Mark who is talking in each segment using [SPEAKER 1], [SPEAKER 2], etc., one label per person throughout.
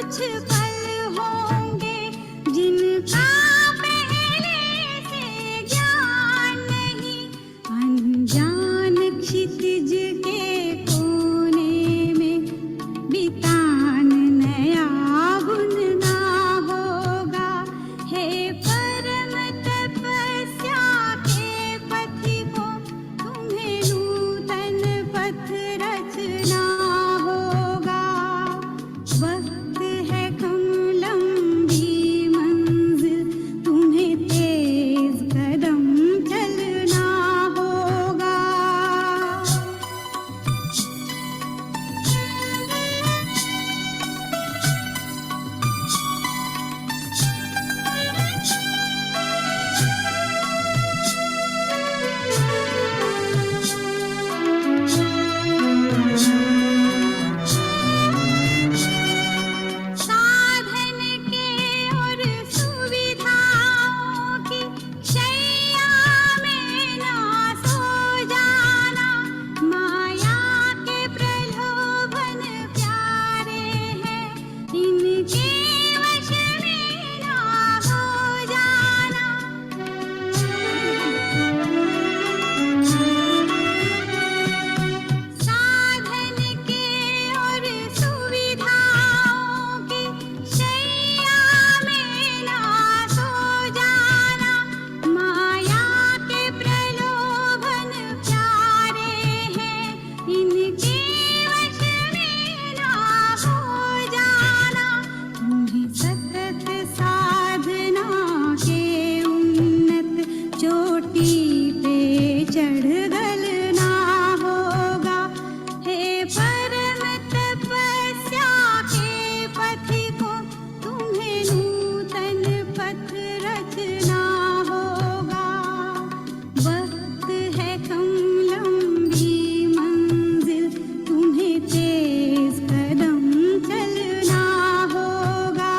[SPEAKER 1] कुछ पल होंगे जिनका पहले से ज्ञान नहीं, अनजान क्षितिज के कोने में बितान नया बुनना होगा। हे परम तपस्या के पथिकों, तुम्हें नूतन पथ रचना होगा। वक्त है कम लंबी मंजिल, तुम्हें तेज कदम चलना होगा। साधन के और सुविधाओं की शैया में ना सो जाना, माया के प्रलोभन प्यारे हैं, इनके वश में ना हो जाना। साधन के और सुविधाओं की शैया में ना सो जाना, माया के प्रलोभन प्यारे हैं, इनके वश में ना हो जाना। तुम्हें सतत साधना के उन्नत चोटी पे चढ़ गलना होगा। हे परम तपस्या के पथिकों, तुम्हें नूतन पथ रचना होगा। वक्त है कम लंबी मंजिल, तुम्हें तेज कदम चलना होगा।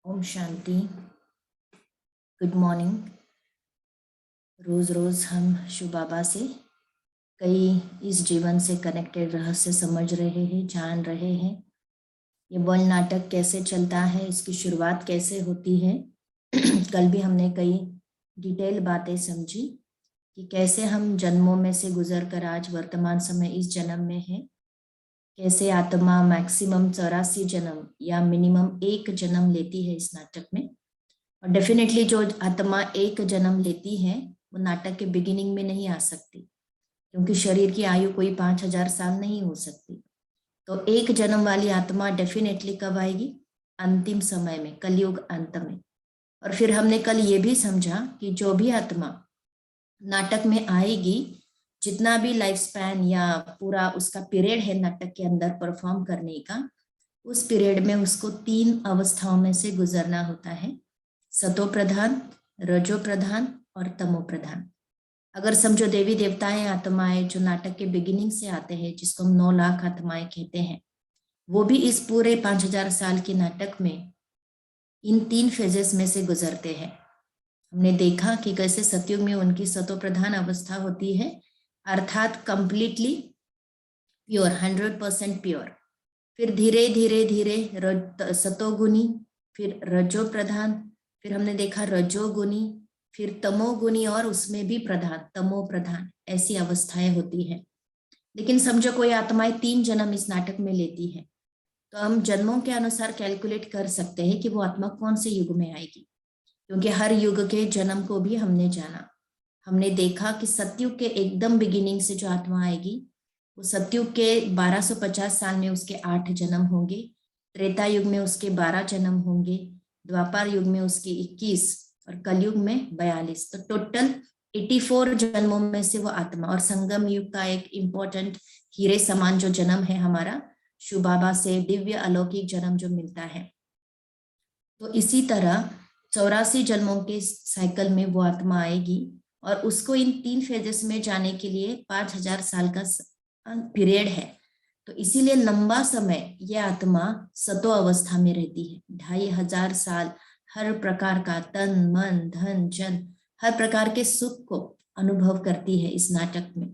[SPEAKER 2] ओम शांति। Good morning. रोज रोज हम शिव बाबा से कई इस जीवन से कनेक्टेड रहस्य समझ रहे हैं, जान रहे हैं। ये बल नाटक कैसे चलता है, इसकी शुरुआत कैसे होती है। कल भी हमने कई डिटेल बातें समझी कि कैसे हम जन्मों में से गुजर कर आज वर्तमान समय इस जन्म में है, कैसे आत्मा मैक्सिमम 84 जन्म या मिनिमम 1 जन्म लेती है इस नाटक में। और डेफिनेटली जो आत्मा 1 जन्म लेती है वो नाटक के बिगिनिंग में नहीं आ सकती, क्योंकि शरीर की आयु कोई 5000 साल नहीं हो सकती। तो 1 जन्म वाली आत्मा डेफिनेटली कब आएगी? अंतिम समय में, कलयुग अंत में। और फिर हमने कल ये भी समझा कि जो भी आत्मा नाटक में आएगी, जितना भी लाइफ स्पैन या पूरा उसका पीरियड है नाटक के अंदर परफॉर्म करने का, उस पीरियड में उसको 3 अवस्थाओं में से गुजरना होता है, सतो प्रधान, रजो प्रधान और तमो प्रधान। अगर समझो देवी देवताएं आत्माएं जो नाटक के बिगिनिंग से आते हैं, जिसको हम 9 लाख आत्माएं कहते हैं, वो भी इस पूरे 5000 साल के नाटक में इन 3 फेजेस में से गुजरते हैं। हमने देखा कि कैसे सतयुग में उनकी सतो प्रधान अवस्था होती है, अर्थात कंप्लीटली प्योर, 100% प्योर। फिर धीरे धीरे धीरे सतोगुनी, फिर रजो प्रधान, फिर हमने देखा रजोगुनी, फिर तमोगुनी और उसमें भी प्रधान, तमो प्रधान, ऐसी अवस्थाएं होती है। लेकिन समझो कोई आत्माएं 3 जन्म इस नाटक में लेती है, तो हम जन्मों के अनुसार कैलकुलेट कर सकते हैं कि वो आत्मा कौन से युग में आएगी, क्योंकि हर युग के जन्म को भी हमने जाना। हमने देखा कि सतयुग के एकदम बिगिनिंग से जो आत्मा आएगी वो सतयुग के 1250 साल में उसके 8 जन्म होंगे, त्रेता युग में उसके 12 जन्म होंगे, द्वापर युग में उसके 21 और कलयुग में 42। तो टोटल 84 जन्मों में से वो आत्मा, और संगम युग का एक इम्पोर्टेंट हीरे समान जो जन्म है हमारा, शिव बाबा से दिव्य अलौकिक जन्म जो मिलता है। तो इसी तरह 84 जन्मों के साइकिल में वो आत्मा आएगी और उसको इन 3 फेजेस में जाने के लिए 5000 साल का पीरियड है। तो इसीलिए लंबा समय ये आत्मा सतो अवस्था में रहती है। 2500 साल हर प्रकार का तन मन धन जन हर प्रकार के सुख को अनुभव करती है इस नाटक में।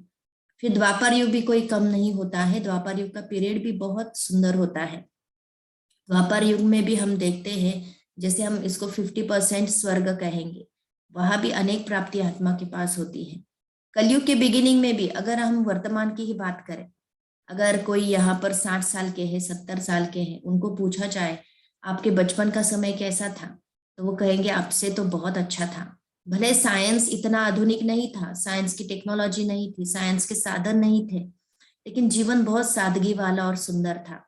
[SPEAKER 2] फिर द्वापर युग भी कोई कम नहीं होता है, द्वापर युग का पीरियड भी बहुत सुंदर होता है। द्वापर युग में भी हम देखते हैं, जैसे हम इसको 50% स्वर्ग कहेंगे, वहां भी अनेक प्राप्ति आत्मा के पास होती है। कलयुग के बिगिनिंग में भी अगर हम वर्तमान की ही बात करें, अगर कोई यहाँ पर 60 साल के हैं 70 साल के हैं, उनको पूछा जाए आपके बचपन का समय कैसा था, तो वो कहेंगे आपसे तो बहुत अच्छा था। भले साइंस इतना आधुनिक नहीं था, साइंस की टेक्नोलॉजी नहीं थी, साइंस के साधन नहीं थे, लेकिन जीवन बहुत सादगी वाला और सुंदर था।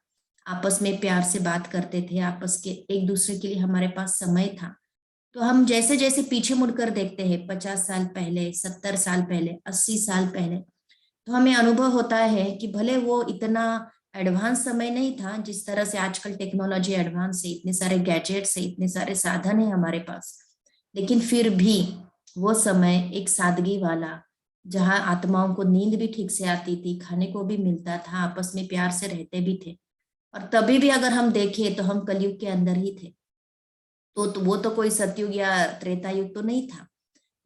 [SPEAKER 2] आपस में प्यार से बात करते थे, आपस के एक दूसरे के लिए हमारे पास समय था। तो हम जैसे जैसे पीछे मुड़कर देखते हैं 50 साल पहले, 70 साल पहले, 80 साल पहले, तो हमें अनुभव होता है कि भले वो इतना एडवांस समय नहीं था जिस तरह से आजकल टेक्नोलॉजी एडवांस है, इतने सारे गैजेट्स है, इतने सारे साधन है हमारे पास, लेकिन फिर भी वो समय एक सादगी वाला, जहाँ आत्माओं को नींद भी ठीक से आती थी, खाने को भी मिलता था, आपस में प्यार से रहते भी थे। और तभी भी अगर हम देखें तो हम कलयुग के अंदर ही थे। तो वो तो कोई सतयुग या त्रेता युग तो नहीं था।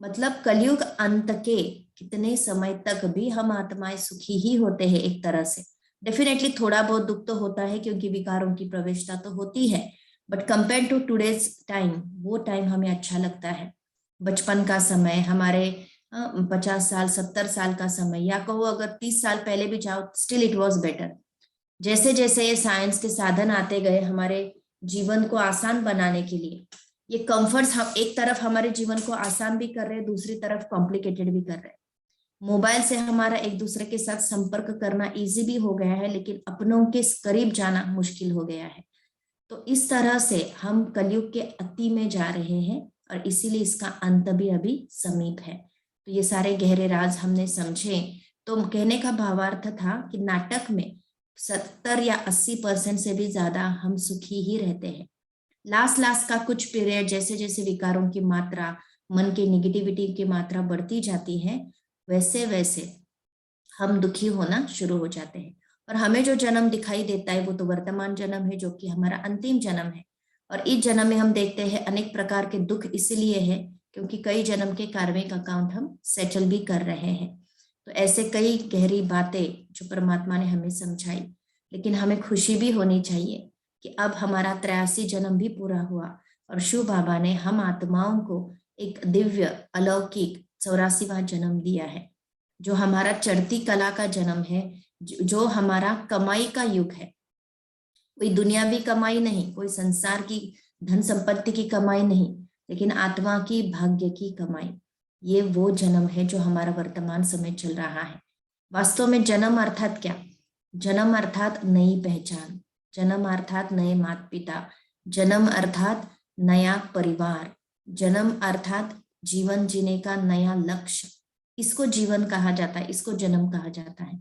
[SPEAKER 2] मतलब कलयुग अंत के कितने समय तक भी हम आत्माएं सुखी ही होते हैं एक तरह से। डेफिनेटली थोड़ा बहुत दुख तो होता है क्योंकि विकारों की प्रवेशता तो होती है, but compare to today's time, वो टाइम हमें अच्छा लगता है। बचपन का समय, हमारे 50 साल 70 साल का समय, या कहो अगर 30 साल पहले भी जाओ, स्टिल इट वॉज बेटर। जैसे जैसे साइंस के साधन आते गए हमारे जीवन को आसान बनाने के लिए, ये कंफर्ट्स हम एक तरफ हमारे जीवन को आसान भी कर रहे हैं, दूसरी तरफ कॉम्प्लिकेटेड भी कर रहे हैं। मोबाइल से हमारा एक दूसरे के साथ संपर्क करना इजी भी हो गया है, लेकिन अपनों के करीब जाना मुश्किल हो गया है। तो इस तरह से हम कलयुग के अति में जा रहे हैं और इसीलिए इसका अंत भी अभी समीप है। तो ये सारे गहरे राज हमने समझे। तो कहने का भावार्थ था कि नाटक में 70 या 80% से भी ज्यादा हम सुखी ही रहते हैं। लास्ट का कुछ पीरियड जैसे जैसे विकारों की मात्रा, मन के निगेटिविटी की मात्रा बढ़ती जाती है, वैसे वैसे हम दुखी होना शुरू हो जाते हैं। और हमें जो जन्म दिखाई देता है वो तो वर्तमान जन्म है, जो कि हमारा अंतिम जन्म है। और इस जन्म में हम देखते हैं अनेक प्रकार के दुख इसलिए है क्योंकि कई जन्म के कार्मिक अकाउंट हम सेटल भी कर रहे हैं। तो ऐसे कई गहरी बातें जो परमात्मा ने हमें समझाई, लेकिन हमें खुशी भी होनी चाहिए कि अब हमारा 83 जन्म भी पूरा हुआ और शिव बाबा ने हम आत्माओं को एक दिव्य अलौकिक 84वां जन्म दिया है, जो हमारा चढ़ती कला का जन्म है, जो हमारा कमाई का युग है। कोई दुनियावी कमाई नहीं, कोई संसार की धन संपत्ति की कमाई नहीं, लेकिन आत्मा की भाग्य की कमाई। ये वो जन्म है जो हमारा वर्तमान समय चल रहा है। वास्तव में जन्म अर्थात क्या? जन्म अर्थात नई पहचान, जन्म अर्थात नए माता पिता, जन्म अर्थात नया परिवार, जन्म अर्थात जीवन जीने का नया लक्ष्य। इसको जीवन कहा जाता है, इसको जन्म कहा जाता है।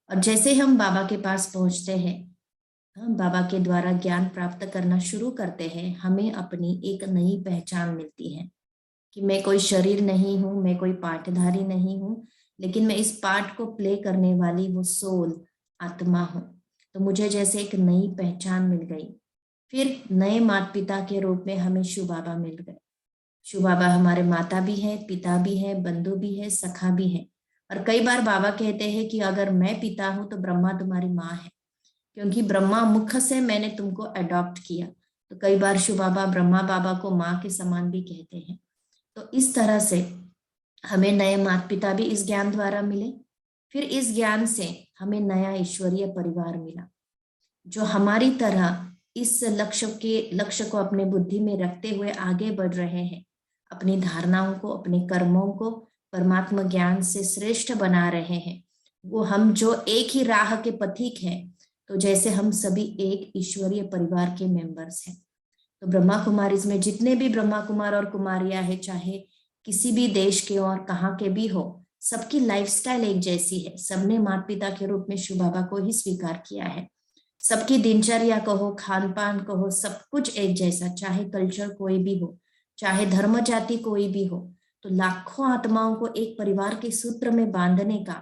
[SPEAKER 2] और जैसे हम बाबा के पास पहुंचते हैं, हम बाबा के द्वारा ज्ञान प्राप्त करना शुरू करते हैं, हमें अपनी एक नई पहचान मिलती है कि मैं कोई शरीर नहीं हूँ, मैं कोई पाठधारी नहीं हूँ, लेकिन मैं इस पाठ को प्ले करने वाली वो सोल आत्मा हूँ। तो मुझे जैसे एक नई पहचान मिल गई। फिर नए माता पिता के रूप में हमें शिव बाबा मिल गए। शिव बाबा हमारे माता भी है, पिता भी है, बंधु भी है, सखा भी है। और कई बार बाबा कहते हैं कि अगर मैं पिता हूं तो ब्रह्मा तुम्हारी माँ है, क्योंकि ब्रह्मा मुख से मैंने तुमको अडॉप्ट किया। तो कई बार शिव बाबा ब्रह्मा बाबा को माँ के समान भी कहते हैं। तो इस तरह से हमें नए माता पिता भी इस ज्ञान द्वारा मिले। फिर इस ज्ञान से हमें नया ईश्वरीय परिवार मिला, जो हमारी तरह इस लक्ष्य को अपने बुद्धि में रखते हुए आगे बढ़ रहे हैं, अपनी धारणाओं को, अपने कर्मों को परमात्मा ज्ञान से श्रेष्ठ बना रहे हैं, वो हम जो एक ही राह के पथिक हैं, तो जैसे हम सभी एक ईश्वरीय परिवार के मेंबर्स हैं। तो ब्रह्मा कुमारीज में जितने भी ब्रह्मा कुमार और कुमारियां हैं, चाहे किसी भी देश के और कहाँ के भी हो, सबकी लाइफस्टाइल एक जैसी है। सबने माता पिता के रूप में शिव बाबा को ही स्वीकार किया है। सबकी दिनचर्या कहो, खान पान कहो, सब कुछ एक जैसा, चाहे कल्चर कोई भी हो, चाहे धर्म जाति कोई भी हो। तो लाखों आत्माओं को एक परिवार के सूत्र में बांधने का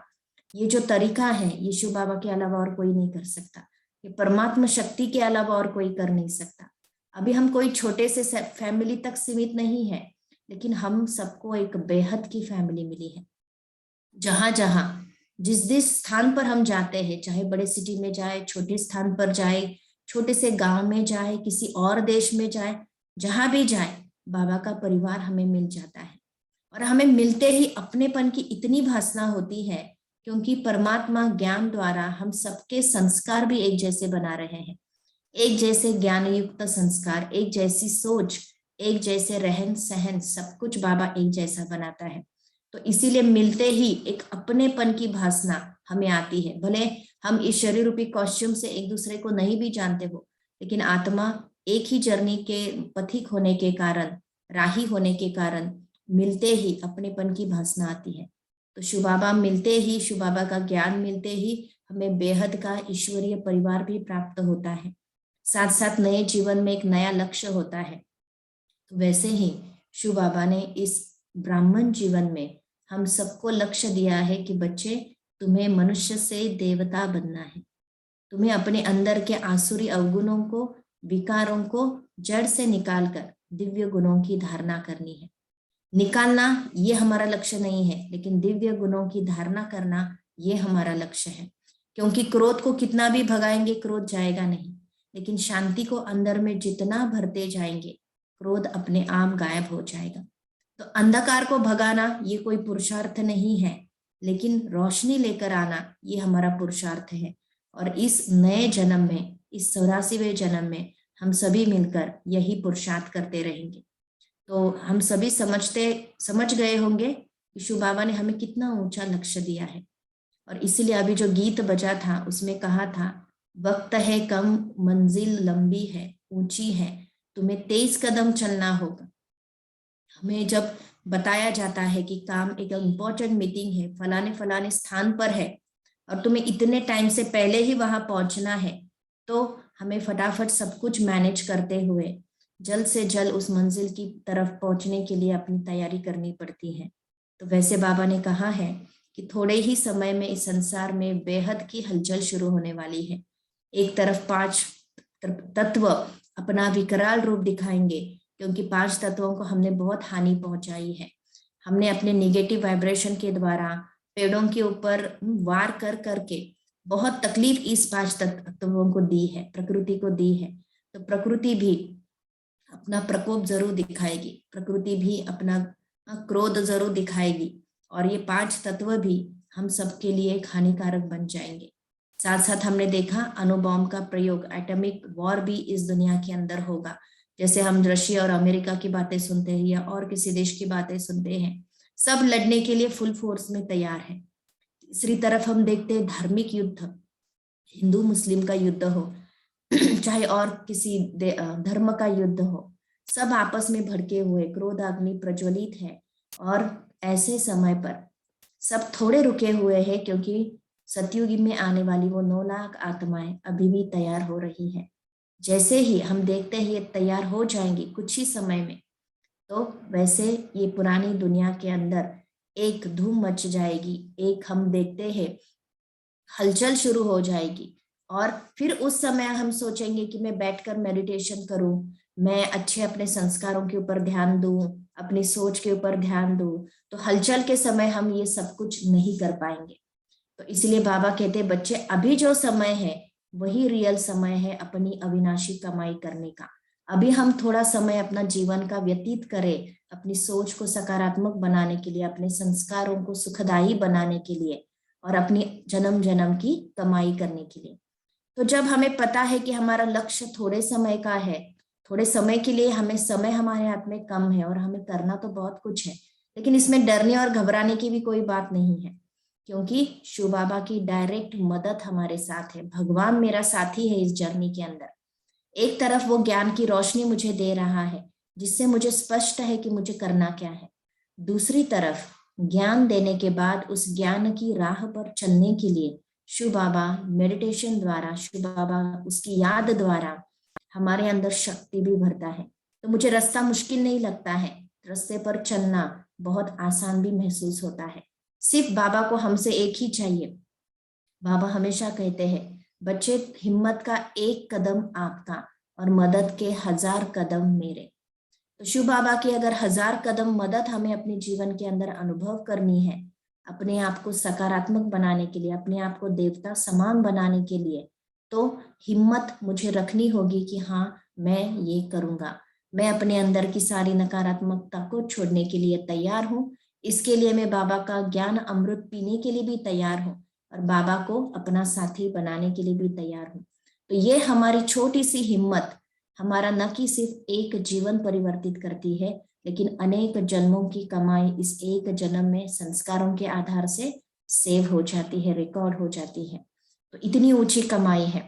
[SPEAKER 2] ये जो तरीका है, ये शिव बाबा के अलावा और कोई नहीं कर सकता। ये परमात्मा शक्ति के अलावा और कोई कर नहीं सकता। अभी हम कोई छोटे से फैमिली तक सीमित नहीं है, लेकिन हम सबको एक बेहद की फैमिली मिली है। जहां जहां जिस जिस स्थान पर हम जाते हैं, चाहे बड़े सिटी में जाए, छोटे स्थान पर जाए, छोटे से गांव में जाए, किसी और देश में जाए, जहां भी जाए, बाबा का परिवार हमें मिल जाता है। और हमें मिलते ही अपनेपन की इतनी भासना होती है, क्योंकि परमात्मा ज्ञान द्वारा हम सबके संस्कार भी एक जैसे बना रहे हैं। एक जैसे ज्ञान युक्त संस्कार, एक जैसी सोच, एक जैसे रहन सहन, सब कुछ बाबा एक जैसा बनाता है। तो इसीलिए मिलते ही एक अपनेपन की भासना हमें आती है। भले हम इस शरीर रूपी कॉस्ट्यूम से एक दूसरे को नहीं भी जानते हो, लेकिन आत्मा एक ही जर्नी के पथिक होने के कारण, राही होने के कारण मिलते ही अपनेपन की भासना आती है। तो शिव बाबा मिलते ही, शिव बाबा का ज्ञान मिलते ही हमें बेहद का ईश्वरीय परिवार भी प्राप्त होता है। साथ साथ नए जीवन में एक नया लक्ष्य होता है। तो वैसे ही शिव बाबा ने इस ब्राह्मण जीवन में हम सबको लक्ष्य दिया है कि बच्चे, तुम्हें मनुष्य से देवता बनना है। तुम्हें अपने अंदर के आसुरी अवगुणों को, विकारों को जड़ से निकालकर दिव्य गुणों की धारणा करनी है। निकालना ये हमारा लक्ष्य नहीं है, लेकिन दिव्य गुणों की धारणा करना ये हमारा लक्ष्य है। क्योंकि क्रोध को कितना भी भगाएंगे, क्रोध जाएगा नहीं, लेकिन शांति को अंदर में जितना भरते जाएंगे, क्रोध अपने आप गायब हो जाएगा। तो अंधकार को भगाना ये कोई पुरुषार्थ नहीं है, लेकिन रोशनी लेकर आना ये हमारा पुरुषार्थ है। और इस नए जन्म में, इस 84वें जन्म में हम सभी मिलकर यही पुरुषार्थ करते रहेंगे। तो हम सभी समझ गए होंगे कि शिव बाबा ने हमें कितना ऊंचा लक्ष्य दिया है। और इसीलिए अभी जो गीत बजा था उसमें कहा था, वक्त है कम, मंजिल लंबी है, ऊंची है, तुम्हें 23 कदम चलना होगा। हमें जब बताया जाता है कि काम एक इम्पोर्टेंट मीटिंग है, फलाने फलाने स्थान पर है और तुम्हें इतने टाइम से पहले ही वहां पहुंचना है, तो हमें फटाफट सब कुछ मैनेज करते हुए जल्द से जल्द उस मंजिल की तरफ पहुंचने के लिए अपनी तैयारी करनी पड़ती है। तो वैसे बाबा ने कहा है कि थोड़े ही समय में इस संसार में बेहद की हलचल शुरू होने वाली है। एक तरफ 5 तत्व अपना विकराल रूप दिखाएंगे, क्योंकि 5 तत्वों को हमने बहुत हानि पहुंचाई है। हमने अपने निगेटिव वाइब्रेशन के द्वारा पेड़ों के ऊपर वार कर करके बहुत तकलीफ इस 5 तत्वों को दी है, प्रकृति को दी है। तो प्रकृति भी अपना प्रकोप जरूर दिखाएगी, प्रकृति भी अपना क्रोध जरूर दिखाएगी, और ये 5 तत्व भी हम सबके लिए एक हानिकारक बन जाएंगे। साथ साथ हमने देखा अणुबॉम्ब का प्रयोग, एटॉमिक वॉर भी इस दुनिया के अंदर होगा। जैसे हम रशिया और अमेरिका की बातें सुनते हैं या और किसी देश की बातें सुनते हैं, सब लड़ने के लिए फुल फोर्स में तैयार है। तीसरी तरफ हम देखते हैं धार्मिक युद्ध, हिंदू मुस्लिम का युद्ध हो चाहे और किसी धर्म का युद्ध हो, सब आपस में भड़के हुए, क्रोध अग्नि प्रज्वलित है। और ऐसे समय पर सब थोड़े रुके हुए हैं, क्योंकि सतयुग में आने वाली वो 9 लाख आत्माएं अभी भी तैयार हो रही है। जैसे ही हम देखते हैं ये तैयार हो जाएंगी कुछ ही समय में, तो वैसे ये पुरानी दुनिया के अंदर एक धूम मच जाएगी, एक हम देखते हैं हलचल शुरू हो जाएगी। और फिर उस समय हम सोचेंगे कि मैं बैठकर मेडिटेशन करूं, मैं अच्छे अपने संस्कारों के ऊपर ध्यान दूं, अपनी सोच के ऊपर ध्यान दूं। तो हलचल के समय हम ये सब कुछ नहीं कर पाएंगे। तो इसलिए बाबा कहते हैं, बच्चे अभी जो समय है वही रियल समय है अपनी अविनाशी कमाई करने का। अभी हम थोड़ा समय अपना जीवन का व्यतीत करें, अपनी सोच को सकारात्मक बनाने के लिए, अपने संस्कारों को सुखदायी बनाने के लिए, और अपनी जन्म जन्म की कमाई करने के लिए। तो जब हमें पता है कि हमारा लक्ष्य थोड़े समय का है, थोड़े समय के लिए, हमें समय हमारे हाथ में कम है और हमें करना तो बहुत कुछ है, लेकिन इसमें डरने और घबराने की भी कोई बात नहीं है, क्योंकि शिव बाबा की डायरेक्ट मदद हमारे साथ है। भगवान मेरा साथी है इस जर्नी के अंदर। एक तरफ वो ज्ञान की रोशनी मुझे दे रहा है, जिससे मुझे स्पष्ट है कि मुझे करना क्या है। दूसरी तरफ ज्ञान देने के बाद उस ज्ञान की राह पर चलने के लिए शिव बाबा मेडिटेशन द्वारा, शिव बाबा उसकी याद द्वारा हमारे अंदर शक्ति भी भरता है। तो मुझे रास्ता मुश्किल नहीं लगता है, रास्ते पर चलना बहुत आसान भी महसूस होता है। सिर्फ बाबा को हमसे एक ही चाहिए। बाबा हमेशा कहते हैं, बच्चे हिम्मत का एक कदम आपका और मदद के 1000 कदम मेरे। तो शिव बाबा की अगर 1000 कदम मदद हमें अपने जीवन के अंदर अनुभव करनी है, अपने आप को सकारात्मक बनाने के लिए, अपने आप को देवता समान बनाने के लिए, तो हिम्मत मुझे रखनी होगी कि हाँ मैं ये करूंगा। मैं अपने अंदर की सारी नकारात्मकता को छोड़ने के लिए तैयार हूँ। इसके लिए मैं बाबा का ज्ञान अमृत पीने के लिए भी तैयार हूँ और बाबा को अपना साथी बनाने के लिए भी तैयार हूँ। तो ये हमारी छोटी सी हिम्मत हमारा न कि सिर्फ एक जीवन परिवर्तित करती है, लेकिन अनेक जन्मों की कमाई इस एक जन्म में संस्कारों के आधार से सेव हो जाती है, रिकॉर्ड हो जाती है। तो इतनी ऊंची कमाई है।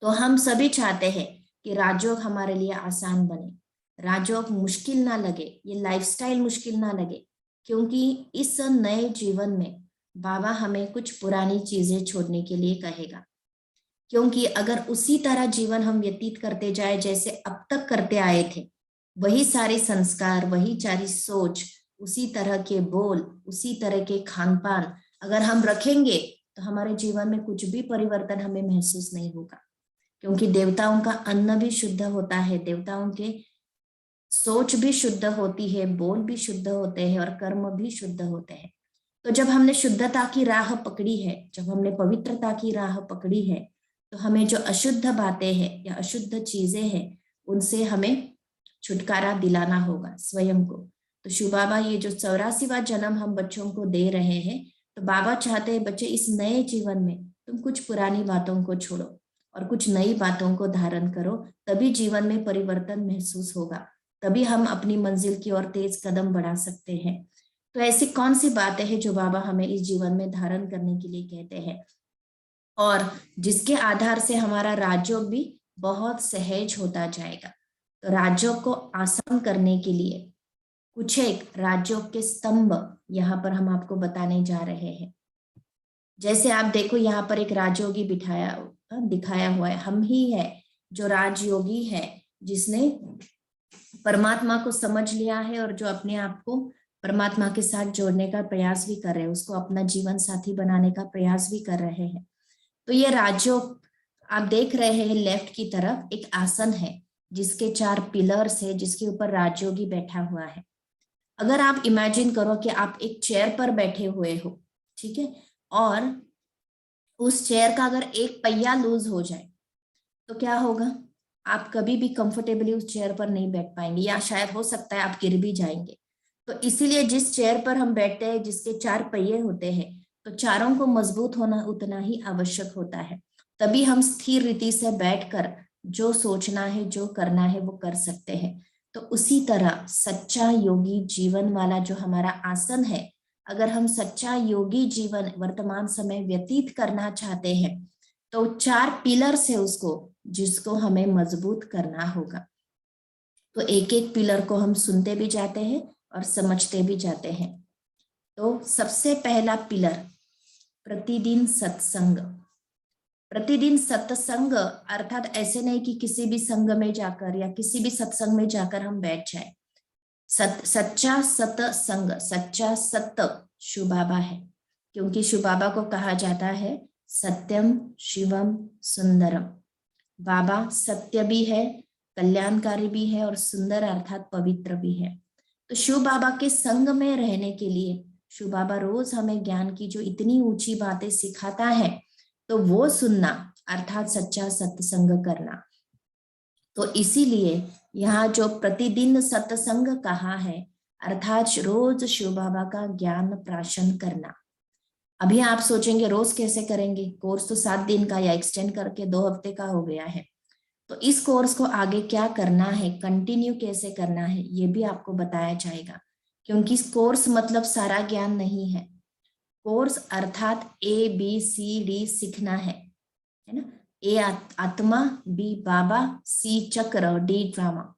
[SPEAKER 2] तो हम सभी चाहते हैं कि राजयोग हमारे लिए आसान बने, राजयोग मुश्किल ना लगे, ये लाइफस्टाइल मुश्किल ना लगे, क्योंकि इस नए जीवन में बाबा हमें कुछ पुरानी चीजें छोड़ने के लिए कहेगा। क्योंकि अगर उसी तरह जीवन हम व्यतीत करते जाए जैसे अब तक करते आए थे, वही सारे संस्कार, वही सारी सोच, उसी तरह के बोल, उसी तरह के खान पान अगर हम रखेंगे, तो हमारे जीवन में कुछ भी परिवर्तन हमें महसूस नहीं होगा। क्योंकि देवताओं का अन्न भी शुद्ध होता है, देवताओं के सोच भी शुद्ध होती है, बोल भी शुद्ध होते हैं और कर्म भी शुद्ध होते हैं। तो जब हमने शुद्धता की राह पकड़ी है, जब हमने पवित्रता की राह पकड़ी है, तो हमें जो अशुद्ध बातें हैं या अशुद्ध चीजें हैं, उनसे हमें छुटकारा दिलाना होगा स्वयं को। तो शिव बाबा ये जो 84वां जन्म हम बच्चों को दे रहे हैं, तो बाबा चाहते हैं बच्चे इस नए जीवन में तुम कुछ पुरानी बातों को छोड़ो और कुछ नई बातों को धारण करो, तभी जीवन में परिवर्तन महसूस होगा, तभी हम अपनी मंजिल की ओर तेज कदम बढ़ा सकते हैं। तो ऐसी कौन सी बातें हैं जो बाबा हमें इस जीवन में धारण करने के लिए कहते हैं, और जिसके आधार से हमारा राजयोग भी बहुत सहज होता जाएगा। तो राजयोग को आसान करने के लिए कुछ एक राजयोग के स्तंभ यहाँ पर हम आपको बताने जा रहे हैं। जैसे आप देखो, यहाँ पर एक राजयोगी दिखाया हुआ है। हम ही है जो राजयोगी है, जिसने परमात्मा को समझ लिया है और जो अपने आप को परमात्मा के साथ जोड़ने का प्रयास भी कर रहे हैं, उसको अपना जीवन साथी बनाने का प्रयास भी कर रहे हैं। तो ये राजयोग आप देख रहे हैं, लेफ्ट की तरफ एक आसन है जिसके 4 पिलर्स है, जिसके ऊपर राजयोगी बैठा हुआ है। अगर आप इमेजिन करो कि आप एक चेयर पर बैठे हुए हो, ठीक है, और उस चेयर का अगर एक पहिया लूज हो जाए तो क्या होगा? आप कभी भी कंफर्टेबली उस चेयर पर नहीं बैठ पाएंगे, या शायद हो सकता है आप गिर भी जाएंगे। तो इसीलिए जिस चेयर पर हम बैठते हैं, जिसके 4 पहिए होते हैं, तो चारों को मजबूत होना उतना ही आवश्यक होता है। तभी हम स्थिर रीति से बैठकर जो सोचना है, जो करना है, वो कर सकते हैं। तो उसी तरह सच्चा योगी जीवन वाला जो हमारा आसन है, अगर हम सच्चा योगी जीवन वर्तमान समय व्यतीत करना चाहते हैं, तो 4 पिलर से उसको, जिसको हमें मजबूत करना होगा। तो एक एक पिलर को हम सुनते भी जाते हैं और समझते भी जाते हैं। तो सबसे पहला पिलर, प्रतिदिन सत्संग। प्रतिदिन सत्संग अर्थात ऐसे नहीं कि किसी भी संघ में जाकर या किसी भी सत्संग में जाकर हम बैठ जाए। सच्चा सत्संग, सच्चा सत्य शिव बाबा है, क्योंकि शिव बाबा को कहा जाता है सत्यम शिवम सुंदरम। बाबा सत्य भी है, कल्याणकारी भी है और सुंदर अर्थात पवित्र भी है। तो शिव बाबा के संग में रहने के लिए शिव बाबा रोज हमें ज्ञान की जो इतनी ऊंची बातें सिखाता है, तो वो सुनना अर्थात सच्चा सत्संग करना। तो इसीलिए यहाँ जो प्रतिदिन सत्संग कहा है, अर्थात रोज शिव बाबा का ज्ञान प्राशन करना। अभी आप सोचेंगे रोज कैसे करेंगे, कोर्स तो 7 दिन का या एक्सटेंड करके 2 हफ्ते का हो गया है। तो इस कोर्स को आगे क्या करना है, कंटिन्यू कैसे करना है, ये भी आपको बताया जाएगा। क्योंकि कोर्स मतलब सारा ज्ञान नहीं है। कोर्स अर्थात ABCD सीखना है ना। ए आत्मा, B बाबा, C चक्र, D ड्रामा।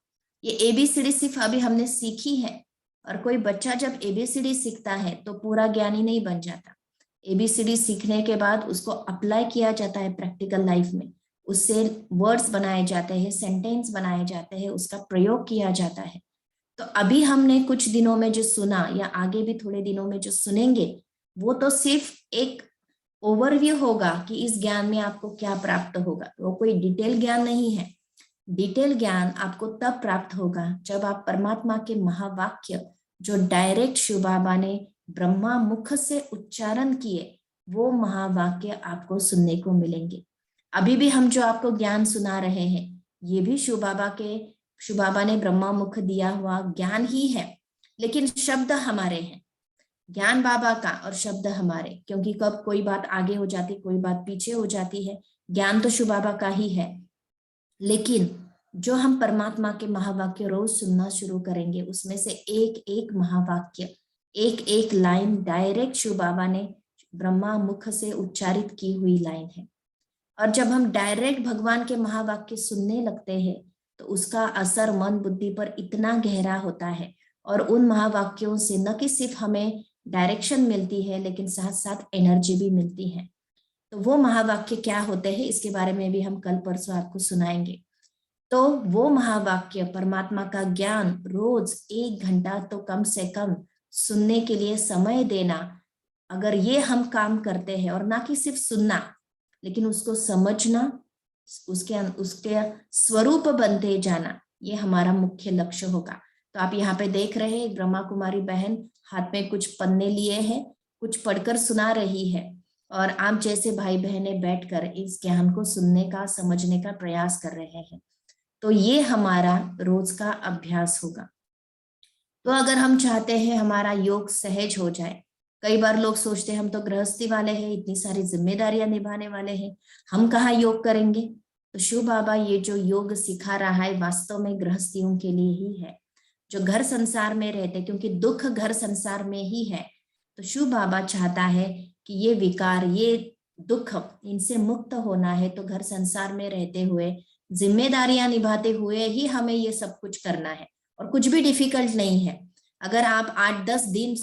[SPEAKER 2] ये ABCD सिर्फ अभी हमने सीखी है। और कोई बच्चा जब ABCD सीखता है तो पूरा ज्ञानी नहीं बन जाता। ABCD सीखने के बाद उसको अप्लाई किया जाता है प्रैक्टिकल लाइफ में। उससे वर्ड्स बनाए जाते हैं, सेंटेंस बनाए जाते हैं, उसका प्रयोग किया जाता है। तो अभी हमने कुछ दिनों में जो सुना या आगे भी थोड़े दिनों में जो सुनेंगे, वो तो सिर्फ एक ओवरव्यू होगा कि इस ज्ञान में आपको क्या प्राप्त होगा। वो कोई डिटेल ज्ञान नहीं है। डिटेल ज्ञान आपको तब प्राप्त होगा जब आप परमात्मा के महावाक्य, जो डायरेक्ट शिव बाबा ने ब्रह्मा मुख से उच्चारण किए, वो महावाक्य आपको सुनने को मिलेंगे। अभी भी हम जो आपको ज्ञान सुना रहे हैं, ये भी शिव बाबा ने ब्रह्मा मुख दिया हुआ ज्ञान ही है, लेकिन शब्द हमारे हैं। ज्ञान बाबा का और शब्द हमारे, क्योंकि कब कोई बात आगे हो जाती, कोई बात पीछे हो जाती है। ज्ञान तो शिव बाबा का ही है, लेकिन जो हम परमात्मा के महावाक्य रोज सुनना शुरू करेंगे, उसमें से एक एक महावाक्य, एक एक लाइन डायरेक्ट शिव बाबा ने ब्रह्मा मुख से उच्चारित की हुई लाइन है। और जब हम डायरेक्ट भगवान के महावाक्य सुनने लगते हैं, तो उसका असर मन बुद्धि पर इतना गहरा होता है। और उन महावाक्यों से न कि सिर्फ हमें डायरेक्शन मिलती है, लेकिन साथ साथ एनर्जी भी मिलती है। तो वो महावाक्य क्या होते हैं, इसके बारे में भी हम कल परसों आपको सुनाएंगे। तो वो महावाक्य, परमात्मा का ज्ञान रोज 1 घंटा तो कम से कम सुनने के लिए समय देना, अगर ये हम काम करते हैं, और ना कि सिर्फ सुनना, लेकिन उसको समझना, उसके स्वरूप बनते जाना, ये हमारा मुख्य लक्ष्य होगा। तो आप यहाँ पे देख रहे हैं ब्रह्मा कुमारी बहन हाथ में कुछ पन्ने लिए हैं, कुछ पढ़कर सुना रही है, और आप जैसे भाई बहनें बैठकर इस ज्ञान को सुनने का, समझने का प्रयास कर रहे हैं। तो ये हमारा रोज का अभ्यास होगा। तो अगर हम चाहते हैं हमारा योग सहज हो जाए, कई बार लोग सोचते हैं हम तो गृहस्थी वाले हैं, इतनी सारी जिम्मेदारियां निभाने वाले हैं, हम कहाँ योग करेंगे। तो शिव बाबा ये जो योग सिखा रहा है, वास्तव में गृहस्थियों के लिए ही है, जो घर संसार में रहते, क्योंकि दुख घर संसार में ही है। तो शिव बाबा चाहता है कि ये विकार, ये दुख, इनसे मुक्त होना है, तो घर संसार में रहते हुए, जिम्मेदारियां निभाते हुए ही हमें ये सब कुछ करना है। और कुछ भी डिफिकल्ट नहीं है। अगर आप 8-10 दिन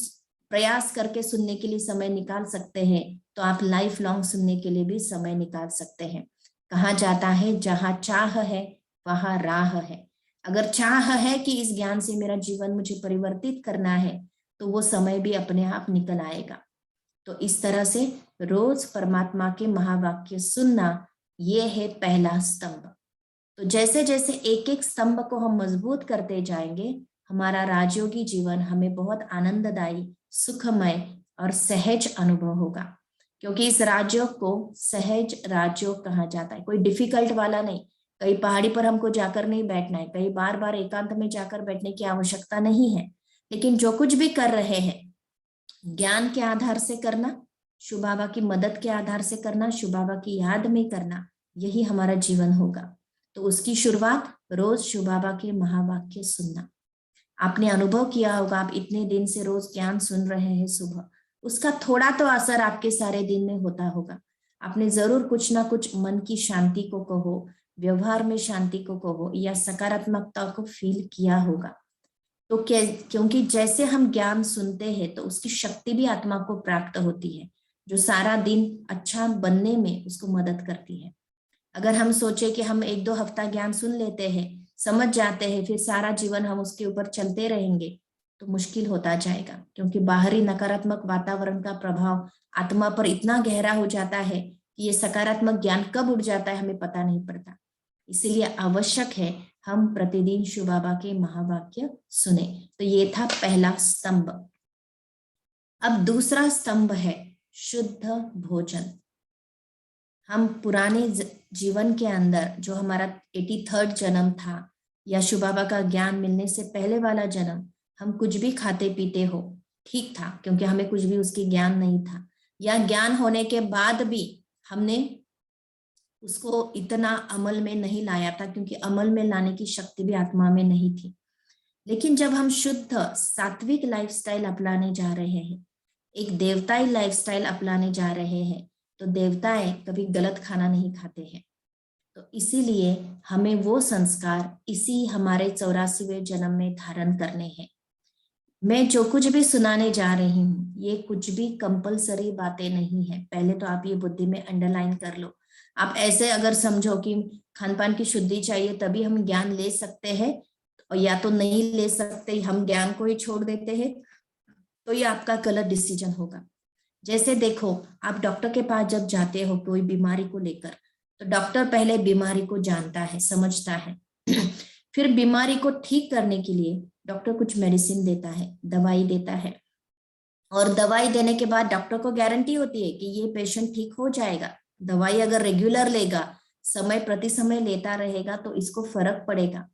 [SPEAKER 2] प्रयास करके सुनने के लिए समय निकाल सकते हैं, तो आप लाइफ लॉन्ग सुनने के लिए भी समय निकाल सकते हैं। कहा जाता है जहां चाह है वहां राह है। अगर चाह है कि इस ज्ञान से मेरा जीवन मुझे परिवर्तित करना है, तो वो समय भी अपने आप निकल आएगा। तो इस तरह से रोज परमात्मा के महावाक्य सुनना, ये है पहला स्तंभ। तो जैसे जैसे एक एक स्तंभ को हम मजबूत करते जाएंगे, हमारा राजयोगी जीवन हमें बहुत आनंददायी, सुखमय और सहज अनुभव होगा। क्योंकि इस राजयोग को सहज राजयोग कहा जाता है, कोई डिफिकल्ट वाला नहीं। कहीं पहाड़ी पर हमको जाकर नहीं बैठना है, कहीं बार बार एकांत में जाकर बैठने की आवश्यकता नहीं है। लेकिन जो कुछ भी कर रहे हैं, ज्ञान के आधार से करना, शिव बाबा की मदद के आधार से करना, शिव बाबा की याद में करना, यही हमारा जीवन होगा। तो उसकी शुरुआत रोज शिव बाबा के महावाक्य सुनना। आपने अनुभव किया होगा, आप इतने दिन से रोज ज्ञान सुन रहे हैं सुबह, उसका थोड़ा तो असर आपके सारे दिन में होता होगा। आपने जरूर कुछ ना कुछ मन की शांति को कहो, व्यवहार में शांति को कहो, या सकारात्मकता को फील किया होगा। तो क्योंकि जैसे हम ज्ञान सुनते हैं, तो उसकी शक्ति भी आत्मा को प्राप्त होती है, जो सारा दिन अच्छा बनने में उसको मदद करती है। अगर हम सोचे कि हम 1-2 हफ्ता ज्ञान सुन लेते हैं, समझ जाते हैं, फिर सारा जीवन हम उसके ऊपर चलते रहेंगे, तो मुश्किल होता जाएगा। क्योंकि बाहरी नकारात्मक वातावरण का प्रभाव आत्मा पर इतना गहरा हो जाता है कि ये सकारात्मक ज्ञान कब उड़ जाता है हमें पता नहीं पड़ता। इसलिए आवश्यक है हम प्रतिदिन शिव बाबा के महावाक्य सुने। तो ये था पहला स्तंभ। अब दूसरा स्तंभ है शुद्ध भोजन। हम पुराने जीवन के अंदर, जो हमारा 83rd जन्म था, या शिव बाबा का ज्ञान मिलने से पहले वाला जन्म, हम कुछ भी खाते पीते हो, ठीक था, क्योंकि हमें कुछ भी उसकी ज्ञान नहीं था, या ज्ञान होने के बाद भी हमने उसको इतना अमल में नहीं लाया था, क्योंकि अमल में लाने की शक्ति भी आत्मा में नहीं थी। लेकिन जब हम शुद्ध सात्विक लाइफस्टाइल अपनाने जा रहे हैं, एक देवताई लाइफस्टाइल अपनाने जा रहे हैं, तो देवताएं कभी गलत खाना नहीं खाते हैं। तो इसीलिए हमें वो संस्कार इसी हमारे 84वें जन्म में धारण करने हैं। मैं जो कुछ भी सुनाने जा रही हूँ, ये कुछ भी कंपलसरी बातें नहीं है। पहले तो आप ये बुद्धि में अंडरलाइन कर लो। आप ऐसे अगर समझो कि खान पान की शुद्धि चाहिए तभी हम ज्ञान ले सकते हैं, और या तो नहीं ले सकते, हम ज्ञान को ही छोड़ देते हैं, तो ये आपका गलत डिसीजन होगा। जैसे देखो, आप डॉक्टर के पास जब जाते हो कोई बीमारी को लेकर, तो डॉक्टर पहले बीमारी को जानता है, समझता है फिर बीमारी को ठीक करने के लिए डॉक्टर कुछ मेडिसिन देता है, दवाई देता है, और दवाई देने के बाद डॉक्टर को गारंटी होती है कि ये पेशेंट ठीक हो जाएगा। दवाई अगर रेगुलर लेगा, समय प्रति समय लेता रहेगा, तो इसको फर्क पड़ेगा।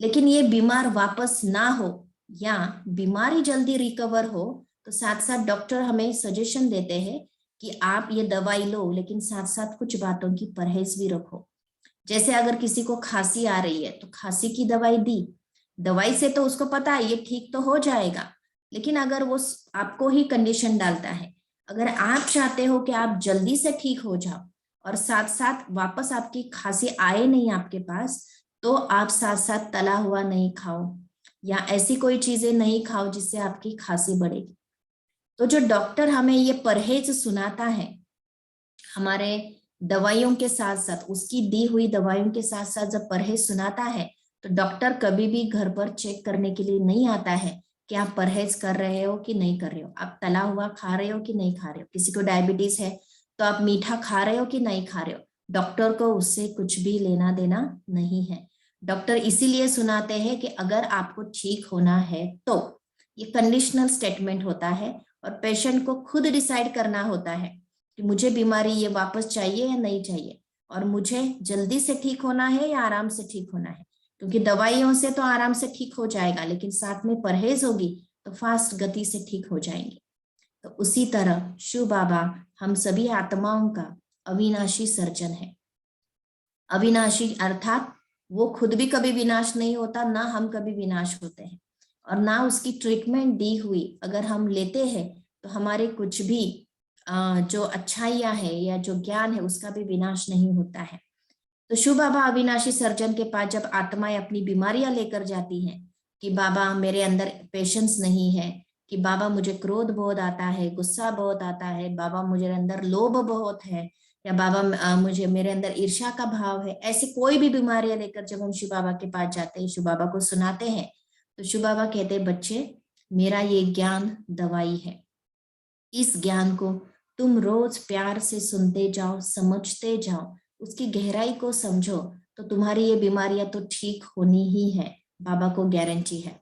[SPEAKER 2] लेकिन ये बीमार वापस ना हो या बीमारी जल्दी रिकवर हो, तो साथ साथ डॉक्टर हमें सजेशन देते हैं कि आप ये दवाई लो, लेकिन साथ साथ कुछ बातों की परहेज भी रखो। जैसे अगर किसी को खांसी आ रही है तो खांसी की दवाई दी, दवाई से तो उसको पता है ये ठीक तो हो जाएगा, लेकिन अगर वो आपको ही कंडीशन डालता है, अगर आप चाहते हो कि आप जल्दी से ठीक हो जाओ और साथ साथ वापस आपकी खांसी आए नहीं आपके पास, तो आप साथ साथ तला हुआ नहीं खाओ या ऐसी कोई चीजें नहीं खाओ जिससे आपकी खांसी बढ़ेगी। तो जो डॉक्टर हमें ये परहेज सुनाता है, हमारे दवाइयों के साथ साथ, उसकी दी हुई दवाइयों के साथ साथ जब परहेज सुनाता है, तो डॉक्टर कभी भी घर पर चेक करने के लिए नहीं आता है कि आप परहेज कर रहे हो कि नहीं कर रहे हो, आप तला हुआ खा रहे हो कि नहीं खा रहे हो। किसी को डायबिटीज है तो आप मीठा खा रहे हो कि नहीं खा रहे हो, डॉक्टर को उससे कुछ भी लेना देना नहीं है। डॉक्टर इसीलिए सुनाते हैं कि अगर आपको ठीक होना है तो, ये कंडीशनल स्टेटमेंट होता है और पेशेंट को खुद डिसाइड करना होता है कि मुझे बीमारी ये वापस चाहिए या नहीं चाहिए, और मुझे जल्दी से ठीक होना है या आराम से ठीक होना है। क्योंकि दवाइयों से तो आराम से ठीक हो जाएगा, लेकिन साथ में परहेज होगी तो फास्ट गति से ठीक हो जाएंगे। तो उसी तरह शिव बाबा हम सभी आत्माओं का अविनाशी सर्जन है। अविनाशी अर्थात वो खुद भी कभी विनाश नहीं होता, ना हम कभी विनाश होते हैं, और ना उसकी ट्रीटमेंट दी हुई अगर हम लेते हैं तो हमारे कुछ भी जो अच्छाइयां है या जो ज्ञान है उसका भी विनाश नहीं होता है। तो शिव बाबा अविनाशी सर्जन के पास जब आत्माएं अपनी बीमारियां लेकर जाती हैं कि बाबा मेरे अंदर पेशेंस नहीं है, कि बाबा मुझे क्रोध बहुत आता है, गुस्सा बहुत आता है, बाबा मुझे अंदर लोभ बहुत है, या बाबा मुझे मेरे अंदर ईर्ष्या का भाव है, ऐसी कोई भी बीमारियां लेकर जब हम शिव बाबा के पास जाते हैं, शिव बाबा को सुनाते हैं, तो शिव बाबा कहते हैं बच्चे मेरा ये ज्ञान दवाई है, इस ज्ञान को तुम रोज प्यार से सुनते जाओ, समझते जाओ, उसकी गहराई को समझो, तो तुम्हारी ये बीमारियां तो ठीक होनी ही है, बाबा को गारंटी है।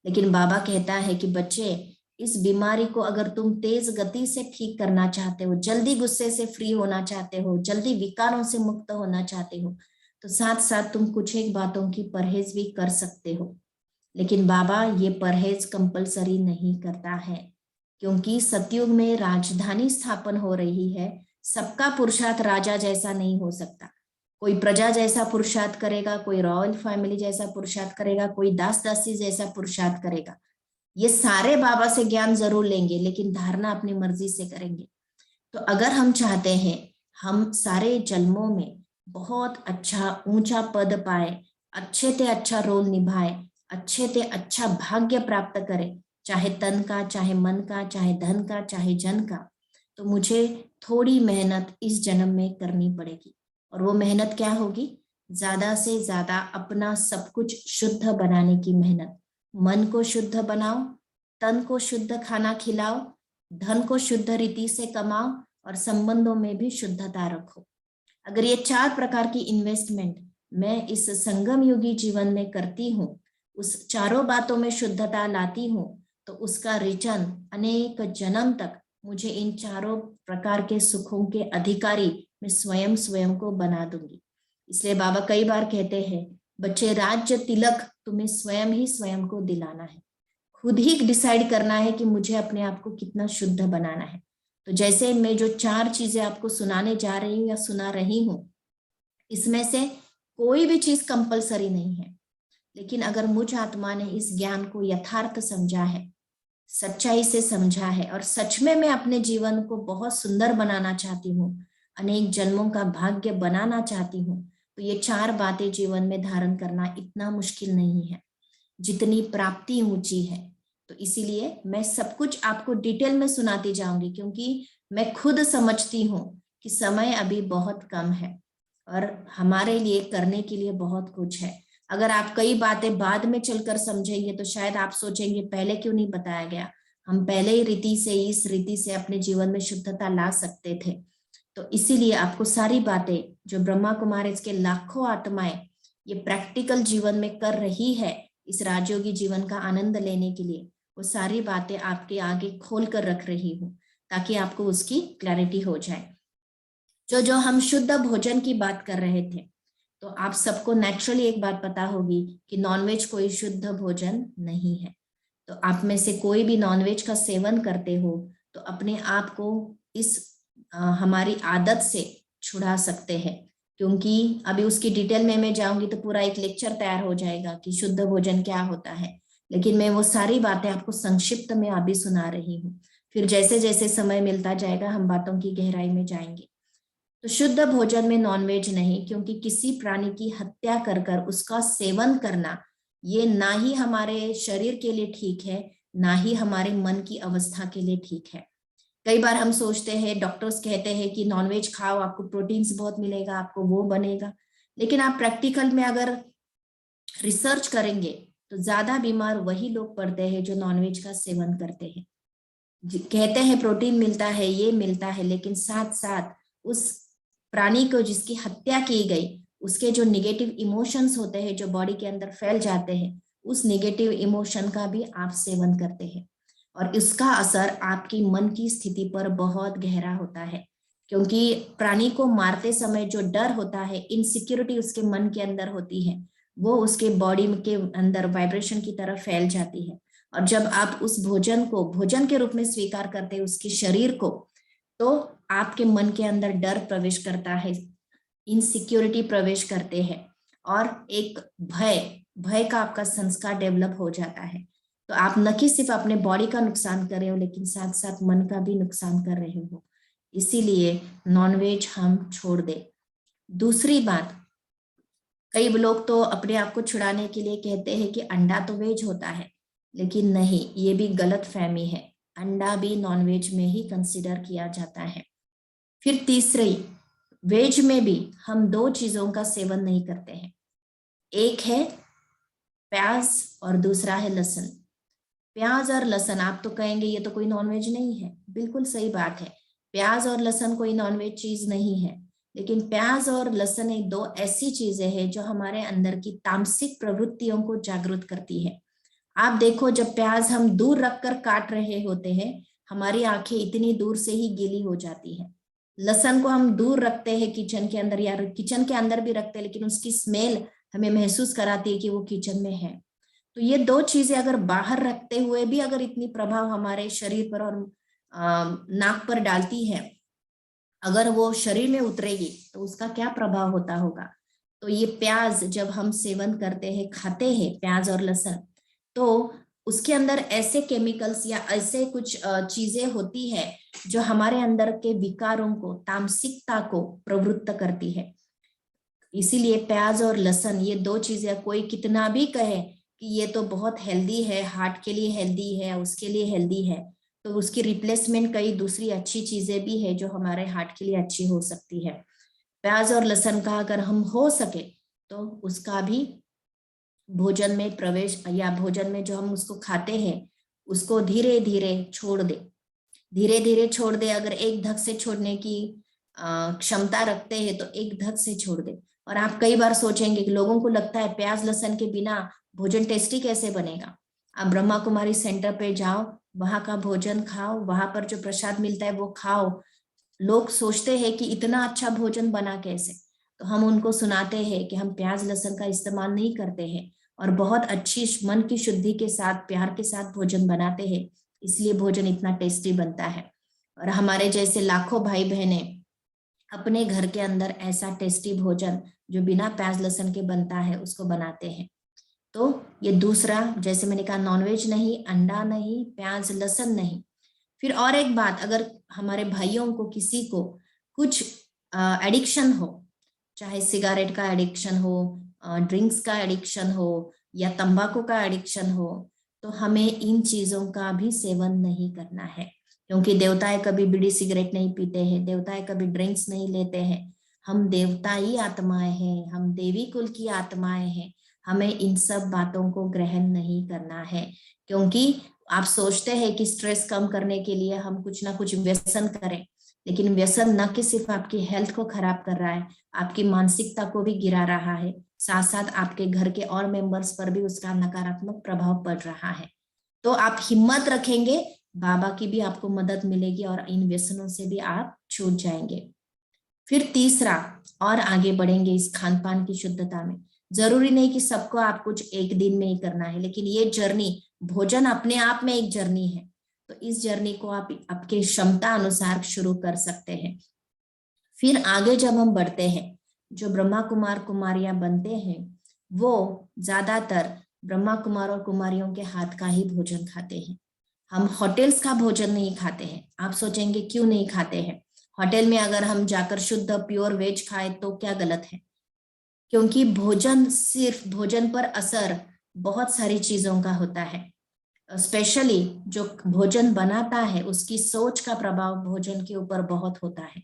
[SPEAKER 2] लेकिन बाबा कहता है कि बच्चे इस बीमारी को अगर तुम तेज गति से ठीक करना चाहते हो, जल्दी गुस्से से फ्री होना चाहते हो, जल्दी विकारों से मुक्त होना चाहते हो, तो साथ साथ तुम कुछ एक बातों की परहेज भी कर सकते हो। लेकिन बाबा ये परहेज कंपलसरी नहीं करता है, क्योंकि सतयुग में राजधानी स्थापन हो रही है। सबका पुरुषार्थ राजा जैसा नहीं हो सकता, कोई प्रजा जैसा पुरुषार्थ करेगा, कोई रॉयल फैमिली जैसा पुरुषार्थ करेगा, कोई दास दासी जैसा पुरुषार्थ करेगा। ये सारे बाबा से ज्ञान जरूर लेंगे, लेकिन धारणा अपनी मर्जी से करेंगे। तो अगर हम चाहते हैं हम सारे जन्मों में बहुत अच्छा ऊंचा पद पाए, अच्छे से अच्छा रोल निभाए, अच्छे से अच्छा भाग्य प्राप्त करें, चाहे तन का, चाहे मन का, चाहे धन का, चाहे जन का, तो मुझे थोड़ी मेहनत इस जन्म में करनी पड़ेगी। और वो मेहनत क्या होगी? ज्यादा से ज्यादा अपना सब कुछ शुद्ध बनाने की मेहनत। मन को शुद्ध बनाओ, तन को शुद्ध खाना खिलाओ, धन को शुद्ध रीति से कमाओ, और संबंधों में भी शुद्धता रखो। अगर ये 4 प्रकार की इन्वेस्टमेंट मैं इस संगम युगी जीवन में करती हूँ, उस चारों बातों में शुद्धता लाती हूँ, तो उसका रिटर्न अनेक जन्म तक मुझे इन चारों प्रकार के सुखों के अधिकारी मैं स्वयं को बना दूंगी। इसलिए बाबा कई बार कहते हैं बच्चे राज्य तिलक तुम्हें स्वयं को दिलाना है, खुद ही डिसाइड करना है कि मुझे अपने आप को कितना शुद्ध बनाना है। तो जैसे मैं जो 4 चीजें आपको सुनाने जा रही हूँ या सुना रही हूँ, इसमें से कोई भी चीज कंपलसरी नहीं है। लेकिन अगर मुझ आत्मा ने इस ज्ञान को यथार्थ समझा है, सच्चाई से समझा है, और सच में मैं अपने जीवन को बहुत सुंदर बनाना चाहती हूँ, अनेक जन्मों का भाग्य बनाना चाहती हूँ, तो ये 4 बातें जीवन में धारण करना इतना मुश्किल नहीं है जितनी प्राप्ति ऊंची है। तो इसीलिए मैं सब कुछ आपको डिटेल में सुनाती जाऊंगी, क्योंकि मैं खुद समझती हूँ कि समय अभी बहुत कम है और हमारे लिए करने के लिए बहुत कुछ है। अगर आप कई बातें बाद में चलकर समझेंगे तो शायद आप सोचेंगे पहले क्यों नहीं बताया गया, हम पहले ही रीति से, इस रीति से अपने जीवन में शुद्धता ला सकते थे। तो इसीलिए आपको सारी बातें जो ब्रह्मा कुमारी के लाखों आत्माएं ये प्रैक्टिकल जीवन में कर रही है इस राजयोगी जीवन का आनंद लेने के लिए, वो सारी बातें आपके आगे खोल कर रख रही हूँ ताकि आपको उसकी क्लैरिटी हो जाए। जो हम शुद्ध भोजन की बात कर रहे थे, तो आप सबको नेचुरली एक बात पता होगी कि नॉनवेज कोई शुद्ध भोजन नहीं है। तो आप में से कोई भी नॉनवेज का सेवन करते हो तो अपने आप को इस हमारी आदत से छुड़ा सकते हैं, क्योंकि अभी उसकी डिटेल में मैं जाऊंगी तो पूरा एक लेक्चर तैयार हो जाएगा कि शुद्ध भोजन क्या होता है। लेकिन मैं वो सारी बातें आपको संक्षिप्त में अभी सुना रही हूँ, फिर जैसे जैसे समय मिलता जाएगा हम बातों की गहराई में जाएंगे। तो शुद्ध भोजन में नॉनवेज नहीं, क्योंकि किसी प्राणी की हत्या कर कर उसका सेवन करना ये ना ही हमारे शरीर के लिए ठीक है, ना ही हमारे मन की अवस्था के लिए ठीक है। कई बार हम सोचते हैं, डॉक्टर्स कहते हैं कि नॉनवेज खाओ, आपको प्रोटीन्स बहुत मिलेगा, आपको वो बनेगा, लेकिन आप प्रैक्टिकल में अगर रिसर्च करेंगे तो ज्यादा बीमार वही लोग पड़ते हैं जो नॉनवेज का सेवन करते हैं। कहते हैं प्रोटीन मिलता है, ये मिलता है, लेकिन साथ साथ उस प्राणी को जिसकी हत्या की गई उसके जो निगेटिव इमोशंस होते हैं जो बॉडी के अंदर फैल जाते हैं, उस निगेटिव इमोशन का भी आप सेवन करते हैं और इसका असर आपकी मन की स्थिति पर बहुत गहरा होता है। क्योंकि प्राणी को मारते समय जो डर होता है, इनसिक्योरिटी उसके मन के अंदर होती है, वो उसके बॉडी के अंदर वाइब्रेशन की तरह फैल जाती है। और जब आप उस भोजन को भोजन के रूप में स्वीकार करते हैं उसके शरीर को, तो आपके मन के अंदर डर प्रवेश करता है, इनसिक्योरिटी प्रवेश करते हैं और एक भय का आपका संस्कार डेवलप हो जाता है। तो आप न कि सिर्फ अपने बॉडी का नुकसान कर रहे हो, लेकिन साथ साथ मन का भी नुकसान कर रहे हो। इसीलिए नॉनवेज हम छोड़ दे। दूसरी बात, कई लोग तो अपने आप को छुड़ाने के लिए कहते हैं कि अंडा तो वेज होता है, लेकिन नहीं, ये भी गलत फहमी है। अंडा भी नॉनवेज में ही कंसिडर किया जाता है। फिर तीसरी, वेज में भी हम 2 चीजों का सेवन नहीं करते हैं, एक है प्याज और दूसरा है लहसुन। प्याज और लहसुन, आप तो कहेंगे ये तो कोई नॉनवेज नहीं है, बिल्कुल सही बात है, प्याज और लहसुन कोई नॉनवेज चीज नहीं है, लेकिन प्याज और लहसुन एक 2 ऐसी चीजें हैं जो हमारे अंदर की तामसिक प्रवृत्तियों को जागृत करती है। आप देखो, जब प्याज हम दूर रखकर काट रहे होते हैं, हमारी आंखें इतनी दूर से ही गीली हो जाती है। लहसुन को हम दूर रखते हैं किचन के अंदर, या किचन के अंदर भी रखते हैं, लेकिन उसकी स्मेल हमें महसूस कराती है कि वो किचन में है। तो ये 2 चीजें अगर बाहर रखते हुए भी अगर इतनी प्रभाव हमारे शरीर पर और नाक पर डालती है, अगर वो शरीर में उतरेगी तो उसका क्या प्रभाव होता होगा। तो ये प्याज जब हम सेवन करते हैं, खाते हैं प्याज और लहसुन, तो उसके अंदर ऐसे केमिकल्स या ऐसे कुछ चीजें होती है जो हमारे अंदर के विकारों को, तामसिकता को प्रवृत्त करती है। इसीलिए प्याज और लहसुन, ये 2 चीजें कोई कितना भी कहे कि ये तो बहुत हेल्दी है, हार्ट के लिए हेल्दी है, उसके लिए हेल्दी है, तो उसकी रिप्लेसमेंट कई दूसरी अच्छी चीजें भी है जो हमारे हार्ट के लिए अच्छी हो सकती है। प्याज और लहसुन का अगर हम हो सके तो उसका भी भोजन में प्रवेश, या भोजन में जो हम उसको खाते हैं उसको धीरे धीरे छोड़ दे, धीरे धीरे छोड़ दे। अगर एक धक से छोड़ने की क्षमता रखते हैं तो एक धक से छोड़ दे। और आप कई बार सोचेंगे कि लोगों को लगता है प्याज लहसुन के बिना भोजन टेस्टी कैसे बनेगा। आप ब्रह्मा कुमारी सेंटर पे जाओ, वहां का भोजन खाओ, वहां पर जो प्रसाद मिलता है वो खाओ। लोग सोचते हैं कि इतना अच्छा भोजन बना कैसे, तो हम उनको सुनाते हैं कि हम प्याज लहसुन का इस्तेमाल नहीं करते हैं और बहुत अच्छी मन की शुद्धि के साथ, प्यार के साथ भोजन बनाते हैं, इसलिए भोजन इतना टेस्टी बनता है। और हमारे जैसे लाखों भाई बहने अपने घर के अंदर ऐसा टेस्टी भोजन जो बिना प्याज लहसुन के बनता है उसको बनाते हैं। तो ये दूसरा, जैसे मैंने कहा, नॉनवेज नहीं, अंडा नहीं, प्याज लहसुन नहीं। फिर और एक बात, अगर हमारे भाइयों को किसी को कुछ एडिक्शन हो, चाहे सिगारेट का एडिक्शन हो, ड्रिंक्स का एडिक्शन हो, या तंबाकू का एडिक्शन हो, तो हमें इन चीजों का भी सेवन नहीं करना है, क्योंकि देवताएं कभी बीड़ी सिगरेट नहीं पीते हैं, देवताएं कभी ड्रिंक्स नहीं लेते हैं। हम देवताई आत्माएं हैं, हम देवी कुल की आत्माएं हैं। हमें इन सब बातों को ग्रहण नहीं करना है, क्योंकि आप सोचते हैं कि स्ट्रेस कम करने के लिए हम कुछ ना कुछ व्यसन करें, लेकिन व्यसन न कि सिर्फ आपकी हेल्थ को खराब कर रहा है, आपकी मानसिकता को भी गिरा रहा है, साथ साथ आपके घर के और मेंबर्स पर भी उसका नकारात्मक प्रभाव पड़ रहा है। तो आप हिम्मत रखेंगे, बाबा की भी आपको मदद मिलेगी और इन व्यसनों से भी आप छूट जाएंगे। फिर तीसरा, और आगे बढ़ेंगे इस खान पान की शुद्धता में। जरूरी नहीं कि सबको आप कुछ एक दिन में ही करना है, लेकिन ये जर्नी, भोजन अपने आप में एक जर्नी है, तो इस जर्नी को आप आपके क्षमता अनुसार शुरू कर सकते हैं। फिर आगे जब हम बढ़ते हैं, जो ब्रह्मा कुमार कुमारियां बनते हैं वो ज्यादातर ब्रह्मा कुमार और कुमारियों के हाथ का ही भोजन खाते हैं। हम होटल्स का भोजन नहीं खाते हैं। आप सोचेंगे क्यों नहीं खाते हैं? होटल में अगर हम जाकर शुद्ध प्योर वेज खाए तो क्या गलत है? क्योंकि भोजन, सिर्फ भोजन पर असर बहुत सारी चीजों का होता है। स्पेशली जो भोजन बनाता है उसकी सोच का प्रभाव भोजन के ऊपर बहुत होता है।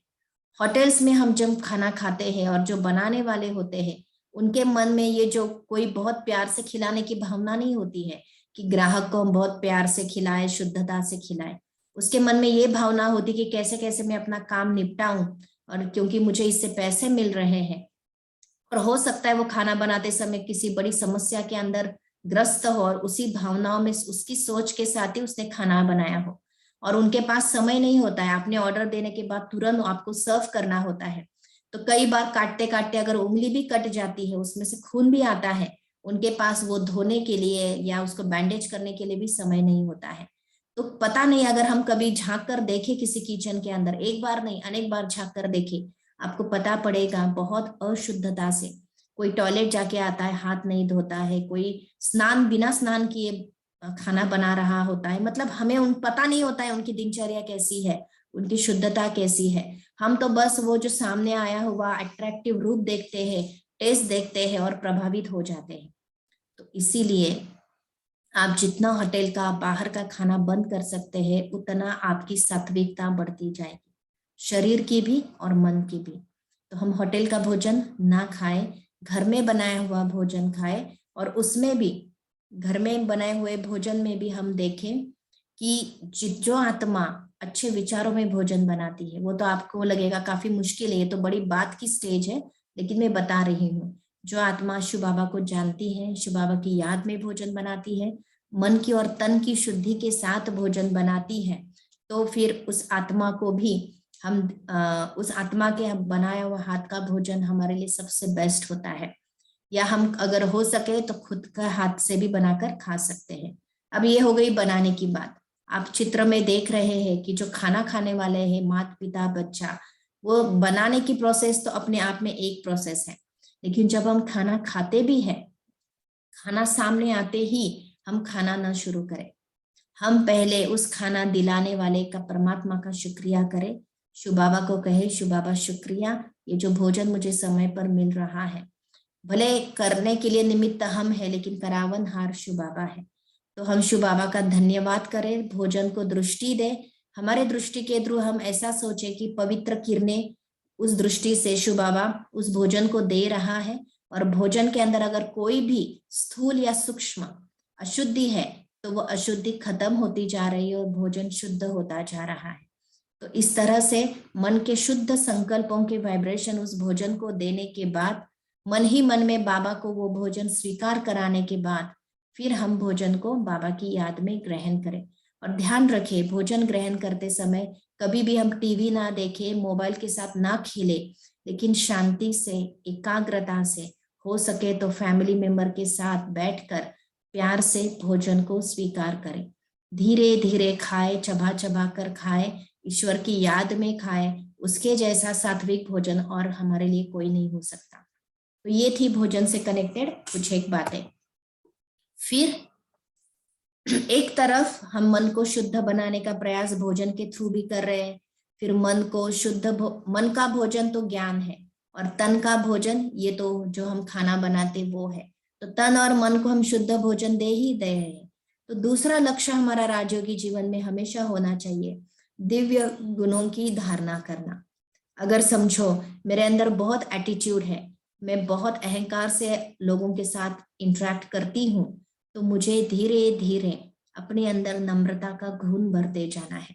[SPEAKER 2] होटल्स में हम जब खाना खाते हैं और जो बनाने वाले होते हैं उनके मन में ये जो कोई बहुत प्यार से खिलाने की भावना नहीं होती है कि ग्राहक को हम बहुत प्यार से खिलाएं, शुद्धता से खिलाएं। उसके मन में ये भावना होती कि कैसे कैसे मैं अपना काम निपटाऊं, और क्योंकि मुझे इससे पैसे मिल रहे हैं। और हो सकता है वो खाना बनाते समय किसी बड़ी समस्या के अंदर ग्रस्त हो और उसी भावनाओं में, उसकी सोच के साथ ही उसने खाना बनाया हो, और उनके पास समय नहीं होता है, आपने ऑर्डर देने के बाद तुरंत आपको सर्व करना होता है। तो कई बार काटते काटते अगर उंगली भी कट जाती है, उसमें से खून भी आता है, उनके पास वो धोने के लिए या उसको बैंडेज करने के लिए भी समय नहीं होता है। तो पता नहीं, अगर हम कभी झांक कर देखें किसी किचन के अंदर, एक बार नहीं अनेक बार झांक कर देखें, आपको पता पड़ेगा बहुत अशुद्धता से कोई टॉयलेट जाके आता है, हाथ नहीं धोता है, कोई स्नान बिना स्नान किए खाना बना रहा होता है। मतलब हमें उन पता नहीं होता है उनकी दिनचर्या कैसी है, उनकी शुद्धता कैसी है। हम तो बस वो जो सामने आया हुआ अट्रैक्टिव रूप देखते हैं, टेस्ट देखते हैं और प्रभावित हो जाते हैं। तो इसीलिए आप जितना होटल का, बाहर का खाना बंद कर सकते हैं, उतना आपकी सात्विकता बढ़ती जाएगी, शरीर की भी और मन की भी। तो हम होटल का भोजन ना खाएं, घर में बनाया हुआ भोजन खाएं, और उसमें भी, घर में बनाए हुए भोजन में भी हम देखें कि जो आत्मा अच्छे विचारों में भोजन बनाती है, वो तो आपको लगेगा काफी मुश्किल है, ये तो बड़ी बात की स्टेज है, लेकिन मैं बता रही हूँ। जो आत्मा शिव बाबा को जानती है, शिव बाबा की याद में भोजन बनाती है, मन की और तन की शुद्धि के साथ भोजन बनाती है, तो फिर उस आत्मा को भी हम उस आत्मा के बनाया हुआ हाथ का भोजन हमारे लिए सबसे बेस्ट होता है। या हम अगर हो सके तो खुद का हाथ से भी बनाकर खा सकते हैं। अब ये हो गई बनाने की बात। आप चित्र में देख रहे हैं कि जो खाना खाने वाले हैं, माता पिता बच्चा, वो बनाने की प्रोसेस तो अपने आप में एक प्रोसेस है, लेकिन जब हम खाना खाते भी हैं, खाना सामने आते ही हम खाना ना शुरू करें, हम पहले उस खाना दिलाने वाले का, परमात्मा का शुक्रिया करें। शिव बाबा को कहे, शिव बाबा शुक्रिया, ये जो भोजन मुझे समय पर मिल रहा है, भले करने के लिए निमित्त हम है, लेकिन करावन हार शिव बाबा है। तो हम शिव बाबा का धन्यवाद करें, भोजन को दृष्टि दे, हमारे दृष्टि के थ्रू हम ऐसा सोचे कि पवित्र किरणें उस दृष्टि से शिव बाबा उस भोजन को दे रहा है, और भोजन के अंदर अगर कोई भी स्थूल या सूक्ष्म अशुद्धि है तो वो अशुद्धि खत्म होती जा रही है और भोजन शुद्ध होता जा रहा है। तो इस तरह से मन के शुद्ध संकल्पों के वाइब्रेशन उस भोजन को देने के बाद, मन ही मन में बाबा को वो भोजन स्वीकार कराने के बाद, फिर हम भोजन को बाबा की याद में ग्रहण करें। और ध्यान रखें, भोजन ग्रहण करते समय कभी भी हम टीवी ना देखें, मोबाइल के साथ ना खेले, लेकिन शांति से, एकाग्रता से, हो सके तो फैमिली मेंबर के साथ बैठकर प्यार से भोजन को स्वीकार करें। धीरे धीरे खाए, चबा चबा कर खाए, ईश्वर की याद में खाए। उसके जैसा सात्विक भोजन और हमारे लिए कोई नहीं हो सकता। तो ये थी भोजन से कनेक्टेड कुछ एक बातें। फिर एक तरफ हम मन को शुद्ध बनाने का प्रयास भोजन के थ्रू भी कर रहे हैं। फिर मन को मन का भोजन तो ज्ञान है, और तन का भोजन ये तो जो हम खाना बनाते वो है। तो तन और मन को हम शुद्ध भोजन दे ही दे रहे हैं। तो दूसरा लक्ष्य हमारा राजयोगी जीवन में हमेशा होना चाहिए दिव्य गुणों की धारणा करना। अगर समझो मेरे अंदर बहुत एटीट्यूड है, मैं बहुत अहंकार से लोगों के साथ इंटरेक्ट करती हूँ, तो मुझे धीरे धीरे अपने अंदर नम्रता का गुण भरते जाना है।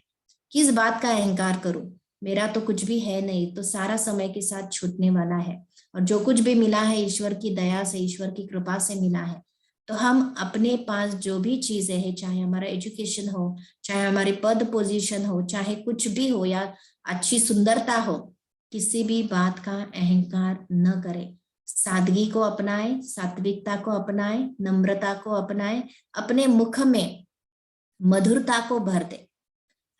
[SPEAKER 2] किस बात का अहंकार करूं, मेरा तो कुछ भी है नहीं, तो सारा समय के साथ छूटने वाला है, और जो कुछ भी मिला है ईश्वर की दया से, ईश्वर की कृपा से मिला है। तो हम अपने पास जो भी चीजें हैं, चाहे हमारा एजुकेशन हो, चाहे हमारी पद पोजीशन हो, चाहे कुछ भी हो, या अच्छी सुंदरता हो, किसी भी बात का अहंकार न करें। सादगी को अपनाएं, सात्विकता को अपनाएं, नम्रता को अपनाएं, अपने मुख में मधुरता को भर दे।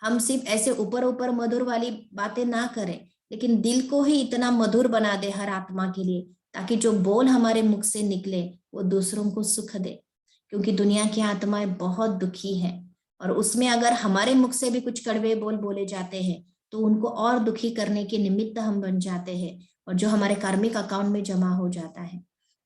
[SPEAKER 2] हम सिर्फ ऐसे ऊपर ऊपर मधुर वाली बातें ना करें, लेकिन दिल को ही इतना मधुर बना दे हर आत्मा के लिए, ताकि जो बोल हमारे मुख से निकले वो दूसरों को सुख दे। क्योंकि दुनिया की आत्माएं बहुत दुखी है, और उसमें अगर हमारे मुख से भी कुछ कड़वे बोल बोले जाते हैं तो उनको और दुखी करने के निमित्त हम बन जाते हैं, और जो हमारे कार्मिक अकाउंट में जमा हो जाता है।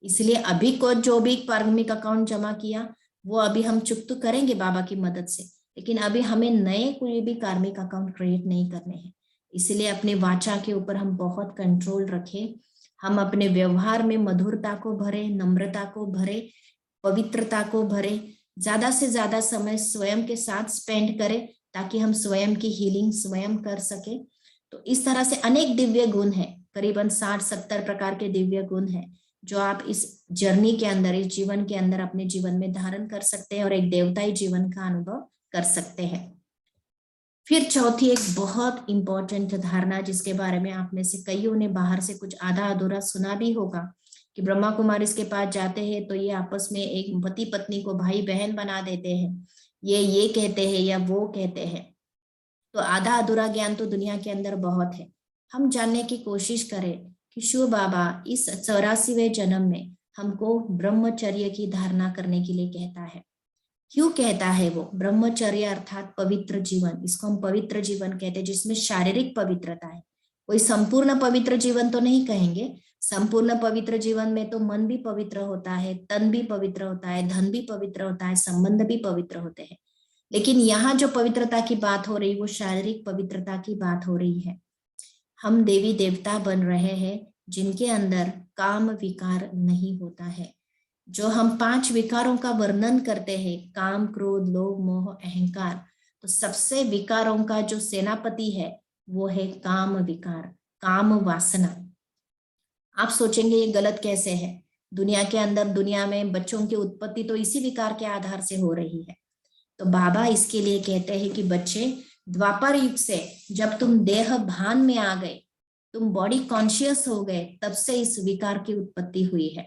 [SPEAKER 2] इसलिए अभी को जो भी कार्मिक अकाउंट जमा किया वो अभी हम चुकता करेंगे बाबा की मदद से, लेकिन अभी हमें नए कोई भी कार्मिक अकाउंट क्रिएट नहीं करने हैं। इसलिए अपने वाचा के ऊपर हम बहुत कंट्रोल रखें। हम अपने व्यवहार में मधुरता को भरे, नम्रता को भरे, पवित्रता को भरे, ज्यादा से ज्यादा समय स्वयं के साथ स्पेंड करें, ताकि हम स्वयं की हीलिंग स्वयं कर सके। तो इस तरह से अनेक दिव्य गुण है, करीबन 60-70 प्रकार के दिव्य गुण है, जो आप इस जर्नी के अंदर, इस जीवन के अंदर अपने जीवन में धारण कर सकते हैं, और एक देवताई जीवन का अनुभव कर सकते हैं। फिर चौथी एक बहुत इंपॉर्टेंट धारणा, जिसके बारे में आप में से कईयों ने बाहर से कुछ आधा अधूरा सुना भी होगा, कि ब्रह्मा कुमारी इसके पास जाते हैं तो ये आपस में एक पति पत्नी को भाई बहन बना देते हैं, ये कहते हैं या वो कहते हैं। तो आधा अधूरा ज्ञान तो दुनिया के अंदर बहुत है। हम जानने की कोशिश करें कि शिव बाबा इस 84वें जन्म में हमको ब्रह्मचर्य की धारणा करने के लिए कहता है। क्यों कहता है वो? ब्रह्मचर्य अर्थात पवित्र जीवन, इसको हम पवित्र जीवन कहते हैं, जिसमें शारीरिक पवित्रता है। कोई संपूर्ण पवित्र जीवन तो नहीं कहेंगे। संपूर्ण पवित्र जीवन में तो मन भी पवित्र होता है, तन भी पवित्र होता है, धन भी पवित्र होता है, संबंध भी पवित्र होते हैं। लेकिन यहाँ जो पवित्रता की बात हो रही, वो शारीरिक पवित्रता की बात हो रही है। हम देवी देवता बन रहे हैं जिनके अंदर काम विकार नहीं होता है। जो हम 5 विकारों का वर्णन करते हैं, काम, क्रोध, लोभ, मोह, अहंकार, तो सबसे विकारों का जो सेनापति है वो है काम विकार, काम वासना। आप सोचेंगे ये गलत कैसे है? दुनिया के अंदर, दुनिया में बच्चों की उत्पत्ति तो इसी विकार के आधार से हो रही है। तो बाबा इसके लिए कहते हैं कि बच्चे, द्वापर युग से जब तुम देह भान में आ गए, तुम बॉडी कॉन्शियस हो गए, तब से इस विकार की उत्पत्ति हुई है।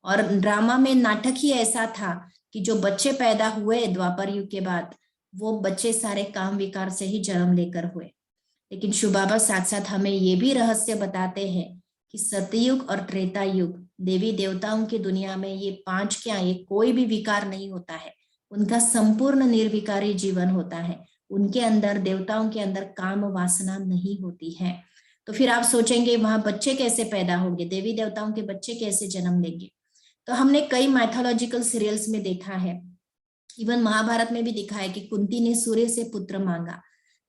[SPEAKER 2] और ड्रामा में नाटक ही ऐसा था कि जो बच्चे पैदा हुए द्वापर युग के बाद, वो बच्चे सारे काम विकार से ही जन्म लेकर हुए। लेकिन शिव बाबा साथ साथ हमें ये भी रहस्य बताते हैं कि सतयुग और त्रेता युग, देवी देवताओं की दुनिया में ये 5 क्या, ये कोई भी विकार नहीं होता है। उनका संपूर्ण निर्विकारी जीवन होता है। उनके अंदर, देवताओं के अंदर काम वासना नहीं होती है। तो फिर आप सोचेंगे वहां बच्चे कैसे पैदा होंगे, देवी देवताओं के बच्चे कैसे जन्म लेंगे? तो हमने कई माइथोलॉजिकल सीरियल्स में देखा है, इवन महाभारत में भी दिखा है कि कुंती ने सूर्य से पुत्र मांगा,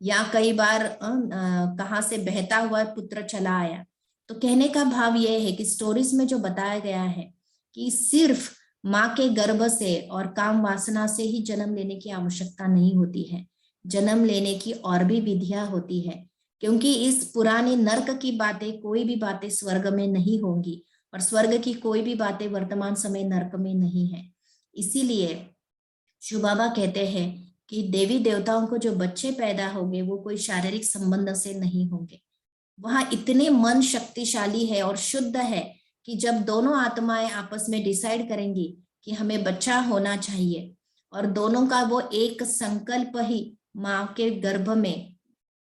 [SPEAKER 2] या कई बार कहाँ से बहता हुआ पुत्र चला आया। तो कहने का भाव यह है कि स्टोरीज में जो बताया गया है कि सिर्फ माँ के गर्भ से और काम वासना से ही जन्म लेने की आवश्यकता नहीं होती है। जन्म लेने की और भी विधियां होती है, क्योंकि इस पुराने नर्क की बातें, कोई भी बातें स्वर्ग में नहीं होंगी, और स्वर्ग की कोई भी बातें वर्तमान समय नर्क में नहीं है। इसीलिए शिव बाबा कहते हैं कि देवी देवताओं को जो बच्चे पैदा होंगे वो कोई शारीरिक संबंध से नहीं होंगे। वहां इतने मन शक्तिशाली है और शुद्ध है कि जब दोनों आत्माएं आपस में डिसाइड करेंगी कि हमें बच्चा होना चाहिए, और दोनों का वो एक संकल्प ही माँ के गर्भ में,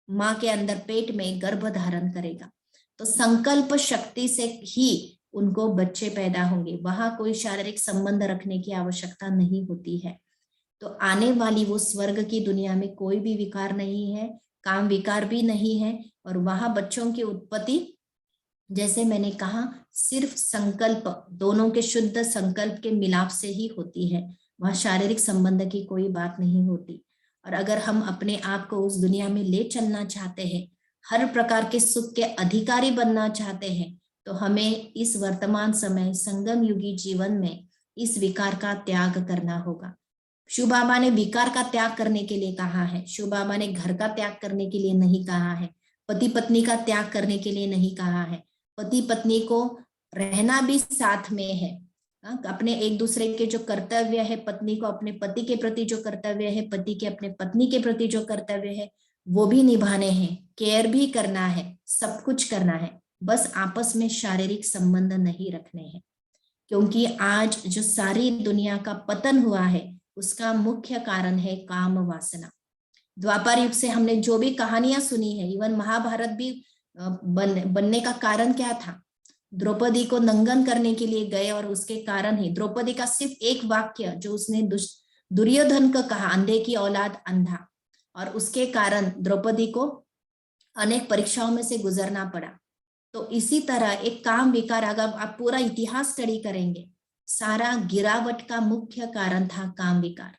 [SPEAKER 2] माँ के अंदर पेट में गर्भ धारण करेगा, तो संकल्प शक्ति से ही उनको बच्चे पैदा होंगे, वहां कोई शारीरिक संबंध रखने की आवश्यकता नहीं होती है। तो आने वाली वो स्वर्ग की दुनिया में कोई भी विकार नहीं है, काम विकार भी नहीं है, और वहां बच्चों की उत्पत्ति जैसे मैंने कहा सिर्फ संकल्प, दोनों के शुद्ध संकल्प के मिलाप से ही होती है। वहां शारीरिक संबंध की कोई बात नहीं होती। और अगर हम अपने आप को उस दुनिया में ले चलना चाहते हैं, हर प्रकार के सुख के अधिकारी बनना चाहते हैं, तो हमें इस वर्तमान समय संगम युगी जीवन में इस विकार का त्याग करना होगा। शिव बाबा ने विकार का त्याग करने के लिए कहा है, शिव बाबा ने घर का त्याग करने के लिए नहीं कहा है, पति पत्नी का त्याग करने के लिए नहीं कहा है। पति पत्नी को रहना भी साथ में है, अपने एक दूसरे के जो कर्तव्य है, पत्नी को अपने पति के प्रति जो कर्तव्य है, पति के अपने पत्नी के प्रति जो कर्तव्य है, वो भी निभाने हैं, केयर भी करना है, सब कुछ करना है, बस आपस में शारीरिक संबंध नहीं रखने हैं। क्योंकि आज जो सारी दुनिया का पतन हुआ है उसका मुख्य कारण है काम वासना। द्वापर युग से हमने जो भी कहानियां सुनी है, इवन महाभारत भी बनने का कारण क्या था? द्रौपदी को नंगन करने के लिए गए, और उसके कारण ही द्रौपदी का सिर्फ एक वाक्य जो उसने दुर्योधन को कहा, अंधे की औलाद अंधा, और उसके कारण द्रौपदी को अनेक परीक्षाओं में से गुजरना पड़ा। तो इसी तरह एक काम विकार, अगर आप पूरा इतिहास स्टडी करेंगे, सारा गिरावट का मुख्य कारण था काम विकार।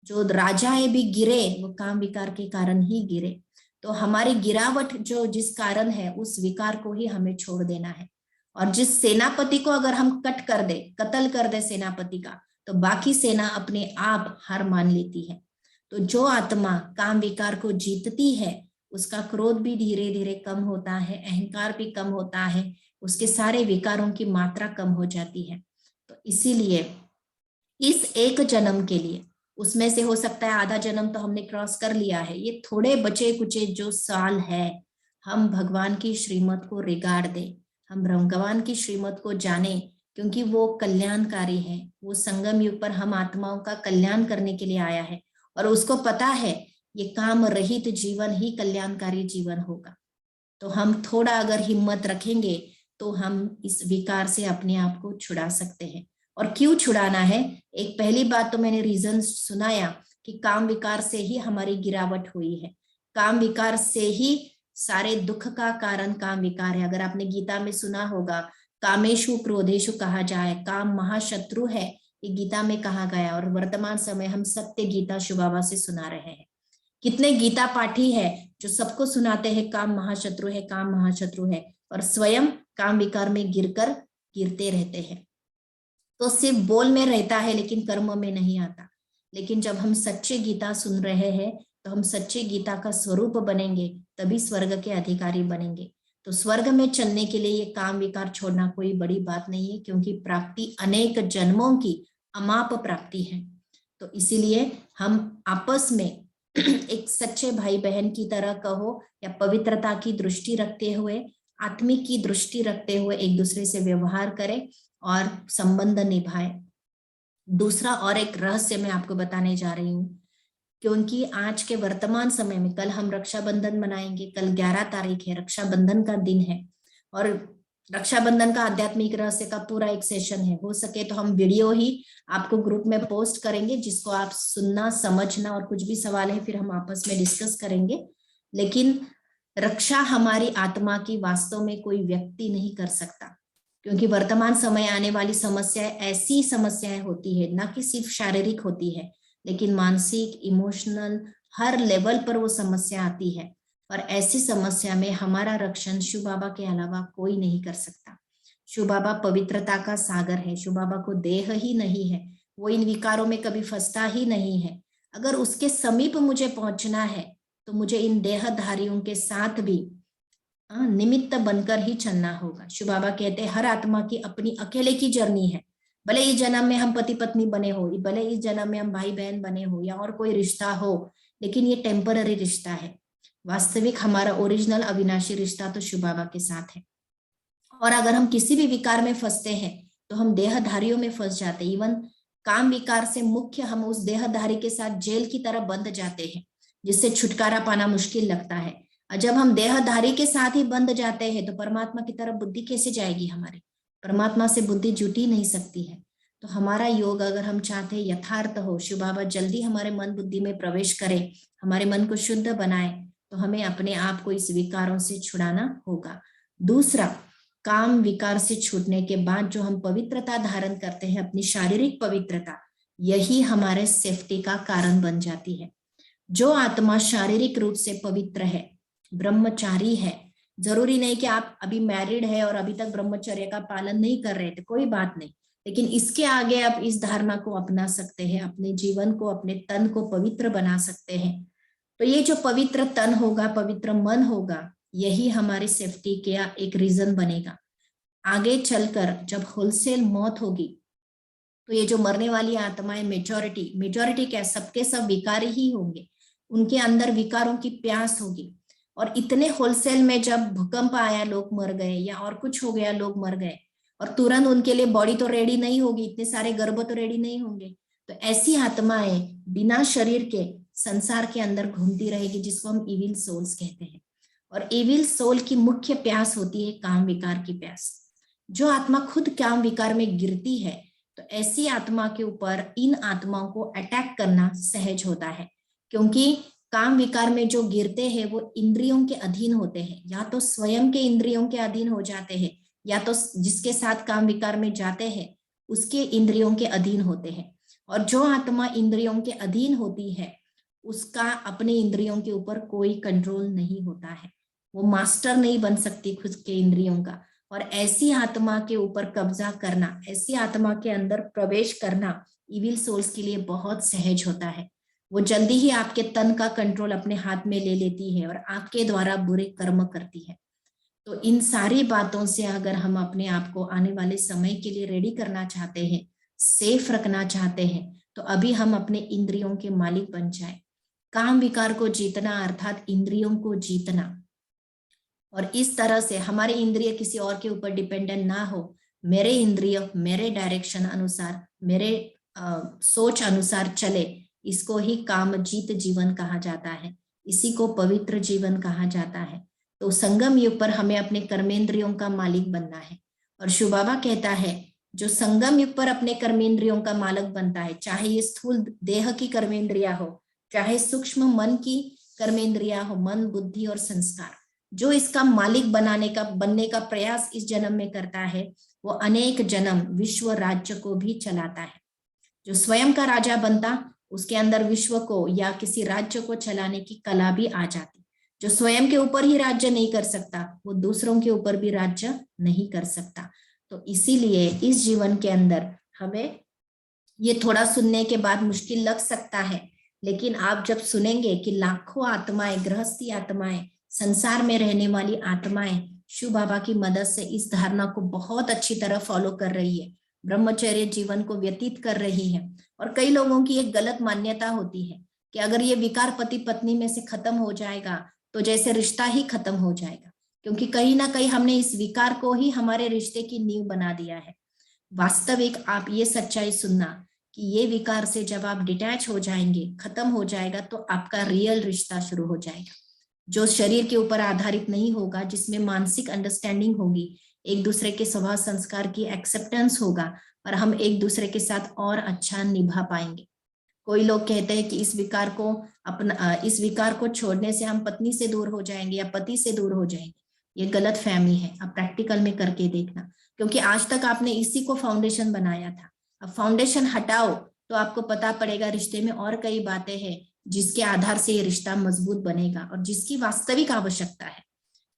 [SPEAKER 2] जो राजाएं भी गिरे वो काम विकार के कारण ही गिरे। तो हमारी गिरावट जो जिस कारण है, उस विकार को ही हमें छोड़ देना है। और जिस सेनापति को अगर हम कत्ल कर दे सेनापति का, तो बाकी सेना अपने आप हार मान लेती है। तो जो आत्मा काम विकार को जीतती है, उसका क्रोध भी धीरे धीरे कम होता है, अहंकार भी कम होता है, उसके सारे विकारों की मात्रा कम हो जाती है। तो इसीलिए इस एक जन्म के लिए, उसमें से हो सकता है आधा जन्म तो हमने क्रॉस कर लिया है, ये थोड़े बचे कुचे जो साल है, हम भगवान की श्रीमत को रिगार्ड दें, हम भगवान की श्रीमत को जाने, क्योंकि वो कल्याणकारी है। वो संगम युग पर हम आत्माओं का कल्याण करने के लिए आया है, और उसको पता है ये काम रहित जीवन ही कल्याणकारी जीवन होगा। तो हम थोड़ा अगर हिम्मत रखेंगे तो हम इस विकार से अपने आप को छुड़ा सकते हैं। और क्यों छुड़ाना है? एक पहली बात तो मैंने रीजन सुनाया कि काम विकार से ही हमारी गिरावट हुई है, काम विकार से ही सारे दुख का कारण काम विकार है। अगर आपने गीता में सुना होगा, कामेशु क्रोधेशु कहा जाए, काम महाशत्रु है, ये गीता में कहा गया। और वर्तमान समय हम सत्य गीता शिव बाबा से सुना रहे हैं। कितने गीता पाठी है जो सबको सुनाते हैं काम महाशत्रु है, काम महाशत्रु है, और स्वयं काम विकार में गिरते रहते हैं। तो सिर्फ बोल में रहता है लेकिन कर्म में नहीं आता। लेकिन जब हम सच्चे गीता सुन रहे हैं तो हम सच्चे गीता का स्वरूप बनेंगे, तभी स्वर्ग के अधिकारी बनेंगे। तो स्वर्ग में चलने के लिए ये काम विकार छोड़ना कोई बड़ी बात नहीं है, क्योंकि प्राप्ति अनेक जन्मों की अमाप प्राप्ति है। तो इसीलिए हम आपस में एक सच्चे भाई बहन की तरह कहो, या पवित्रता की दृष्टि रखते हुए, आत्मिक की दृष्टि रखते हुए एक दूसरे से व्यवहार करें और संबंध निभाए। दूसरा और एक रहस्य मैं आपको बताने जा रही हूँ, क्योंकि आज के वर्तमान समय में, कल हम रक्षाबंधन मनाएंगे, कल 11 तारीख है, रक्षाबंधन का दिन है, और रक्षाबंधन का आध्यात्मिक रहस्य का पूरा एक सेशन है। हो सके तो हम वीडियो ही आपको ग्रुप में पोस्ट करेंगे, जिसको आप सुनना, समझना, और कुछ भी सवाल है फिर हम आपस में डिस्कस करेंगे। लेकिन रक्षा हमारी आत्मा की वास्तव में कोई व्यक्ति नहीं कर सकता, क्योंकि वर्तमान समय आने वाली समस्याएं ऐसी समस्याएं होती है, ना कि सिर्फ शारीरिक होती है, लेकिन मानसिक, इमोशनल, हर लेवल पर वो समस्या आती है। और ऐसी समस्या में हमारा रक्षण शिव बाबा के अलावा कोई नहीं कर सकता। शिव बाबा पवित्रता का सागर है, शिव बाबा को देह ही नहीं है, वो इन विकारों में कभी फंसता ही नहीं है। अगर उसके समीप मुझे पहुंचना है तो मुझे इन देहधारियों के साथ भी निमित्त बनकर ही चलना होगा। शिव बाबा कहते हैं हर आत्मा की अपनी अकेले की जर्नी है। भले इस जन्म में हम पति पत्नी बने हो, भले इस जन्म में हम भाई बहन बने हो, या और कोई रिश्ता हो, लेकिन ये टेम्पररी रिश्ता है। वास्तविक हमारा ओरिजिनल अविनाशी रिश्ता तो शिव बाबा के साथ है। और अगर हम किसी भी विकार में फंसते हैं तो हम देहधारियों में फंस जाते हैं। इवन काम विकार से मुख्य हम उस देहधारी के साथ जेल की तरह बंध जाते हैं, जिससे छुटकारा पाना मुश्किल लगता है। और जब हम देहधारी के साथ ही बंध जाते हैं तो परमात्मा की तरफ बुद्धि कैसे जाएगी हमारी? परमात्मा से बुद्धि जुटी नहीं सकती है। तो हमारा योग अगर हम चाहते हैं यथार्थ हो, शिव बाबा जल्दी हमारे मन बुद्धि में प्रवेश करे, हमारे मन को शुद्ध बनाए, तो हमें अपने आप को इस विकारों से छुड़ाना होगा। दूसरा, काम विकार से छूटने के बाद जो हम पवित्रता धारण करते हैं, अपनी शारीरिक पवित्रता, यही हमारे सेफ्टी का कारण बन जाती है। जो आत्मा शारीरिक रूप से पवित्र है, ब्रह्मचारी है, जरूरी नहीं कि आप अभी मैरिड है और अभी तक ब्रह्मचर्य का पालन नहीं कर रहे थे, कोई बात नहीं, लेकिन इसके आगे आप इस धारणा को अपना सकते हैं, अपने जीवन को, अपने तन को पवित्र बना सकते हैं। तो ये जो पवित्र तन होगा, पवित्र मन होगा, यही हमारी सेफ्टी का एक रीजन बनेगा। आगे चलकर जब होलसेल मौत होगी, तो ये जो मरने वाली आत्माएं, मेजॉरिटी क्या, सबके सब विकारी ही होंगे, उनके अंदर विकारों की प्यास होगी। और इतने होलसेल में जब भूकंप आया लोग मर गए, या और कुछ हो गया लोग मर गए, और तुरंत उनके लिए बॉडी तो रेडी नहीं होगी, इतने सारे गर्भ तो रेडी नहीं होंगे, तो ऐसी आत्माएं बिना शरीर के संसार के अंदर घूमती रहेगी, जिसको हम इविल सोल्स कहते हैं। और इविल सोल की मुख्य प्यास होती है काम विकार की प्यास। जो आत्मा खुद काम विकार में गिरती है, तो ऐसी आत्मा के ऊपर इन आत्माओं को अटैक करना सहज होता है, क्योंकि काम विकार में जो गिरते हैं वो इंद्रियों के अधीन होते हैं, या तो स्वयं के इंद्रियों के अधीन हो जाते हैं, या तो जिसके साथ काम विकार में जाते हैं उसके इंद्रियों के अधीन होते हैं। और जो आत्मा इंद्रियों के अधीन होती है, उसका अपने इंद्रियों के ऊपर कोई कंट्रोल नहीं होता है, वो मास्टर नहीं बन सकती खुद के इंद्रियों का। और ऐसी आत्मा के ऊपर कब्जा करना, ऐसी आत्मा के अंदर प्रवेश करना इविल सोल्स के लिए बहुत सहज होता है। वो जल्दी ही आपके तन का कंट्रोल अपने हाथ में ले लेती है और आपके द्वारा बुरे कर्म करती है। तो इन सारी बातों से अगर हम अपने आप को आने वाले समय के लिए रेडी करना चाहते हैं, सेफ रखना चाहते हैं, तो अभी हम अपने इंद्रियों के मालिक बन जाए। काम विकार को जीतना अर्थात इंद्रियों को जीतना, और इस तरह से हमारे इंद्रिय किसी और के ऊपर डिपेंडेंट ना हो, मेरे इंद्रिय मेरे डायरेक्शन अनुसार, मेरे सोच अनुसार चले, इसको ही कामजीत जीवन कहा जाता है, इसी को पवित्र जीवन कहा जाता है। तो संगम युग पर हमें अपने कर्मेंद्रियों का मालिक बनना है। और शिव बाबा कहता है, जो संगम युग पर अपने कर्मेंद्रियों का मालिक बनता है, चाहे ये स्थूल देह की कर्मेंद्रिया हो, चाहे सूक्ष्म मन की कर्मेंद्रिया हो, मन बुद्धि और संस्कार, जो इसका मालिक बनने का प्रयास इस जन्म में करता है, वो अनेक जन्म विश्व राज्य को भी चलाता है। जो स्वयं का राजा बनता, उसके अंदर विश्व को या किसी राज्य को चलाने की कला भी आ जाती। जो स्वयं के ऊपर ही राज्य नहीं कर सकता, वो दूसरों के ऊपर भी राज्य नहीं कर सकता। तो इसीलिए इस जीवन के अंदर हमें ये थोड़ा सुनने के बाद मुश्किल लग सकता है, लेकिन आप जब सुनेंगे कि लाखों आत्माएं, गृहस्थी आत्माएं, संसार में रहने वाली आत्माएं शिव बाबा की मदद से इस धारणा को बहुत अच्छी तरह फॉलो कर रही है, ब्रह्मचर्य जीवन को व्यतीत कर रही है। और कई लोगों की एक गलत मान्यता होती है कि अगर ये विकार पति पत्नी में से खत्म हो जाएगा तो जैसे रिश्ता ही खत्म हो जाएगा, क्योंकि कहीं ना कहीं हमने इस विकार को ही हमारे रिश्ते की नींव बना दिया है। वास्तविक आप ये सच्चाई सुनना कि ये विकार से जब आप डिटैच हो जाएंगे, खत्म हो जाएगा, तो आपका रियल रिश्ता शुरू हो जाएगा, जो शरीर के ऊपर आधारित नहीं होगा, जिसमें मानसिक अंडरस्टैंडिंग होगी, एक दूसरे के स्वभाव संस्कार की एक्सेप्टेंस होगा, और हम एक दूसरे के साथ और अच्छा निभा पाएंगे। कोई लोग कहते हैं कि इस विकार को छोड़ने से हम पत्नी से दूर हो जाएंगे या पति से दूर हो जाएंगे। ये गलत फहमी है, आप प्रैक्टिकल में करके देखना, क्योंकि आज तक आपने इसी को फाउंडेशन बनाया था। अब फाउंडेशन हटाओ तो आपको पता पड़ेगा रिश्ते में और कई बातें हैं जिसके आधार से ये रिश्ता मजबूत बनेगा और जिसकी वास्तविक आवश्यकता है।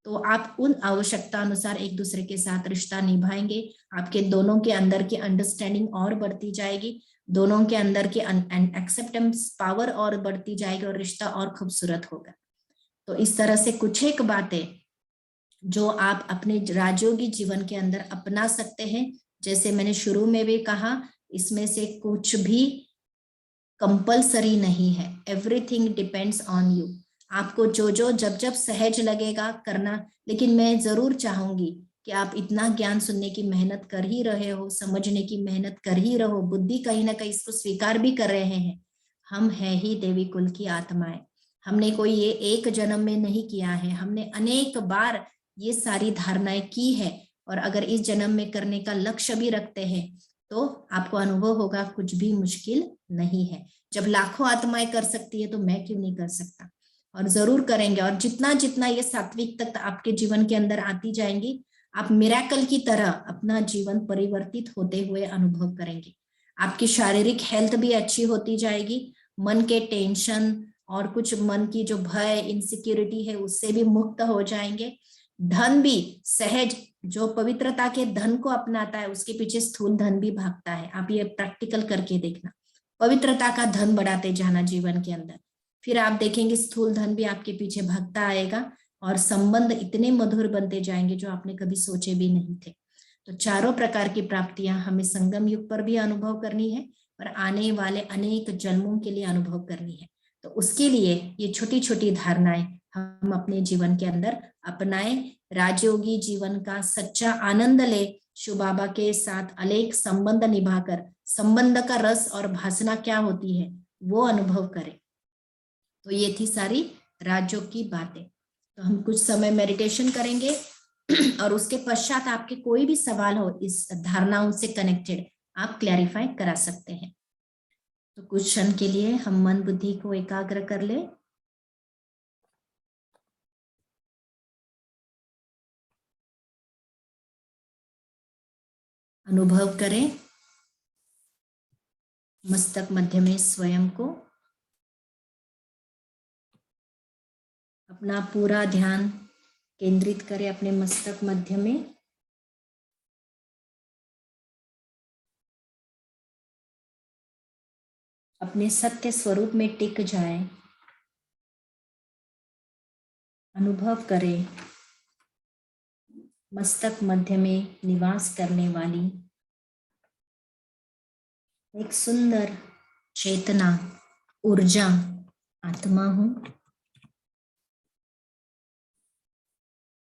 [SPEAKER 2] तो आप उन आवश्यकता अनुसार एक दूसरे के साथ रिश्ता निभाएंगे, आपके दोनों के अंदर की अंडरस्टैंडिंग और बढ़ती जाएगी, दोनों के अंदर की एक्सेप्टेंस पावर और बढ़ती जाएगी और रिश्ता और खूबसूरत होगा। तो इस तरह से कुछ एक बातें जो आप अपने राजयोगी जीवन के अंदर अपना सकते हैं, जैसे मैंने शुरू में भी कहा, इसमें से कुछ भी कंपलसरी नहीं है, एवरीथिंग डिपेंड्स ऑन यू। आपको जो जब सहज लगेगा करना, लेकिन मैं जरूर चाहूंगी कि आप इतना ज्ञान सुनने की मेहनत कर ही रहे हो, समझने की मेहनत कर ही रहो, बुद्धि कहीं ना कहीं इसको स्वीकार भी कर रहे हैं। हम है ही देवी कुल की आत्माएं, हमने कोई ये एक जन्म में नहीं किया है, हमने अनेक बार ये सारी धारणाएं की है और अगर इस जन्म में करने का लक्ष्य भी रखते हैं तो आपको अनुभव होगा कुछ भी मुश्किल नहीं है। जब लाखों आत्माएं कर सकती है तो मैं क्यों नहीं कर सकता, और जरूर करेंगे। और जितना जितना ये सात्विक तत्व आपके जीवन के अंदर आती जाएंगी, आप मिरेकल की तरह अपना जीवन परिवर्तित होते हुए अनुभव करेंगे। आपकी शारीरिक हेल्थ भी अच्छी होती जाएगी, मन के टेंशन और कुछ मन की जो भय इनसिक्योरिटी है उससे भी मुक्त हो जाएंगे। धन भी सहज, जो पवित्रता के धन को अपनाता है उसके पीछे स्थूल धन भी भागता है। आप ये प्रैक्टिकल करके देखना, पवित्रता का धन बढ़ाते जाना जीवन के अंदर, फिर आप देखेंगे स्थूल धन भी आपके पीछे भागता आएगा और संबंध इतने मधुर बनते जाएंगे जो आपने कभी सोचे भी नहीं थे। तो चारों प्रकार की प्राप्तियां हमें संगम युग पर भी अनुभव करनी है और आने वाले अनेक जन्मों के लिए अनुभव करनी है। तो उसके लिए ये छोटी छोटी धारणाएं हम अपने जीवन के अंदर अपनाएं, राजयोगी जीवन का सच्चा आनंद ले, शिव बाबा के साथ अलेख संबंध निभाकर संबंध का रस और भासना क्या होती है वो अनुभव करें। तो ये थी सारी राजयोग की बातें। तो हम कुछ समय मेडिटेशन करेंगे और उसके पश्चात आपके कोई भी सवाल हो इस धारणाओं से कनेक्टेड आप क्लैरिफाई करा सकते हैं। तो कुछ क्षण के लिए हम मन बुद्धि को एकाग्र कर ले। अनुभव करें मस्तक मध्य में स्वयं को, अपना पूरा ध्यान केंद्रित करें अपने मस्तक मध्य में। अपने सत्य स्वरूप में टिक जाए। अनुभव करें मस्तक मध्य में निवास करने वाली एक सुंदर चेतना ऊर्जा आत्मा हूं।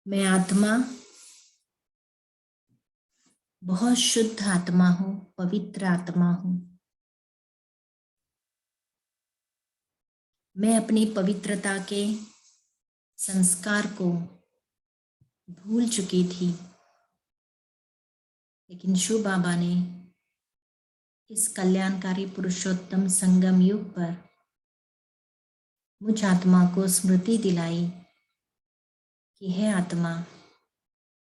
[SPEAKER 2] मैं आत्मा बहुत शुद्ध आत्मा हूं, पवित्र आत्मा हूं। मैं अपनी पवित्रता के संस्कार को भूल चुकी थी, लेकिन शिव बाबा ने इस कल्याणकारी पुरुषोत्तम संगम युग पर मुझ आत्मा को स्मृति दिलाई कि हे आत्मा,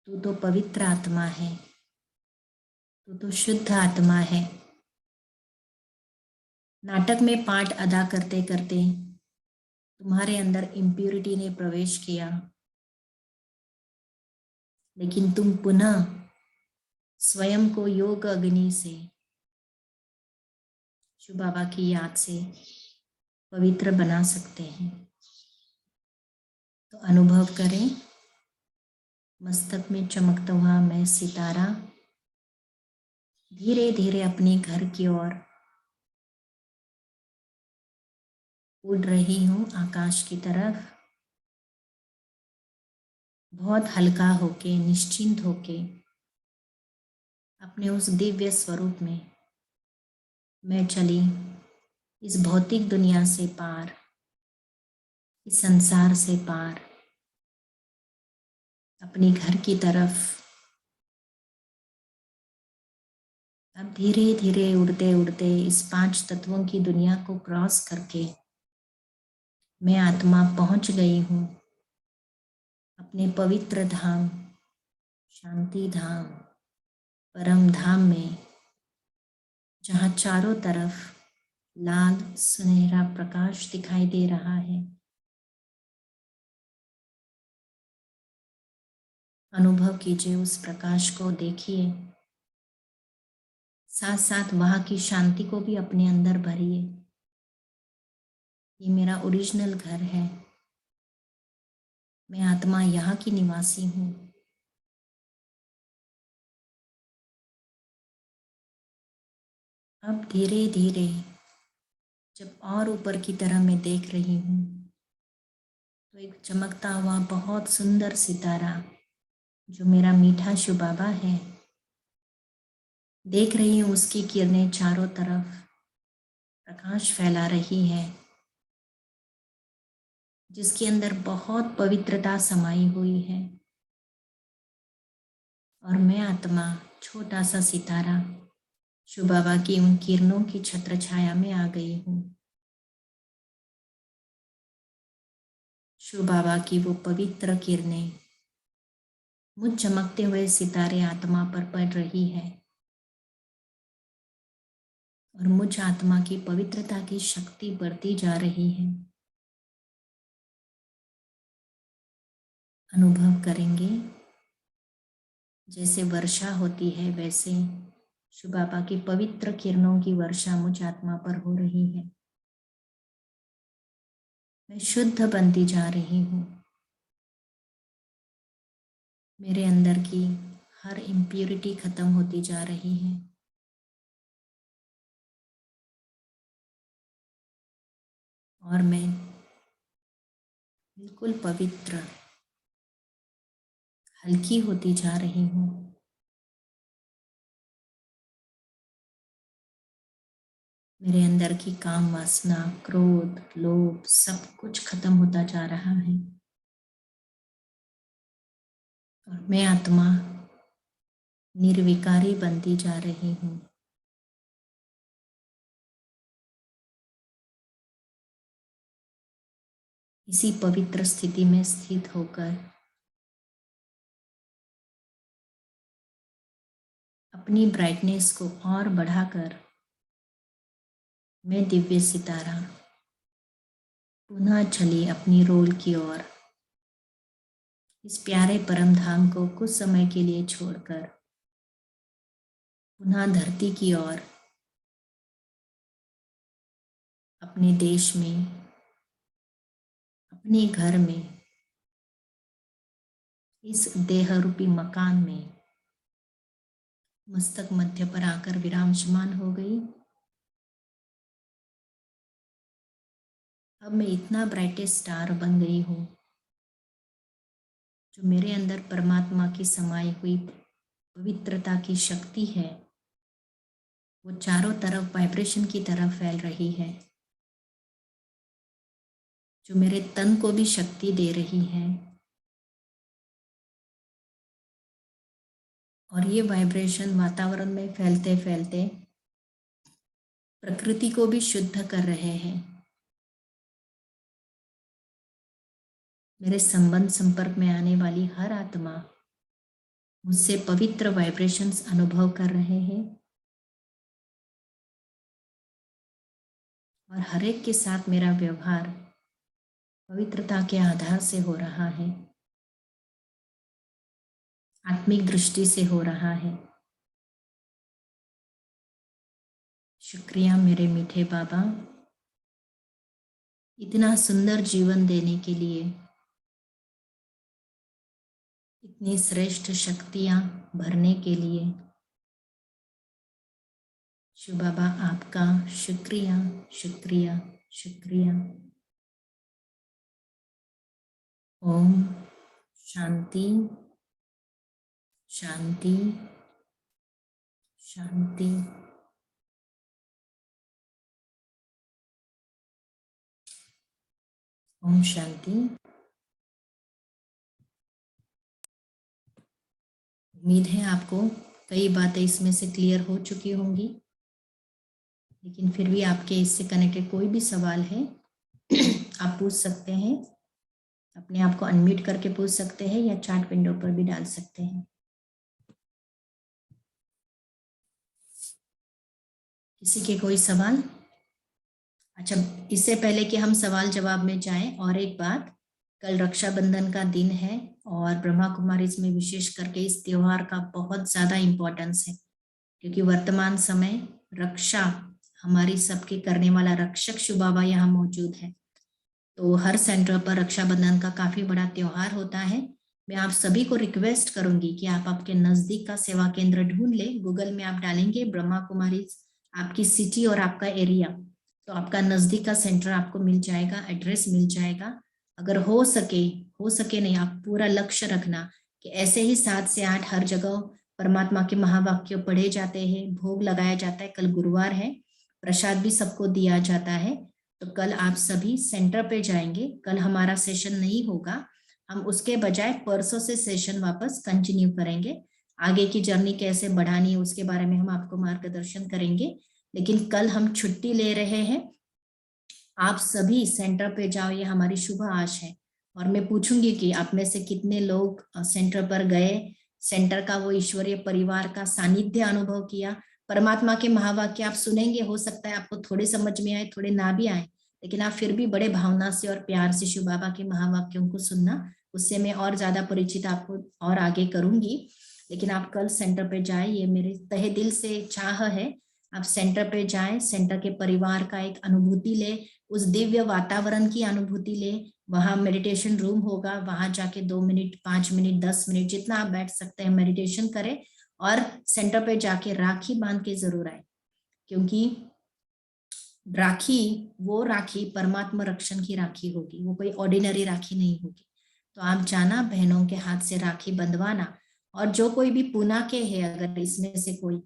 [SPEAKER 2] तू तो पवित्र आत्मा है, तू तो शुद्ध आत्मा है। नाटक में पार्ट अदा करते करते तुम्हारे अंदर इम्प्यूरिटी ने प्रवेश किया, लेकिन तुम पुनः स्वयं को योग अग्नि से, शिव बाबा की याद से पवित्र बना सकते हैं। तो अनुभव करें मस्तक में चमकता हुआ मैं सितारा धीरे धीरे अपने घर की ओर उड़ रही हूं, आकाश की तरफ, बहुत हल्का होके, निश्चिंत होके अपने उस दिव्य स्वरूप में मैं चली इस भौतिक दुनिया से पार, इस संसार से पार, अपने घर की तरफ। अब धीरे धीरे उड़ते उड़ते इस 5 तत्वों की दुनिया को क्रॉस करके मैं आत्मा पहुंच गई हूं अपने पवित्र धाम, शांति धाम, परम धाम में, जहां चारों तरफ लाल सुनहरा प्रकाश दिखाई दे रहा है। अनुभव कीजिए उस प्रकाश को, देखिए, साथ साथ वहां की शांति को भी अपने अंदर भरिए। ये मेरा ओरिजिनल घर है, मैं आत्मा यहाँ की निवासी हूँ। अब धीरे धीरे जब और ऊपर की तरह मैं देख रही हूँ तो एक चमकता हुआ बहुत सुंदर सितारा जो मेरा मीठा शिव बाबा है, देख रही हूँ उसकी किरणें चारों तरफ प्रकाश फैला रही है, जिसके अंदर बहुत पवित्रता समाई हुई है। और मैं आत्मा छोटा सा सितारा शिव बाबा की उन किरणों की छत्र छाया में आ गई हूँ। शिव बाबा की वो पवित्र किरणें मुझ चमकते हुए सितारे आत्मा पर पड़ रही है और मुझ आत्मा की पवित्रता की शक्ति बढ़ती जा रही है। अनुभव करेंगे जैसे वर्षा होती है वैसे शिव बाबा की पवित्र किरणों की वर्षा मुझ आत्मा पर हो रही है। मैं शुद्ध बनती जा रही हूँ। मेरे अंदर की हर इम्प्योरिटी खत्म होती जा रही है और मैं बिल्कुल पवित्र हल्की होती जा रही हूँ। मेरे अंदर की काम वासना, क्रोध, लोभ सब कुछ खत्म होता जा रहा है और मैं आत्मा निर्विकारी बनती जा रही हूँ। इसी पवित्र स्थिति में स्थित होकर अपनी ब्राइटनेस को और बढ़ाकर मैं दिव्य सितारा पुनः चली अपनी रोल की ओर। इस प्यारे परम धाम को कुछ समय के लिए छोड़कर पुनः धरती की ओर अपने देश में, अपने घर में, इस देह रूपी मकान में मस्तक मध्य पर आकर विराजमान हो गई। अब मैं इतना ब्राइटेस्ट स्टार बन गई हूँ जो मेरे अंदर परमात्मा की समाई हुई पवित्रता की शक्ति है वो चारों तरफ वाइब्रेशन की तरफ फैल रही है, जो मेरे तन को भी शक्ति दे रही है और ये वाइब्रेशन वातावरण में फैलते फैलते प्रकृति को भी शुद्ध कर रहे हैं। मेरे संबंध संपर्क में आने वाली हर आत्मा मुझसे पवित्र वाइब्रेशंस अनुभव कर रहे हैं और हर एक के साथ मेरा व्यवहार पवित्रता के आधार से हो रहा है, आत्मिक दृष्टि से हो रहा है। शुक्रिया मेरे मीठे बाबा, इतना सुंदर जीवन देने के लिए, इतनी श्रेष्ठ शक्तियां भरने के लिए। शिव बाबा आपका शुक्रिया शुक्रिया शुक्रिया। ओम शांति शांति शांति। ओम शांति। उम्मीद है आपको कई बातें इसमें से क्लियर हो चुकी होंगी, लेकिन फिर भी आपके इससे कनेक्टेड कोई भी सवाल है आप पूछ सकते हैं। अपने आप को अनम्यूट करके पूछ सकते हैं या चैट विंडो पर भी डाल सकते हैं। किसी के कोई सवाल? अच्छा, इससे पहले कि हम सवाल जवाब में जाएं, और एक बात, कल रक्षाबंधन का दिन है और ब्रह्मा कुमारी में विशेष करके इस त्योहार का बहुत ज्यादा इम्पोर्टेंस है, क्योंकि वर्तमान समय रक्षा हमारी सबकी करने वाला रक्षक शिव बाबा यहाँ मौजूद है। तो हर सेंटर पर रक्षाबंधन का काफी बड़ा त्योहार होता है। मैं आप सभी को रिक्वेस्ट करूंगी कि आप आपके नजदीक का सेवा केंद्र ढूंढ ले। गूगल में आप डालेंगे ब्रह्मा कुमारी आपकी सिटी और आपका एरिया, तो आपका नजदीक का सेंटर आपको मिल जाएगा, एड्रेस मिल जाएगा। अगर हो सके नहीं, आप पूरा लक्ष्य रखना कि ऐसे ही 7 से 8 हर जगह परमात्मा के महावाक्य पढ़े जाते हैं, भोग लगाया जाता है। कल गुरुवार है, प्रसाद भी सबको दिया जाता है। तो कल आप सभी सेंटर पे जाएंगे। कल हमारा सेशन नहीं होगा, हम उसके बजाय परसों से सेशन वापस कंटिन्यू करेंगे। आगे की जर्नी कैसे बढ़ानी है उसके बारे में हम आपको मार्गदर्शन करेंगे। लेकिन कल हम छुट्टी ले रहे हैं, आप सभी सेंटर पे जाओ, ये हमारी शुभ आश है। और मैं पूछूंगी कि आप में से कितने लोग सेंटर पर गए, सेंटर का वो ईश्वरीय परिवार का सानिध्य अनुभव किया। परमात्मा के महावाक्य आप सुनेंगे, हो सकता है आपको थोड़े समझ में आए, थोड़े ना भी आए, लेकिन आप फिर भी बड़े भावना से और प्यार से शिव बाबा के महावाक्यों को सुनना, उससे मैं और ज्यादा परिचित आपको और आगे करूंगी। लेकिन आप कल सेंटर पे जाए, ये मेरे तहे दिल से चाह है, आप सेंटर पे जाएं, सेंटर के परिवार का एक अनुभूति ले, उस दिव्य वातावरण की अनुभूति ले। वहां मेडिटेशन रूम होगा, वहां जाके 2 मिनट 5 मिनट 10 मिनट जितना आप बैठ सकते हैं मेडिटेशन करें, और सेंटर पे जाके राखी बांध के जरूर आए, क्योंकि राखी, वो राखी परमात्मा रक्षण की राखी होगी, वो कोई ऑर्डिनरी राखी नहीं होगी। तो आप जाना, बहनों के हाथ से राखी बंधवाना। और जो कोई भी पूना के है, अगर इसमें से कोई,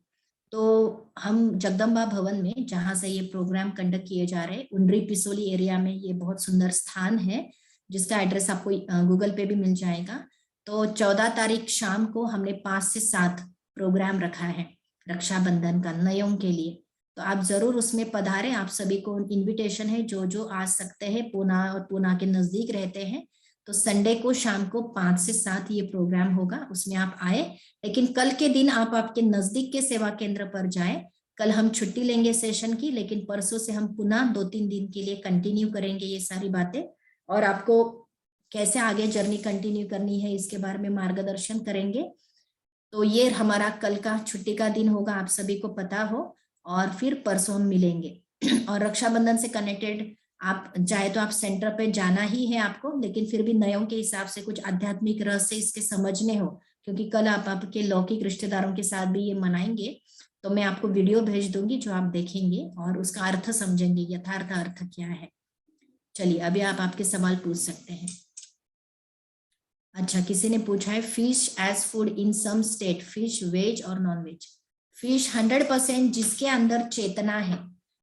[SPEAKER 2] तो हम जगदम्बा भवन में जहां से ये प्रोग्राम कंडक्ट किए जा रहे हैं, उनरी पिसोली एरिया में, ये बहुत सुंदर स्थान है जिसका एड्रेस आपको गूगल पे भी मिल जाएगा। तो 14 तारीख शाम को हमने 5 से 7 प्रोग्राम रखा है रक्षाबंधन का नयों के लिए। तो आप जरूर उसमें पधारें, आप सभी को इनविटेशन है, जो जो आ सकते हैं, पूना और पूना के नजदीक रहते हैं। तो संडे को शाम को 5 से 7 ये प्रोग्राम होगा, उसमें आप आए। लेकिन कल के दिन आप आपके नजदीक के सेवा केंद्र पर जाए। कल हम छुट्टी लेंगे सेशन की, लेकिन परसों से हम पुनः 2-3 दिन के लिए कंटिन्यू करेंगे ये सारी बातें, और आपको कैसे आगे जर्नी कंटिन्यू करनी है इसके बारे में मार्गदर्शन करेंगे। तो ये हमारा कल का छुट्टी का दिन होगा, आप सभी को पता हो। और फिर परसों हम मिलेंगे। और रक्षाबंधन से कनेक्टेड आप चाहे तो आप सेंटर पे जाना ही है आपको, लेकिन फिर भी नयों के हिसाब से कुछ आध्यात्मिक रहस्य इसके समझने हो, क्योंकि कल आप आपके लौकिक रिश्तेदारों के साथ भी ये मनाएंगे। तो मैं आपको वीडियो भेज दूंगी जो आप देखेंगे और उसका अर्थ समझेंगे, यथार्थ अर्थ क्या है। चलिए अभी आप आपके सवाल पूछ सकते हैं। अच्छा, किसी ने पूछा है fish as food in some state, fish veg और नॉन वेज। फिश 100% जिसके अंदर चेतना है,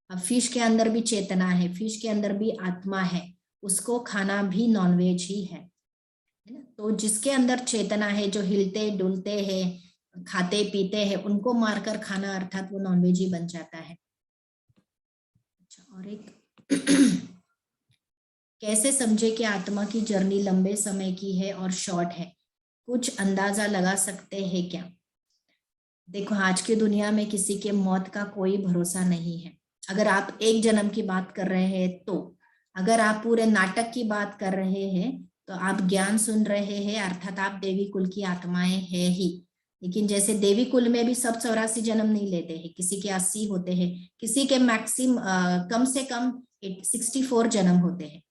[SPEAKER 2] अब फिश के अंदर भी चेतना है, फिश के अंदर भी आत्मा है, उसको खाना भी नॉनवेज ही है ना। तो जिसके अंदर चेतना है, जो हिलते डुलते हैं, खाते पीते हैं, उनको मारकर खाना अर्थात वो नॉनवेज ही बन जाता है। अच्छा, और एक कैसे समझे कि आत्मा की जर्नी लंबे समय की है और शॉर्ट है, कुछ अंदाजा लगा सकते हैं क्या? देखो, आज की दुनिया में किसी के मौत का कोई भरोसा नहीं है। अगर आप एक जन्म की बात कर रहे हैं तो, अगर आप पूरे नाटक की बात कर रहे हैं तो आप ज्ञान सुन रहे हैं, अर्थात आप देवी कुल की आत्माएं हैं ही। लेकिन जैसे देवी कुल में भी सब 84 जन्म नहीं लेते हैं, किसी के 80 होते हैं, किसी के मैक्सिमम कम से कम 64 जन्म होते हैं,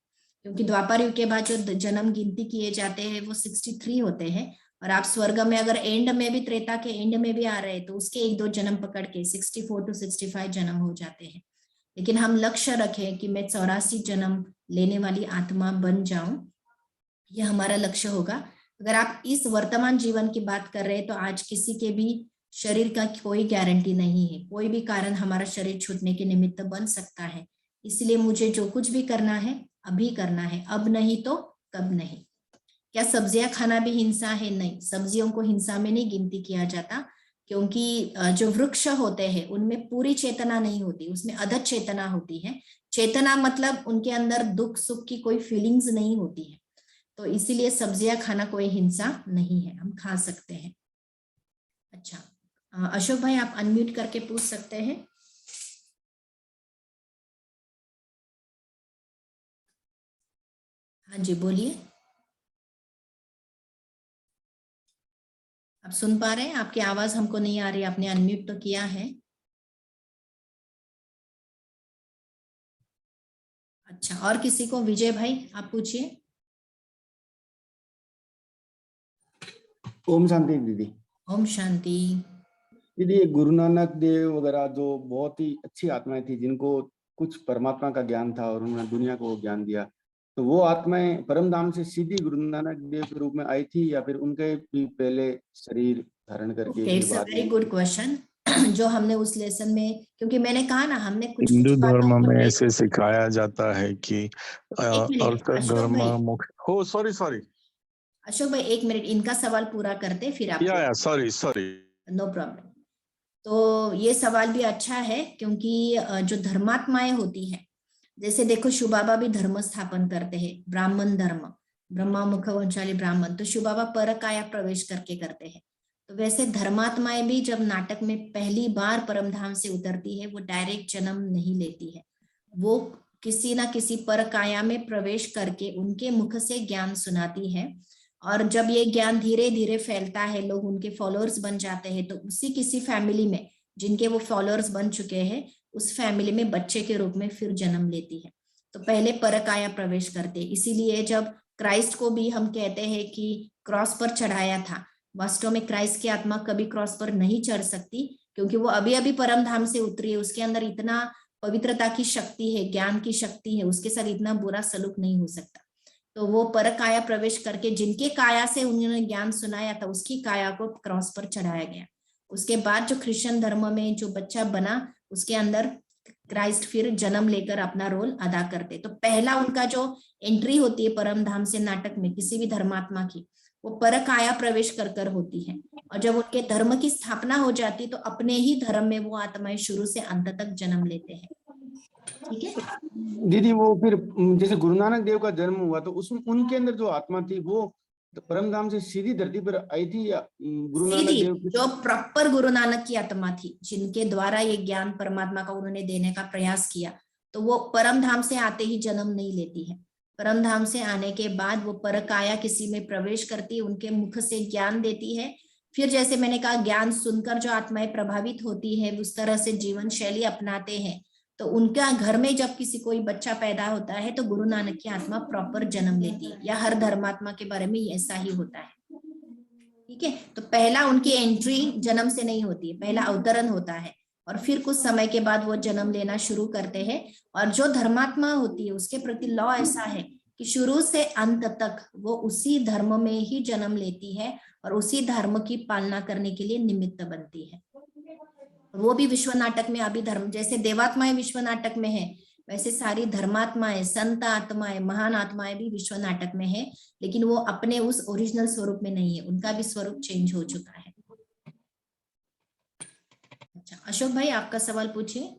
[SPEAKER 2] क्योंकि द्वापर युग के बाद जो जन्म गिनती किए जाते हैं वो 63 होते हैं। और आप स्वर्ग में अगर एंड में भी, त्रेता के एंड में भी आ रहे हैं तो उसके 1-2 जन्म पकड़ के 64 to 65 जन्म हो जाते हैं। लेकिन हम लक्ष्य रखें कि मैं 84 जन्म लेने वाली आत्मा बन जाऊं, यह हमारा लक्ष्य होगा। अगर आप इस वर्तमान जीवन की बात कर रहे हैं तो आज किसी के भी शरीर का कोई गारंटी नहीं है, कोई भी कारण हमारा शरीर छूटने के निमित्त बन सकता है। इसलिए मुझे जो कुछ भी करना है अभी करना है, अब नहीं तो कब नहीं। क्या सब्जियां खाना भी हिंसा है? नहीं, सब्जियों को हिंसा में नहीं गिनती किया जाता, क्योंकि जो वृक्ष होते हैं उनमें पूरी चेतना नहीं होती, उसमें अधच चेतना होती है। चेतना मतलब उनके अंदर दुख सुख की कोई फीलिंग्स नहीं होती है। तो इसीलिए सब्जियां खाना कोई हिंसा नहीं है, हम खा सकते हैं। अच्छा, अशोक भाई आप अनम्यूट करके पूछ सकते हैं। हाँ जी, बोलिए। आप सुन पा रहे हैं? आपकी आवाज हमको नहीं आ रही, आपने अनम्यूट तो किया है। अच्छा, और किसी को? विजय भाई आप पूछिए।
[SPEAKER 3] ओम शांति दीदी।
[SPEAKER 2] ओम शांति।
[SPEAKER 3] दीदी, ये गुरु नानक देव वगैरह जो बहुत ही अच्छी आत्माएं थी, जिनको कुछ परमात्मा का ज्ञान था और उन्होंने दुनिया को ज्ञान दिया, तो वो आत्माएं परम धाम से सीधी गुरु नानक देव के रूप में आई थी या फिर उनके भी पहले शरीर धारण करके फिर
[SPEAKER 2] इट्स अ
[SPEAKER 3] बाद
[SPEAKER 2] वेरी
[SPEAKER 3] में?
[SPEAKER 2] Good question. जो हमने उस लेसन में, क्योंकि मैंने कहा ना, हमने कुछ
[SPEAKER 4] हिंदू
[SPEAKER 2] बातों
[SPEAKER 4] धर्म
[SPEAKER 2] को
[SPEAKER 4] में ऐसे सिखाया जाता है कि
[SPEAKER 2] एक मिनट
[SPEAKER 4] अर्क
[SPEAKER 2] अशोक
[SPEAKER 4] धर्म
[SPEAKER 2] भाई,
[SPEAKER 4] मुख्य हो। सॉरी
[SPEAKER 2] अशोक भाई 1 मिनट, इनका सवाल पूरा करते फिर आप।
[SPEAKER 4] या सॉरी
[SPEAKER 2] नो प्रॉब्लम। तो ये सवाल भी अच्छा है, क्योंकि जो धर्मात्माएं होती हैं, जैसे देखो शिव बाबा भी धर्म स्थापन करते हैं, ब्राह्मण धर्म, ब्रह्मा मुख वंशाली ब्राह्मण, तो शिव बाबा पर काया प्रवेश करके करते हैं। तो वैसे धर्मात्माएं भी जब नाटक में पहली बार परमधाम से उतरती है, वो डायरेक्ट जन्म नहीं लेती है, वो किसी ना किसी पर काया में प्रवेश करके उनके मुख से ज्ञान सुनाती है। और जब ये ज्ञान धीरे धीरे फैलता है, लोग उनके फॉलोअर्स बन जाते हैं, तो उसी किसी फैमिली में जिनके वो फॉलोअर्स बन चुके हैं, उस फैमिली में बच्चे के रूप में फिर जन्म लेती है। तो पहले परकाया प्रवेश करते, इसीलिए जब क्राइस्ट को भी हम कहते हैं कि क्रॉस पर चढ़ाया था, वास्तव में क्राइस्ट की आत्मा कभी क्रॉस पर नहीं चढ़ सकती, क्योंकि वो अभी अभी परम धाम से उतरी है, उसके अंदर इतना पवित्रता की शक्ति है, ज्ञान की शक्ति है, उसके साथ इतना बुरा सलूक नहीं हो सकता। तो वो पर काया प्रवेश करके जिनके काया से उन्होंने ज्ञान सुनाया था, उसकी काया को क्रॉस पर चढ़ाया गया। उसके बाद जो क्रिश्चियन धर्म में जो बच्चा बना, उसके अंदर क्राइस्ट फिर जन्म लेकर अपना रोल अदा करते। तो पहला उनका जो एंट्री होती है परम धाम से नाटक में किसी भी धर्मात्मा की, वो पर काया प्रवेश कर होती है। और जब उनके धर्म की स्थापना हो जाती, तो अपने ही धर्म में वो आत्माएं शुरू से अंत तक जन्म लेते हैं। ठीक है
[SPEAKER 3] दीदी, वो फिर जैसे गुरु नानक देव का जन्म हुआ, तो उसमें उनके अंदर जो आत्मा थी वो परमधाम से सीधी धरती पर आई थी, या गुरु नानक देव
[SPEAKER 2] जो प्रॉपर गुरु नानक की आत्मा थी, जिनके द्वारा ये ज्ञान परमात्मा का उन्होंने देने का प्रयास किया, तो वो परम धाम से आते ही जन्म नहीं लेती है। परम धाम से आने के बाद वो परकाया किसी में प्रवेश करती, उनके मुख से ज्ञान देती है। फिर जैसे मैंने कहा, ज्ञान सुनकर जो आत्माएं प्रभावित होती है, उस तरह से जीवन शैली अपनाते हैं, तो उनका घर में जब किसी कोई बच्चा पैदा होता है, तो गुरु नानक की आत्मा प्रॉपर जन्म लेती है, या हर धर्मात्मा के बारे में ऐसा ही होता है। ठीक है, तो पहला उनकी एंट्री जन्म से नहीं होती है, पहला अवतरण होता है, और फिर कुछ समय के बाद वो जन्म लेना शुरू करते हैं। और जो धर्मात्मा होती है, उसके प्रति लॉ ऐसा है कि शुरू से अंत तक वो उसी धर्म में ही जन्म लेती है, और उसी धर्म की पालना करने के लिए निमित्त बनती है। वो भी विश्व नाटक में अभी धर्म, जैसे देवात्माएं विश्व नाटक में है, वैसे सारी धर्मात्माएं, संत आत्माएं, महान आत्माएं भी विश्व नाटक में है, लेकिन वो अपने उस ओरिजिनल स्वरूप में नहीं है, उनका भी स्वरूप चेंज हो चुका है। अच्छा अशोक भाई, आपका सवाल पूछिए।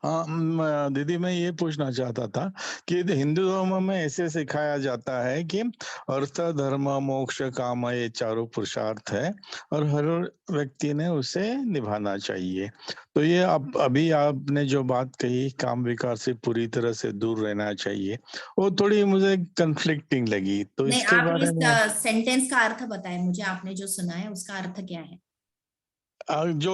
[SPEAKER 4] हाँ दीदी, मैं ये पूछना चाहता था कि हिंदू धर्म में ऐसे सिखाया जाता है कि अर्थ धर्म मोक्ष काम ये चारों पुरुषार्थ है, और हर व्यक्ति ने उसे निभाना चाहिए। तो ये अभी आपने जो बात कही, काम विकार से पूरी तरह से दूर रहना चाहिए, वो थोड़ी मुझे कंफ्लिक्टिंग लगी। तो
[SPEAKER 2] नहीं,
[SPEAKER 4] इसके
[SPEAKER 2] आप
[SPEAKER 4] बारे
[SPEAKER 2] इस
[SPEAKER 4] में
[SPEAKER 2] सेंटेंस का अर्थ बताएं मुझे, आपने जो सुना है उसका अर्थ क्या है?
[SPEAKER 4] जो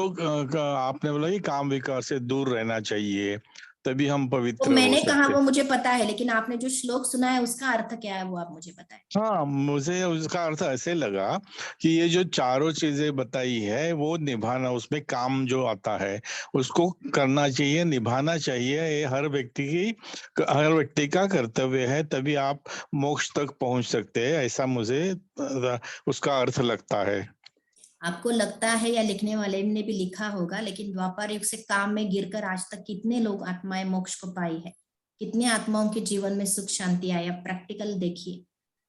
[SPEAKER 4] आपने बोला कि काम विकार से दूर रहना चाहिए, तभी हम
[SPEAKER 2] तो
[SPEAKER 4] पवित्र हो
[SPEAKER 2] मैंने
[SPEAKER 4] सकते।
[SPEAKER 2] कहा वो मुझे पता है, लेकिन आपने जो श्लोक सुना है उसका अर्थ क्या है, वो आप मुझे बताएं।
[SPEAKER 4] हाँ, मुझे उसका अर्थ ऐसे लगा कि ये जो चारों चीजें बताई है, वो निभाना, उसमें काम जो आता है उसको करना चाहिए, निभाना चाहिए। ये हर व्यक्ति का कर्तव्य है, तभी आप मोक्ष तक पहुंच सकते हैं, ऐसा मुझे उसका अर्थ लगता है।
[SPEAKER 2] आपको लगता है या लिखने वाले ने भी लिखा होगा, लेकिन द्वापर युग से काम में गिरकर आज तक कितने लोग आत्माएं मोक्ष को पाई है, कितने आत्माओं के जीवन में सुख शांति आया, प्रैक्टिकल देखिए।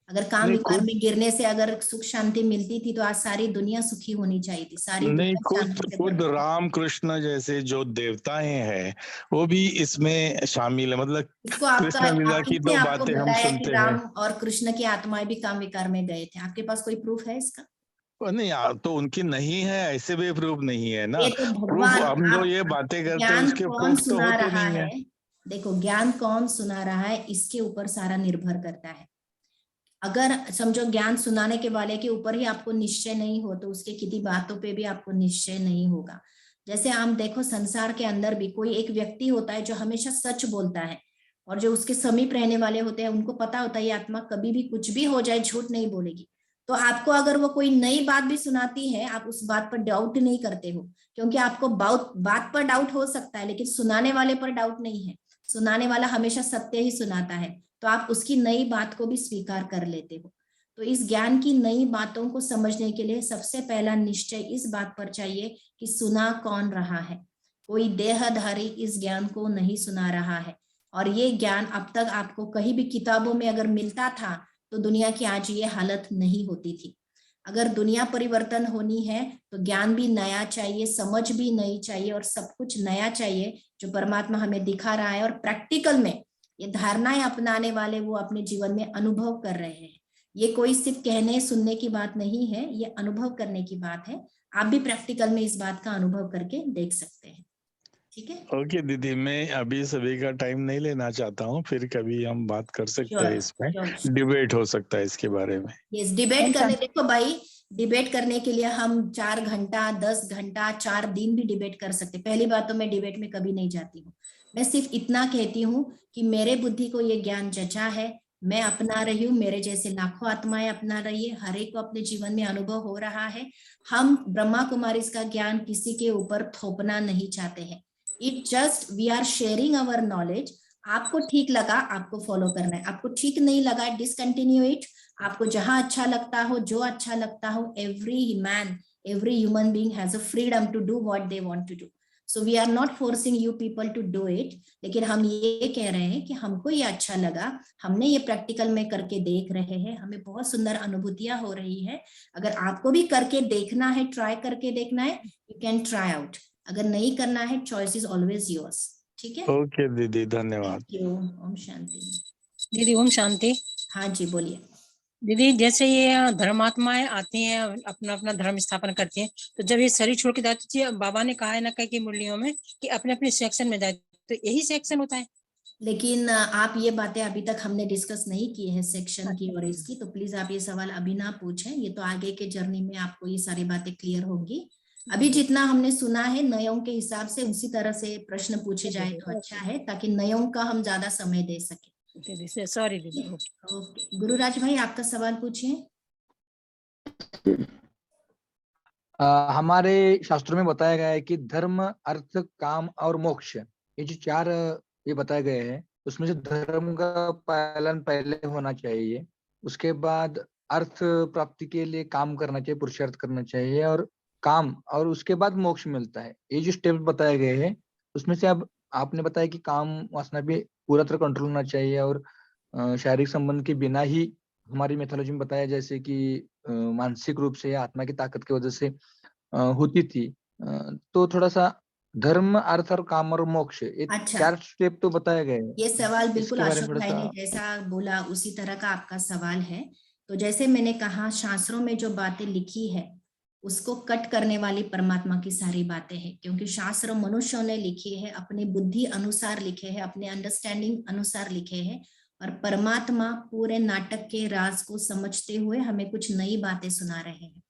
[SPEAKER 2] अगर काम विकार में गिरने से अगर सुख शांति मिलती थी, तो आज सारी दुनिया सुखी होनी चाहिए थी, सारी
[SPEAKER 4] नहीं,
[SPEAKER 2] दुनिया
[SPEAKER 4] खुद राम कृष्ण जैसे जो देवताएं हैं वो भी इसमें शामिल है। मतलब कृष्ण लीला की दो बातें हम सुनते हैं।
[SPEAKER 2] राम और कृष्ण की आत्माएं भी काम विकार में गए थे, आपके पास कोई प्रूफ है इसका?
[SPEAKER 4] नहीं, तो उनकी नहीं है, ऐसे भी प्रूफ नहीं है ना।
[SPEAKER 2] ये तो
[SPEAKER 4] प्रूफ
[SPEAKER 2] भगवान,
[SPEAKER 4] हम जो ये बातें करते हैं
[SPEAKER 2] ज्ञान
[SPEAKER 4] उसके
[SPEAKER 2] कौन
[SPEAKER 4] प्रूफ तो
[SPEAKER 2] सुना
[SPEAKER 4] होते
[SPEAKER 2] रहा
[SPEAKER 4] नहीं है।
[SPEAKER 2] देखो, ज्ञान कौन सुना रहा है इसके ऊपर सारा निर्भर करता है। अगर समझो ज्ञान सुनाने के वाले के ऊपर ही आपको निश्चय नहीं हो, तो उसके किसी बातों पे भी आपको निश्चय नहीं होगा। जैसे हम देखो, संसार के अंदर भी कोई एक व्यक्ति होता है जो हमेशा सच बोलता है, और जो उसके समीप रहने वाले होते हैं उनको पता होता है ये आत्मा कभी भी कुछ भी हो जाए झूठ नहीं बोलेगी। तो आपको अगर वो कोई नई बात भी सुनाती है, आप उस बात पर डाउट नहीं करते हो, क्योंकि आपको बात पर डाउट हो सकता है, लेकिन सुनाने वाले पर डाउट नहीं है। सुनाने वाला हमेशा सत्य ही सुनाता है, तो आप उसकी नई बात को भी स्वीकार कर लेते हो। तो इस ज्ञान की नई बातों को समझने के लिए सबसे पहला निश्चय इस बात पर चाहिए कि सुना कौन रहा है। कोई देहधारी इस ज्ञान को नहीं सुना रहा है, और ये ज्ञान अब तक आपको कहीं भी किताबों में अगर मिलता था, तो दुनिया की आज ये हालत नहीं होती थी। अगर दुनिया परिवर्तन होनी है तो ज्ञान भी नया चाहिए, समझ भी नई चाहिए और सब कुछ नया चाहिए जो परमात्मा हमें दिखा रहा है। और प्रैक्टिकल में ये धारणाएं अपनाने वाले वो अपने जीवन में अनुभव कर रहे हैं। ये कोई सिर्फ कहने सुनने की बात नहीं है, ये अनुभव करने की बात है। आप भी प्रैक्टिकल में इस बात का अनुभव करके देख सकते हैं। ठीक है,
[SPEAKER 4] ओके दीदी, मैं अभी सभी का टाइम नहीं लेना चाहता हूँ, फिर कभी हम बात कर सकते हैं, इसमें डिबेट हो सकता है इसके बारे में।
[SPEAKER 2] यस, डिबेट करने, देखो भाई, डिबेट करने के लिए हम 4 घंटा 10 घंटा 4 दिन भी डिबेट कर सकते। पहली बात तो मैं डिबेट में कभी नहीं जाती हूँ। मैं सिर्फ इतना कहती हूँ कि मेरे बुद्धि को ये ज्ञान जचा है, मैं अपना रही हूँ, मेरे जैसे लाखों आत्माएं अपना रही है, हर एक को अपने जीवन में अनुभव हो रहा है। हम ब्रह्मा कुमारी इसका ज्ञान किसी के ऊपर थोपना नहीं चाहते हैं। It just we are sharing our knowledge. आपको ठीक लगा आपको फॉलो करना है, आपको ठीक नहीं लगा डिसकंटिन्यू इट। आपको जहां अच्छा लगता हो, जो अच्छा लगता हो, every man every human being has a freedom to do what they want to do. So we are not forcing you people to do it, लेकिन हम ये कह रहे हैं कि हमको ये अच्छा लगा, हमने ये प्रैक्टिकल में करके देख रहे हैं, हमें बहुत सुंदर अनुभूतियां हो रही है। अगर आपको भी करके देखना है, ट्राई करके देखना है, यू कैन ट्राई आउट। अगर नहीं करना है, चॉइस इज ऑलवेज योर्स। ठीक है,
[SPEAKER 4] ओके दीदी, धन्यवाद।
[SPEAKER 2] Thank you. ओम शांति।
[SPEAKER 5] दीदी ओम शांति।
[SPEAKER 2] हाँ जी, बोलिए।
[SPEAKER 5] दीदी जैसे ये धर्मात्माएं आती हैं, अपना अपना धर्म स्थापन करती हैं, तो जब ये शरीर छोड़ के जाती है, बाबा ने कहा है ना कई मुरलियों में कि अपने अपने सेक्शन में जाए, तो यही सेक्शन होता है।
[SPEAKER 2] लेकिन आप ये बातें अभी तक हमने डिस्कस नहीं की है सेक्शन की और इसकी, तो प्लीज आप ये सवाल अभी ना पूछें। ये तो आगे के जर्नी में आपको ये सारी बातें क्लियर होंगी। अभी जितना हमने सुना है नयों के हिसाब से उसी तरह से प्रश्न पूछे जाए तो अच्छा है, ताकि नयों का हम ज्यादा समय दे सके।
[SPEAKER 5] दीदी सॉरी दीदी।
[SPEAKER 2] ओके, गुरुराज भाई आपका सवाल पूछिए।
[SPEAKER 6] हमारे शास्त्रों में बताया गया है कि धर्म, अर्थ, काम और मोक्ष, ये जो 4 ये बताए गए हैं, उसमें से धर्म का पालन पहले होना चाहिए, उसके बाद अर्थ प्राप्ति के लिए काम करना चाहिए, पुरुषार्थ करना चाहिए, और काम, और उसके बाद मोक्ष मिलता है। ये जो स्टेप्स बताए गए हैं उसमें से अब आपने बताया कि काम वासना भी पूरा तरह कंट्रोल होना चाहिए, और शारीरिक संबंध के बिना ही हमारी मेथोलॉजी में बताया जैसे कि मानसिक रूप से या आत्मा की ताकत की वजह से होती थी। तो थोड़ा सा धर्म, अर्थ और काम और मोक्ष, ये 4 स्टेप तो बताए गए हैं।
[SPEAKER 2] ये सवाल बिल्कुल अशोक भाई ने जैसा बोला उसी तरह का आपका सवाल है। तो जैसे मैंने कहा, शास्त्रों में जो बातें लिखी है उसको कट करने वाली परमात्मा की सारी बातें हैं, क्योंकि शास्त्र मनुष्यों ने लिखे हैं, अपने बुद्धि अनुसार लिखे हैं, अपने अंडरस्टैंडिंग अनुसार लिखे हैं, और परमात्मा पूरे नाटक के राज को समझते हुए हमें कुछ नई बातें सुना रहे हैं।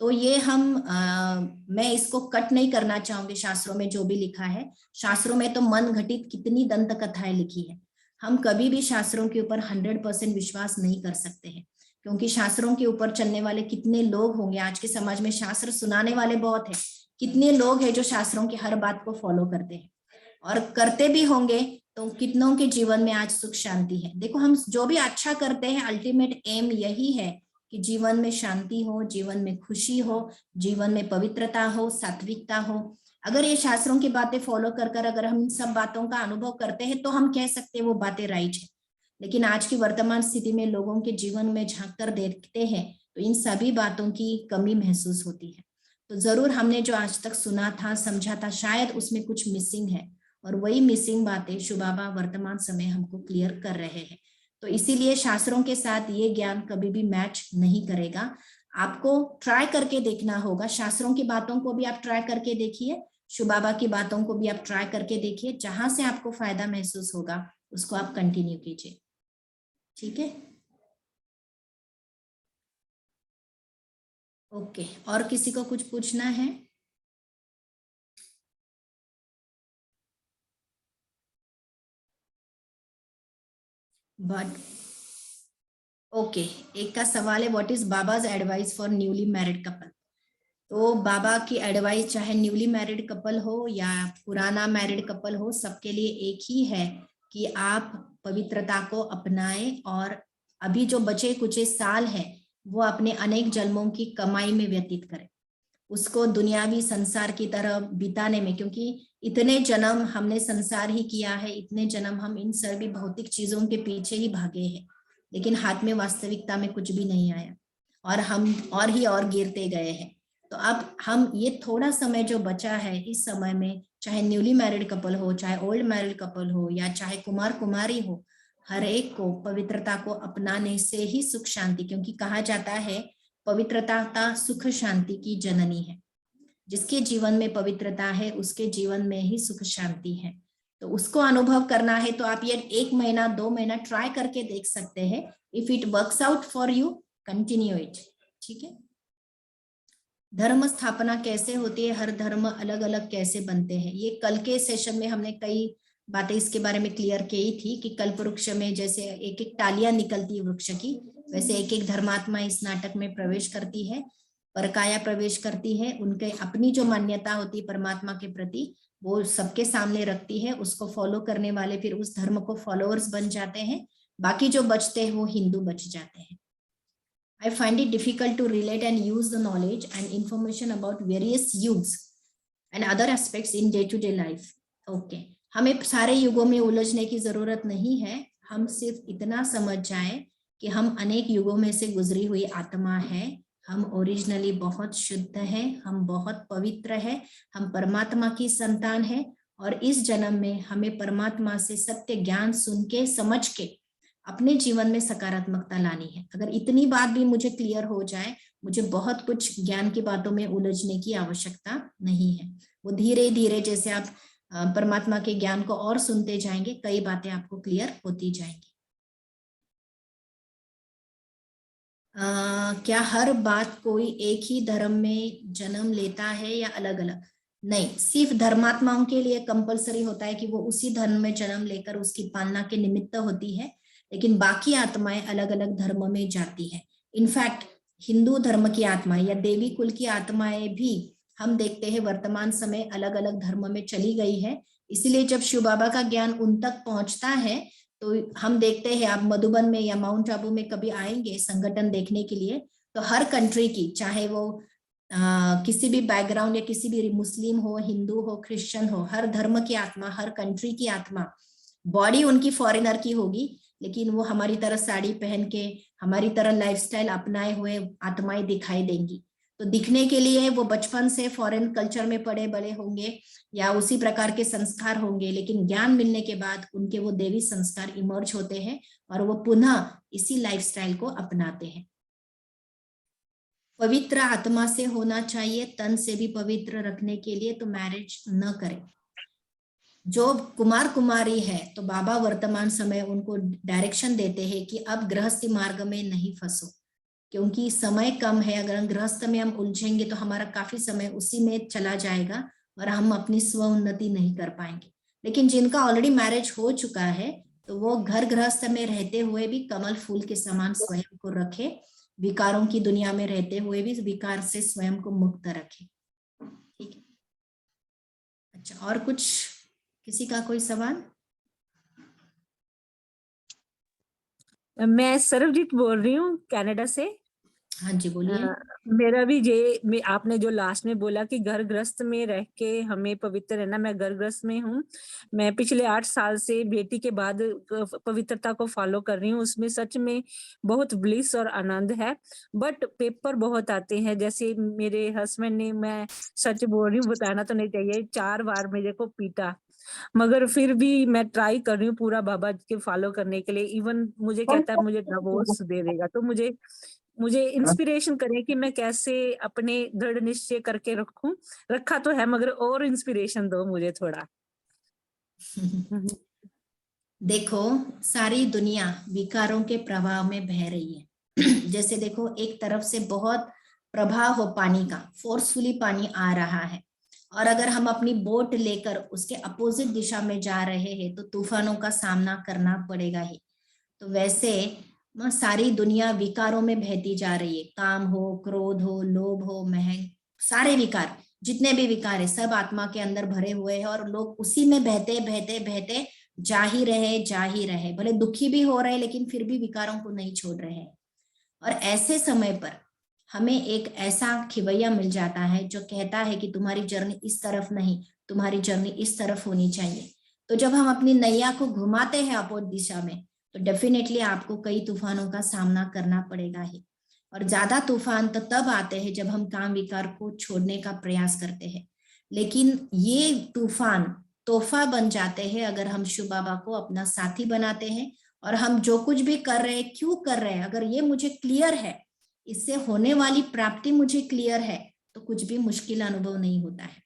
[SPEAKER 2] तो ये मैं इसको कट नहीं करना चाहूंगी। शास्त्रों में जो भी लिखा है, शास्त्रों में तो मन घटित कितनी दंत कथाएं लिखी है, हम कभी भी शास्त्रों के ऊपर 100% विश्वास नहीं कर सकते हैं, क्योंकि शास्त्रों के ऊपर चलने वाले कितने लोग होंगे। आज के समाज में शास्त्र सुनाने वाले बहुत हैं, कितने लोग हैं जो शास्त्रों की हर बात को फॉलो करते हैं और करते भी होंगे, तो कितनों के जीवन में आज सुख शांति है। देखो, हम जो भी अच्छा करते हैं, अल्टीमेट एम यही है कि जीवन में शांति हो, जीवन में खुशी हो, जीवन में पवित्रता हो, सात्विकता हो। अगर ये शास्त्रों की बातें फॉलो कर अगर हम इन सब बातों का अनुभव करते हैं तो हम कह सकते हैं वो बातें राइट है। लेकिन आज की वर्तमान स्थिति में लोगों के जीवन में झांक कर देखते हैं तो इन सभी बातों की कमी महसूस होती है। तो जरूर हमने जो आज तक सुना था, समझा था, शायद उसमें कुछ मिसिंग है, और वही मिसिंग बातें शिव बाबा वर्तमान समय हमको क्लियर कर रहे हैं। तो इसीलिए शास्त्रों के साथ ये ज्ञान कभी भी मैच नहीं करेगा। आपको ट्राई करके देखना होगा। शास्त्रों की बातों को भी आप ट्राई करके देखिए, शिव बाबा की बातों को भी आप ट्राई करके देखिए। जहां से आपको फायदा महसूस होगा उसको आप कंटिन्यू कीजिए। ठीक है, ओके। और किसी को कुछ पूछना है? बट ओके, एक का सवाल है, what is Baba's advice for newly married couple. तो बाबा की एडवाइस चाहे न्यूली मैरिड कपल हो या पुराना मैरिड कपल हो, सबके लिए एक ही है कि आप पवित्रता को अपनाएं और अभी जो बचे कुछ साल है वो अपने अनेक जन्मों की कमाई में व्यतीत करें, उसको दुनियावी संसार की तरह बिताने में। क्योंकि इतने जन्म हमने संसार ही किया है, इतने जन्म हम इन सभी भौतिक चीजों के पीछे ही भागे हैं। लेकिन हाथ में वास्तविकता में कुछ भी नहीं आया और हम और गिरते गए हैं। तो अब हम ये थोड़ा समय जो बचा है, इस समय में चाहे न्यूली मैरिड कपल हो, चाहे ओल्ड मैरिड कपल हो, या चाहे कुमार कुमारी हो, हर एक को पवित्रता को अपनाने से ही सुख शांति, क्योंकि कहा जाता है पवित्रता सुख शांति की जननी है। जिसके जीवन में पवित्रता है उसके जीवन में ही सुख शांति है। तो उसको अनुभव करना है तो आप ये 1 महीना 2 महीना ट्राई करके देख सकते हैं। If it works out for you, continue it. ठीक है। धर्म स्थापना कैसे होती है, हर धर्म अलग अलग कैसे बनते हैं, ये कल के सेशन में हमने कई बातें इसके बारे में क्लियर की थी कि कल्प वृक्ष में जैसे एक एक टालियां निकलती है वृक्ष की, वैसे एक एक धर्मात्मा इस नाटक में प्रवेश करती है, परकाया प्रवेश करती है, उनके अपनी जो मान्यता होती है परमात्मा के प्रति वो सबके सामने रखती है। उसको फॉलो करने वाले फिर उस धर्म को फॉलोअर्स बन जाते हैं, बाकी जो बचते हैं वो हिंदू बच जाते हैं। I find it difficult to relate and use the knowledge and information about various yugs and other aspects in day-to-day life. Okay, हमें सारे युगों में उलझने की जरूरत नहीं है, हम सिर्फ इतना समझ जाए कि हम अनेक युगों में से गुजरी हुई आत्मा है, हम ओरिजिनली बहुत शुद्ध है, हम बहुत पवित्र है, हम परमात्मा की संतान है और इस जन्म में हमें परमात्मा से सत्य ज्ञान सुन के समझ के अपने जीवन में सकारात्मकता लानी है। अगर इतनी बात भी मुझे क्लियर हो जाए, मुझे बहुत कुछ ज्ञान की बातों में उलझने की आवश्यकता नहीं है। वो धीरे धीरे जैसे आप परमात्मा के ज्ञान को और सुनते जाएंगे, कई बातें आपको क्लियर होती जाएंगी। क्या हर बात कोई एक ही धर्म में जन्म लेता है या अलग अलग? नहीं, सिर्फ धर्मात्माओं के लिए कंपलसरी होता है कि वो उसी धर्म में जन्म लेकर उसकी पालना के निमित्त होती है, लेकिन बाकी आत्माएं अलग अलग धर्म में जाती है। इनफैक्ट हिंदू धर्म की आत्माएं या देवी कुल की आत्माएं भी हम देखते हैं वर्तमान समय अलग अलग धर्म में चली गई है। इसलिए जब शिव बाबा का ज्ञान उन तक पहुंचता है तो हम देखते हैं, आप मधुबन में या माउंट आबू में कभी आएंगे संगठन देखने के लिए, तो हर कंट्री की, चाहे वो किसी भी बैकग्राउंड या किसी भी मुस्लिम हो, हिंदू हो, क्रिश्चियन हो, हर धर्म की आत्मा, हर कंट्री की आत्मा, बॉडी उनकी फॉरेनर की होगी लेकिन वो हमारी तरह साड़ी पहन के, हमारी तरह लाइफस्टाइल अपनाए हुए आत्माएं दिखाई देंगी। तो दिखने के लिए वो बचपन से फॉरेन कल्चर में पड़े बड़े होंगे या उसी प्रकार के संस्कार होंगे, लेकिन ज्ञान मिलने के बाद उनके वो देवी संस्कार इमर्ज होते हैं और वो पुनः इसी लाइफस्टाइल को अपनाते हैं। पवित्र आत्मा से होना चाहिए, तन से भी पवित्र रखने के लिए तो मैरिज न करें। जो कुमार कुमारी है तो बाबा वर्तमान समय उनको डायरेक्शन देते हैं कि अब गृहस्थी मार्ग में नहीं फंसो, क्योंकि समय कम है। अगर गृहस्थ में हम उलझेंगे तो हमारा काफी समय उसी में चला जाएगा और हम अपनी स्व उन्नति नहीं कर पाएंगे। लेकिन जिनका ऑलरेडी मैरिज हो चुका है तो वो घर गृहस्थ में रहते हुए भी कमल फूल के समान स्वयं को रखे, विकारों की दुनिया में रहते हुए भी विकार से स्वयं को मुक्त रखे। ठीक है, अच्छा, और कुछ किसी का कोई सवाल?
[SPEAKER 7] मैं सरबजीत बोल रही हूँ कनाडा से।
[SPEAKER 2] हाँ जी, बोलिए।
[SPEAKER 7] मेरा भी आपने जो लास्ट में बोला कि घर गृहस्थ में रह के हमें पवित्र रहना, मैं घर गृहस्थ में हूँ। मैं पिछले 8 साल से बेटी के बाद पवित्रता को फॉलो कर रही हूँ। उसमें सच में बहुत ब्लिस और आनंद है, बट पेपर बहुत आते हैं। जैसे मेरे हस्बैंड ने, मैं सच बोल रही हूँ, बताना तो नहीं चाहिए, 4 बार मेरे को पीटा, मगर फिर भी मैं ट्राई कर रही हूँ पूरा बाबा के फॉलो करने के लिए। इवन मुझे कहता है मुझे डिवोर्स दे देगा, तो मुझे इंस्पिरेशन करें कि मैं कैसे अपने दृढ़ निश्चय करके रखा तो है, मगर और इंस्पिरेशन दो मुझे थोड़ा।
[SPEAKER 2] देखो, सारी दुनिया विकारों के प्रभाव में बह रही है। जैसे देखो, एक तरफ से बहुत प्रवाह हो पानी का, फोर्सफुली पानी आ रहा है, और अगर हम अपनी बोट लेकर उसके अपोजिट दिशा में जा रहे हैं तो तूफानों का सामना करना पड़ेगा ही। तो वैसे सारी दुनिया विकारों में बहती जा रही है। काम हो, क्रोध हो, लोभ हो, महंग, सारे विकार, जितने भी विकार है सब आत्मा के अंदर भरे हुए हैं और लोग उसी में बहते बहते बहते जा ही रहे। भले दुखी भी हो रहे लेकिन फिर भी विकारों को नहीं छोड़ रहे हैं। और ऐसे समय पर हमें एक ऐसा खिवैया मिल जाता है जो कहता है कि तुम्हारी जर्नी इस तरफ नहीं, तुम्हारी जर्नी इस तरफ होनी चाहिए। तो जब हम अपनी नैया को घुमाते हैं अपोजिट दिशा में, तो डेफिनेटली आपको कई तूफानों का सामना करना पड़ेगा ही। और ज्यादा तूफान तो तब आते हैं जब हम काम विकार को छोड़ने का प्रयास करते हैं, लेकिन ये तूफान तोहफा बन जाते हैं अगर हम शिव बाबा को अपना साथी बनाते हैं और हम जो कुछ भी कर रहे हैं, क्यों कर रहे हैं, अगर ये मुझे क्लियर है, इससे होने वाली प्राप्ति मुझे क्लियर है, तो कुछ भी मुश्किल अनुभव नहीं होता है।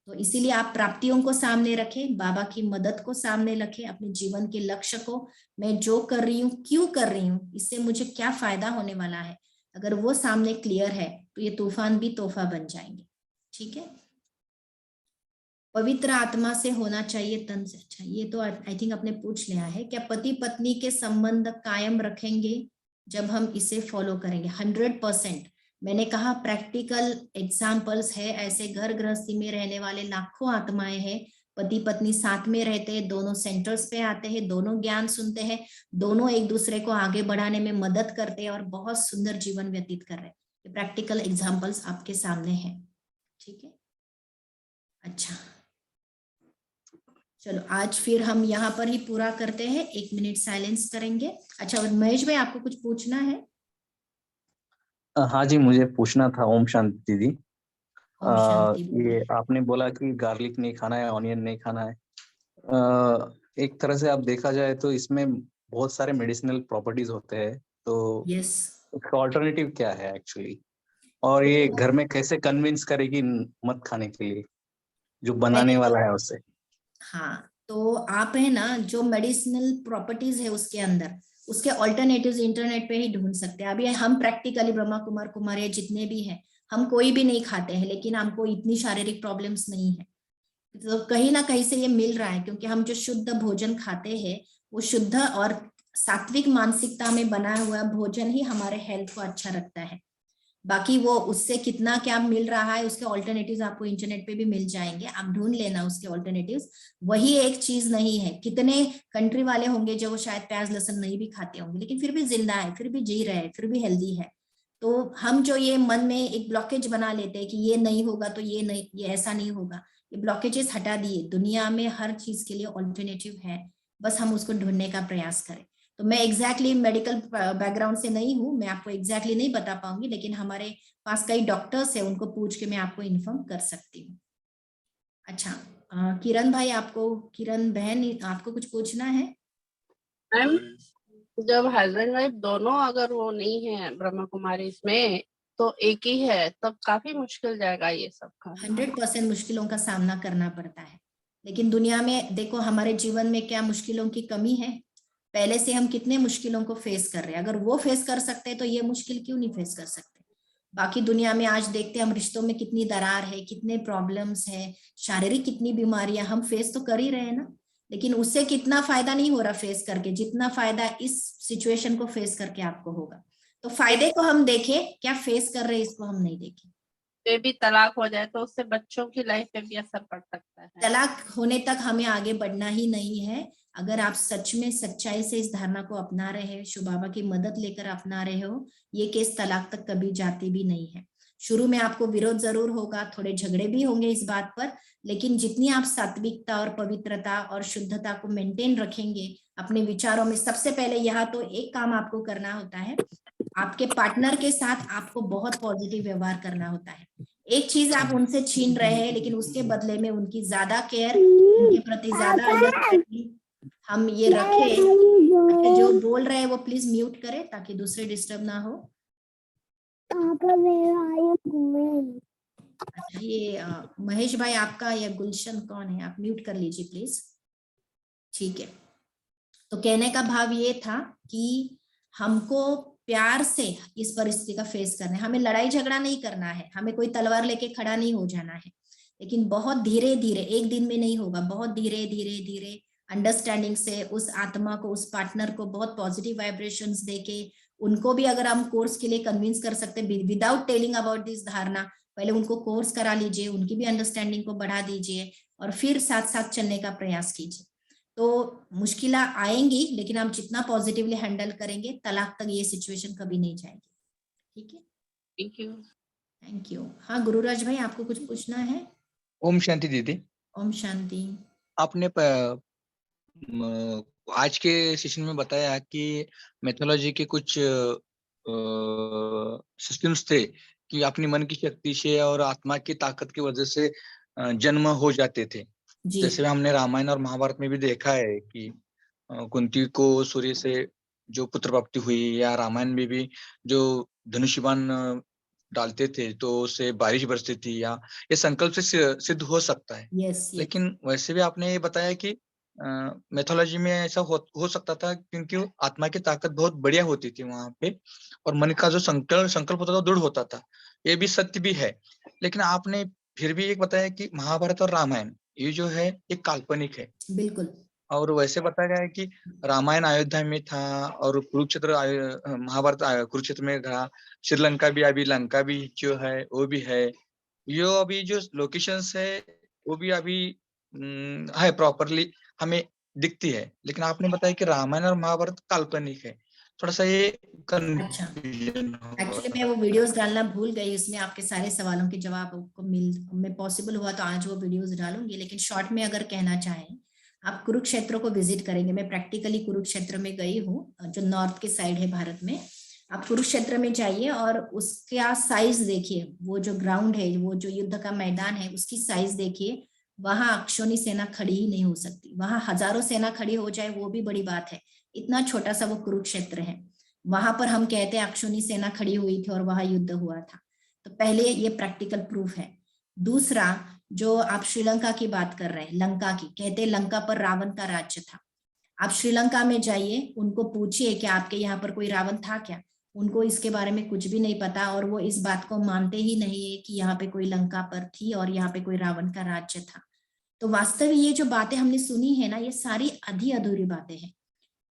[SPEAKER 2] तो इसीलिए आप प्राप्तियों को सामने रखें, बाबा की मदद को सामने रखें, अपने जीवन के लक्ष्य को, मैं जो कर रही हूँ क्यों कर रही हूँ, इससे मुझे क्या फायदा होने वाला है, अगर वो सामने क्लियर है तो ये तूफान भी तोहफा बन जाएंगे। ठीक है। पवित्र आत्मा से होना चाहिए तन से। अच्छा, ये तो आई थिंक आपने पूछ लिया है। क्या पति पत्नी के संबंध कायम रखेंगे जब हम इसे फॉलो करेंगे? 100%। मैंने कहा प्रैक्टिकल एग्जाम्पल्स है, ऐसे घर गृहस्थी में रहने वाले लाखों आत्माएं हैं, पति पत्नी साथ में रहते हैं, दोनों सेंटर्स पे आते हैं, दोनों ज्ञान सुनते हैं, दोनों एक दूसरे को आगे बढ़ाने में मदद करते हैं और बहुत सुंदर जीवन व्यतीत कर रहे हैं। प्रैक्टिकल एग्जाम्पल्स आपके सामने है। ठीक है। अच्छा, चलो आज फिर हम यहाँ पर ही पूरा करते हैं, 1 मिनट साइलेंस करेंगे। अच्छा, और महेश भाई आपको कुछ पूछना है?
[SPEAKER 8] हाँ जी, मुझे पूछना था। ओम शांति दीदी।
[SPEAKER 2] ओम शांति।
[SPEAKER 8] ये आपने बोला कि गार्लिक नहीं खाना है, ऑनियन नहीं खाना है। एक तरह से आप देखा जाए तो इसमें बहुत सारे मेडिसिनल प्रॉपर्टीज होते हैं, तो
[SPEAKER 2] यस,
[SPEAKER 8] इसका ऑल्टरनेटिव क्या है एक्चुअली? और ये घर में कैसे कन्विंस करेगी मत खाने के लिए, जो बनाने वाला है उससे?
[SPEAKER 2] हाँ, तो आप है ना, जो मेडिसिनल प्रॉपर्टीज है उसके अंदर, उसके ऑल्टरनेटिव्स इंटरनेट पे ही ढूंढ सकते हैं। अभी हम प्रैक्टिकली ब्रह्मा कुमार कुमारी जितने भी हैं, हम कोई भी नहीं खाते हैं, लेकिन हमको इतनी शारीरिक प्रॉब्लम्स नहीं है। तो कहीं ना कहीं से ये मिल रहा है, क्योंकि हम जो शुद्ध भोजन खाते हैं वो शुद्ध और सात्विक मानसिकता में बना हुआ भोजन ही हमारे हेल्थ को अच्छा रखता है। बाकी वो उससे कितना क्या मिल रहा है, उसके ऑल्टरनेटिव्स आपको इंटरनेट पे भी मिल जाएंगे, आप ढूंढ लेना उसके ऑल्टरनेटिव्स। वही एक चीज नहीं है। कितने कंट्री वाले होंगे जो वो शायद प्याज लहसुन नहीं भी खाते होंगे, लेकिन फिर भी जिंदा है, फिर भी जी रहे हैं, फिर भी हेल्दी है। तो हम जो ये मन में एक ब्लॉकेज बना लेते हैं कि ये नहीं होगा तो ये नहीं, ये ऐसा नहीं होगा, ये ब्लॉकेजेस हटा दिए। दुनिया में हर चीज के लिए ऑल्टरनेटिव है, बस हम उसको ढूंढने का प्रयास करें। तो मैं एग्जैक्टली मेडिकल बैकग्राउंड से नहीं हूँ, मैं आपको एग्जैक्टली नहीं बता पाऊंगी, लेकिन हमारे पास कई डॉक्टर्स है, उनको पूछ के मैं आपको इन्फॉर्म कर सकती हूँ। अच्छा, किरण भाई, आपको, किरण बहन, आपको कुछ पूछना है?
[SPEAKER 9] मैम, जब हस्बैंड वाइफ दोनों अगर वो नहीं है ब्रह्मा कुमारी इसमें, तो एक ही है, तब काफी मुश्किल जाएगा ये सब का।
[SPEAKER 2] 100% मुश्किलों का सामना करना पड़ता है, लेकिन दुनिया में देखो हमारे जीवन में क्या मुश्किलों की कमी है। पहले से हम कितने मुश्किलों को फेस कर रहे हैं, अगर वो फेस कर सकते हैं तो ये मुश्किल क्यों नहीं फेस कर सकते। बाकी दुनिया में आज देखते हैं हम रिश्तों में कितनी दरार है, कितने प्रॉब्लम्स है, शारीरिक कितनी बीमारियां हम फेस तो कर ही रहे हैं ना, लेकिन उससे कितना फायदा नहीं हो रहा फेस करके, जितना फायदा इस सिचुएशन को फेस करके आपको होगा। तो फायदे को हम देखें, क्या फेस कर रहे हैं इसको हम नहीं देखें।
[SPEAKER 9] बेबी तलाक हो जाए तो उससे बच्चों की लाइफ पे भी असर पड़ सकता है।
[SPEAKER 2] तलाक होने तक हमें आगे बढ़ना ही नहीं है। अगर आप सच में सच्चाई से इस धारणा को अपना रहे हैं, शिव बाबा की मदद लेकर अपना रहे हो, ये केस तलाक तक कभी जाती भी नहीं है। शुरू में आपको विरोध जरूर होगा, थोड़े झगड़े भी होंगे इस बात पर, लेकिन जितनी आप सात्विकता और पवित्रता और शुद्धता को मेंटेन रखेंगे अपने विचारों में, सबसे पहले यहाँ तो एक काम आपको करना होता है, आपके पार्टनर के साथ आपको बहुत पॉजिटिव व्यवहार करना होता है। एक चीज आप उनसे छीन रहे हैं, लेकिन उसके बदले में उनकी ज्यादा केयर, उनके प्रति ज्यादा अंडरस्टैंडिंग हम ये रखें। अच्छा, जो बोल रहे हैं वो प्लीज म्यूट करें ताकि दूसरे डिस्टर्ब ना हो। अच्छा, ये महेश भाई आपका या गुलशन कौन है, आप म्यूट कर लीजिए प्लीज। ठीक है, तो कहने का भाव ये था कि हमको प्यार से इस परिस्थिति का फेस करना है, हमें लड़ाई झगड़ा नहीं करना है, हमें कोई तलवार लेके खड़ा नहीं हो जाना है, लेकिन बहुत धीरे धीरे, एक दिन में नहीं होगा, बहुत धीरे धीरे धीरे अंडरस्टैंडिंग से उस आत्मा को, उस पार्टनर को बहुत पॉजिटिव वाइब्रेशंस देके, उनको भी अगर हम कोर्स के लिए कन्विंस कर सकते हैं विदाउट टेलिंग अबाउट दिस धारणा, पहले उनको कोर्स करा लीजिए, उनकी भी अंडरस्टैंडिंग को बढ़ा दीजिए और फिर साथ साथ चलने का प्रयास कीजिए। तो मुश्किलें आएंगी, लेकिन हम जितना पॉजिटिवली हैंडल करेंगे, तलाक तक ये सिचुएशन कभी नहीं जाएगी। ठीक है,
[SPEAKER 9] थैंक यू।
[SPEAKER 2] Thank you. हाँ गुरुराज भाई, आपको कुछ पूछना है?
[SPEAKER 6] ओम शांति दीदी।
[SPEAKER 2] ओम शांति।
[SPEAKER 6] आपने आज के सेशन में बताया कि मैथोलॉजी के कुछ सिस्टम्स थे कि अपनी मन की शक्ति से और आत्मा की ताकत की वजह से जन्म हो जाते थे।
[SPEAKER 2] जी
[SPEAKER 6] जैसे हमने रामायण और महाभारत में भी देखा है कि कुंती को सूर्य से जो पुत्र प्राप्ति हुई, या रामायण में भी जो धनुष्यबाण डालते थे तो उससे बारिश बरसती थी, या ये संकल्प से सिद्ध हो सकता है।
[SPEAKER 2] यस
[SPEAKER 6] लेकिन वैसे भी आपने ये बताया कि मैथोलॉजी में ऐसा हो सकता था क्योंकि आत्मा की ताकत बहुत बढ़िया होती थी वहां पे, और मन का जो संकल्प होता था दृढ़ होता था। ये भी सत्य भी है। लेकिन आपने फिर भी एक बताया कि महाभारत और रामायण ये जो है ये काल्पनिक है,
[SPEAKER 2] बिल्कुल
[SPEAKER 6] और वैसे बताया गया है कि रामायण अयोध्या में था और कुरुक्षेत्र महाभारत कुरुक्षेत्र में था। श्रीलंका भी, अभी लंका भी जो है वो भी है। यो अभी जो लोकेशंस है वो भी अभी है, प्रॉपरली हमें दिखती है। लेकिन आपने बताया कि रामायण और महाभारत काल्पनिक है। थोड़ा सा ये
[SPEAKER 2] अच्छा,
[SPEAKER 6] कंफ्यूजन
[SPEAKER 2] एक्चुअली मैं वो वीडियोस डालना भूल गई, उसमें आपके सारे सवालों के जवाब आपको मैं पॉसिबल हुआ तो आज वो वीडियोस डालूंगी। लेकिन शॉर्ट में अगर कहना चाहें, आप कुरुक्षेत्र को विजिट करेंगे, मैं प्रैक्टिकली कुरुक्षेत्र में गई हूँ, जो नॉर्थ के साइड है भारत में। आप कुरुक्षेत्र में जाइए और उसका साइज देखिए, वो जो ग्राउंड है, वो जो युद्ध का मैदान है, उसकी साइज देखिए। वहां अक्षौनी सेना खड़ी ही नहीं हो सकती, वहां हजारों सेना खड़ी हो जाए वो भी बड़ी बात है। इतना छोटा सा वो कुरुक्षेत्र है। वहां पर हम कहते हैं अक्षौनी सेना खड़ी हुई थी और वहां युद्ध हुआ था। तो पहले ये प्रैक्टिकल प्रूफ है। दूसरा, जो आप श्रीलंका की बात कर रहे हैं, लंका की, कहते हैं लंका पर रावण का राज्य था। आप श्रीलंका में जाइए, उनको पूछिए कि आपके यहाँ पर कोई रावण था क्या। उनको इसके बारे में कुछ भी नहीं पता, और वो इस बात को मानते ही नहीं है कि यहाँ पे कोई लंका पर थी और यहाँ पे कोई रावण का राज्य था। तो वास्तव ये जो बातें हमने सुनी है ना, ये सारी आधी अधूरी बातें हैं।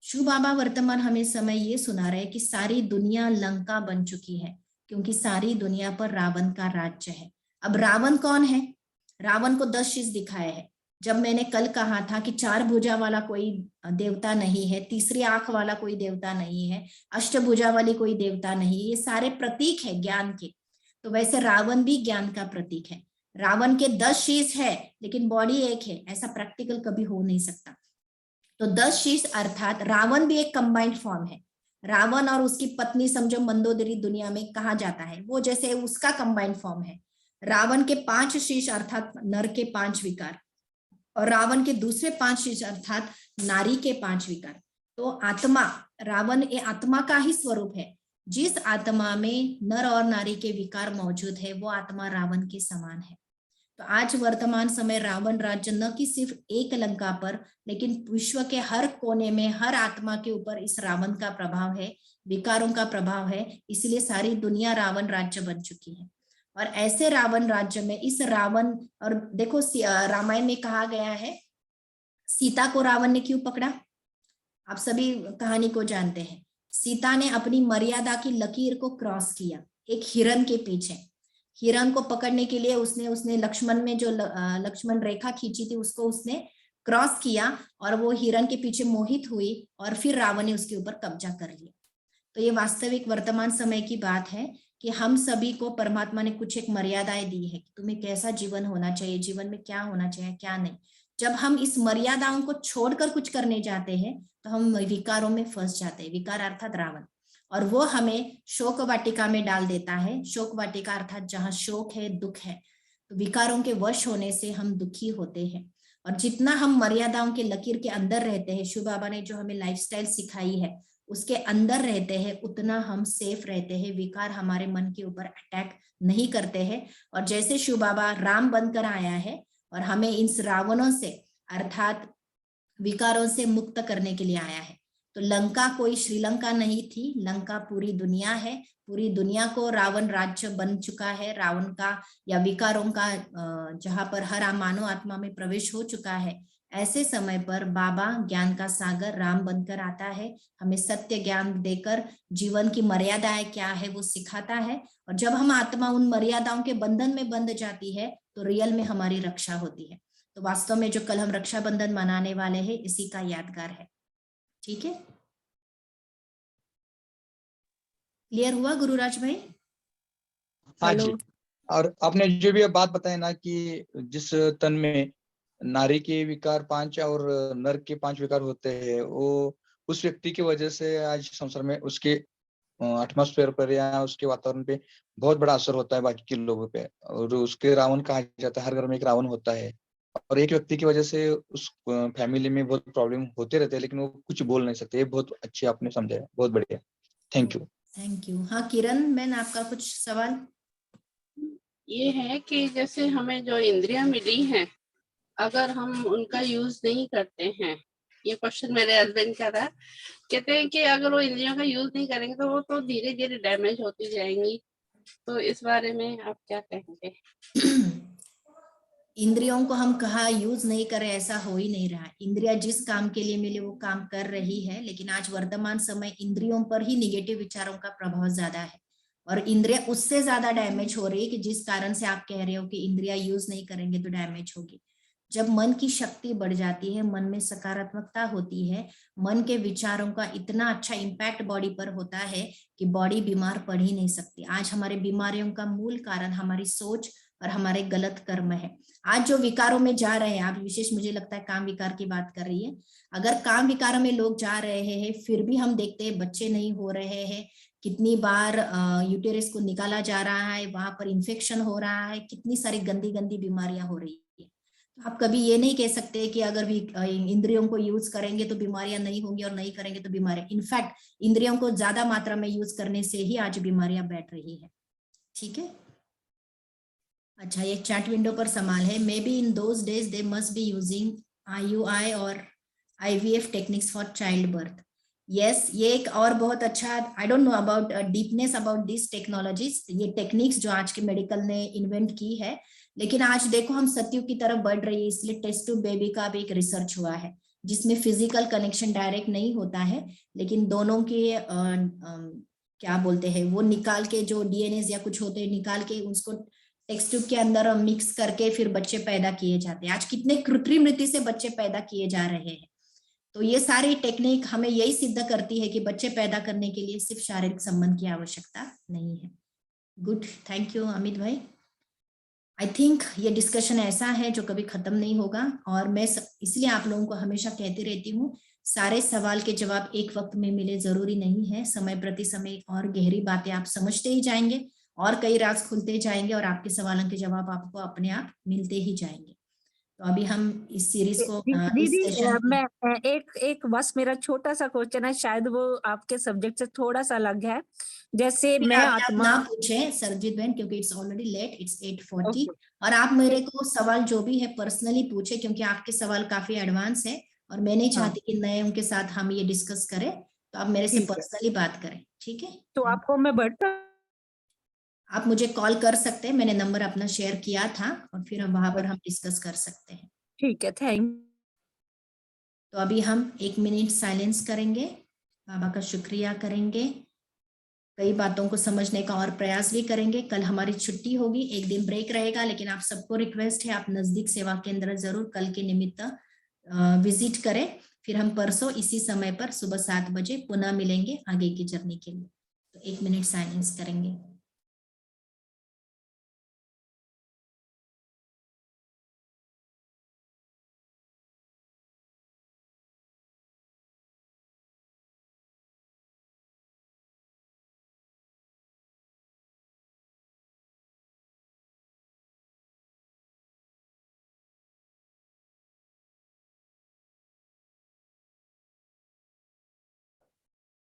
[SPEAKER 2] शिव बाबा वर्तमान हमें समय ये सुना रहे कि सारी दुनिया लंका बन चुकी है, क्योंकि सारी दुनिया पर रावण का राज्य है। अब रावण कौन है? रावण को 10 शीश दिखाए हैं। जब मैंने कल कहा था कि 4 भुजा वाला कोई देवता नहीं है, तीसरी आंख वाला कोई देवता नहीं है, अष्टभुजा वाली कोई देवता नहीं है, ये सारे प्रतीक है ज्ञान के। तो वैसे रावण भी ज्ञान का प्रतीक है। रावण के 10 शीश है लेकिन बॉडी एक है, ऐसा प्रैक्टिकल कभी हो नहीं सकता। तो 10 शीश अर्थात रावण भी एक कंबाइंड फॉर्म है। रावण और उसकी पत्नी समझो मंदोदरी दुनिया में कहा जाता है, वो जैसे उसका कंबाइंड फॉर्म है। रावण के 5 शीश अर्थात नर के 5 विकार, और रावण के दूसरे 5 शीश अर्थात नारी के 5 विकार। तो आत्मा, रावण ये आत्मा का ही स्वरूप है। जिस आत्मा में नर और नारी के विकार मौजूद है वो आत्मा रावण के समान है। तो आज वर्तमान समय रावण राज्य न कि सिर्फ एक लंका पर, लेकिन विश्व के हर कोने में हर आत्मा के ऊपर इस रावण का प्रभाव है, विकारों का प्रभाव है। इसलिए सारी दुनिया रावण राज्य बन चुकी है। और ऐसे रावण राज्य में इस रावण, और देखो रामायण में कहा गया है सीता को रावण ने क्यों पकड़ा, आप सभी कहानी को जानते हैं। सीता ने अपनी मर्यादा की लकीर को क्रॉस किया एक हिरण के पीछे। हिरण को पकड़ने के लिए उसने लक्ष्मण में जो लक्ष्मण रेखा खींची थी उसको उसने क्रॉस किया, और वो हिरण के पीछे मोहित हुई, और फिर रावण ने उसके ऊपर कब्जा कर लिया। तो ये वास्तविक वर्तमान समय की बात है कि हम सभी को परमात्मा ने कुछ एक मर्यादाएं दी है कि तुम्हें कैसा जीवन होना चाहिए, जीवन में क्या होना चाहिए क्या नहीं। जब हम इस मर्यादाओं को छोड़कर कुछ करने जाते हैं तो हम विकारों में फंस जाते हैं। विकार अर्थात रावण, और वो हमें शोक वाटिका में डाल देता है। शोक वाटिका अर्थात जहाँ शोक है, दुख है। तो विकारों के वश होने से हम दुखी होते हैं। और जितना हम मर्यादाओं के लकीर के अंदर रहते हैं, शिव बाबा ने जो हमें लाइफस्टाइल सिखाई है उसके अंदर रहते हैं, उतना हम सेफ रहते हैं। विकार हमारे मन के ऊपर अटैक नहीं करते हैं। और जैसे शिव बाबा राम बनकर आया है और हमें इन रावणों से अर्थात विकारों से मुक्त करने के लिए आया है। तो लंका कोई श्रीलंका नहीं थी, लंका पूरी दुनिया है। पूरी दुनिया को रावण राज्य बन चुका है, रावण का या विकारों का, जहां पर हर मानव आत्मा में प्रवेश हो चुका है। ऐसे समय पर बाबा ज्ञान का सागर राम बनकर आता है, हमें सत्य ज्ञान देकर जीवन की मर्यादाएं क्या है वो सिखाता है। और जब हम आत्मा उन मर्यादाओं के बंधन में बंध जाती है तो रियल में हमारी रक्षा होती है। तो वास्तव में जो कल हम रक्षाबंधन मनाने वाले हैं इसी का यादगार है। ठीक है, क्लियर हुआ गुरुराज भाई?
[SPEAKER 6] हाँ जी। और आपने जो भी बात बताई ना कि जिस तन में नारी के विकार 5 और नर के 5 विकार होते हैं, वो उस व्यक्ति की वजह से आज संसार में उसके एटमॉस्फेयर पर या उसके वातावरण पे बहुत बड़ा असर होता है बाकी के लोगों पे, और उसके रावण कहा जाता है। हर घर में एक रावण होता है, और एक व्यक्ति की वजह से उस फैमिली में बहुत प्रॉब्लम होते रहते हैं, लेकिन वो कुछ बोल नहीं सकते। ये बहुत अच्छे आपने समझाया, बहुत बढ़िया, थैंक यू।
[SPEAKER 2] Thank you. हाँ किरण मैन, आपका कुछ सवाल?
[SPEAKER 9] ये है कि जैसे हमें जो इंद्रियां मिली हैं, अगर हम उनका यूज नहीं करते हैं, ये क्वेश्चन मेरे हस्बैंड का था। कहते हैं कि अगर वो इंद्रियों का यूज नहीं करेंगे तो वो तो धीरे धीरे डैमेज होती जाएंगी, तो इस बारे में आप क्या कहेंगे?
[SPEAKER 2] इंद्रियों को हम कहा यूज नहीं करें, ऐसा हो ही नहीं रहा। इंद्रिया जिस काम के लिए मिले वो काम कर रही है, लेकिन आज वर्तमान समय इंद्रियों पर ही निगेटिव विचारों का प्रभाव ज्यादा है, और इंद्रिया उससे ज्यादा डैमेज हो रही है कि जिस कारण से आप कह रहे हो कि इंद्रिया यूज नहीं करेंगे तो डैमेज होगी। जब मन की शक्ति बढ़ जाती है, मन में सकारात्मकता होती है, मन के विचारों का इतना अच्छा इम्पैक्ट बॉडी पर होता है कि बॉडी बीमार पड़ ही नहीं सकती। आज हमारे बीमारियों का मूल कारण हमारी सोच और हमारे गलत कर्म है। आज जो विकारों में जा रहे हैं, आप विशेष मुझे लगता है काम विकार की बात कर रही है, अगर काम विकारों में लोग जा रहे हैं फिर भी हम देखते हैं बच्चे नहीं हो रहे हैं, कितनी बार यूटेरस को निकाला जा रहा है, वहां पर इन्फेक्शन हो रहा है, कितनी सारी गंदी गंदी बीमारियां हो रही है। तो आप कभी ये नहीं कह सकते कि अगर भी इंद्रियों को यूज करेंगे तो बीमारियां नहीं होंगी और नहीं करेंगे तो बीमारियां। इनफैक्ट इंद्रियों को ज्यादा मात्रा में यूज करने से ही आज बीमारियां बैठ रही है। ठीक है। अच्छा, ये चैट विंडो पर सवाल है, may be in those days they must be using IUI और IVF techniques for child birth. Yes, ये एक और बहुत अच्छा, I don't know about deepness about this technologies, ये टेक्निक्स जो आज के मेडिकल ने इन्वेंट की है, लेकिन आज देखो हम सत्युग की तरफ बढ़ रही है, इसलिए टेस्ट ट्यूब बेबी का भी एक रिसर्च हुआ है जिसमें फिजिकल कनेक्शन डायरेक्ट नहीं होता है, लेकिन दोनों के क्या बोलते हैं वो निकाल के, जो DNA या कुछ होते हैं निकाल के उसको टेस्ट ट्यूब के अंदर मिक्स करके फिर बच्चे पैदा किए जाते हैं। आज कितने कृत्रिम रीति से बच्चे पैदा किए जा रहे हैं। तो ये सारी टेक्निक हमें यही सिद्ध करती है कि बच्चे पैदा करने के लिए सिर्फ शारीरिक संबंध की आवश्यकता नहीं है। गुड, थैंक यू अमित भाई। आई थिंक ये डिस्कशन ऐसा है जो कभी खत्म नहीं होगा, और मैं इसलिए आप लोगों को हमेशा कहती रहती हूँ, सारे सवाल के जवाब एक वक्त में मिले जरूरी नहीं है, समय प्रति समय और गहरी बातें आप समझते ही जाएंगे और कई राज खुलते जाएंगे और आपके सवालों के जवाब आपको अपने आप मिलते ही जाएंगे। तो अभी हम इस सीरीज को इस
[SPEAKER 7] दीदी
[SPEAKER 2] सेशन
[SPEAKER 7] मैं एक बस मेरा छोटा सा क्वेश्चन है, शायद वो आपके सब्जेक्ट से थोड़ा सा अलग है। जैसे मैं
[SPEAKER 2] अभी आप
[SPEAKER 7] आत्मा,
[SPEAKER 2] ना पूछे सरजीत बहन, क्योंकि it's already late, it's 8:40,
[SPEAKER 7] okay
[SPEAKER 2] और आप मेरे को सवाल जो भी है पर्सनली पूछे, क्योंकि आपके सवाल काफी एडवांस है और मैं नहीं
[SPEAKER 7] हाँ
[SPEAKER 2] चाहती कि नए उनके साथ हम ये डिस्कस करें, तो आप मेरे से
[SPEAKER 7] ठीक है,
[SPEAKER 2] पर्सनली बात करें। ठीक है,
[SPEAKER 7] तो आपको मैं बता,
[SPEAKER 2] आप मुझे कॉल कर सकते हैं, मैंने नंबर अपना शेयर किया था, और फिर हम वहां पर हम डिस्कस कर सकते हैं।
[SPEAKER 7] ठीक है, थैंक।
[SPEAKER 2] तो अभी हम 1 मिनट साइलेंस करेंगे, बाबा का शुक्रिया करेंगे, कई बातों को समझने का और प्रयास भी करेंगे। कल हमारी छुट्टी होगी, एक दिन ब्रेक रहेगा, लेकिन आप सबको रिक्वेस्ट है आप नजदीक सेवा केंद्र जरूर कल के निमित्त विजिट करें। फिर हम परसों इसी समय पर सुबह 7 बजे पुनः मिलेंगे आगे की जर्नी के लिए। तो 1 मिनट साइलेंस करेंगे।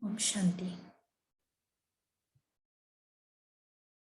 [SPEAKER 2] ओम शांति।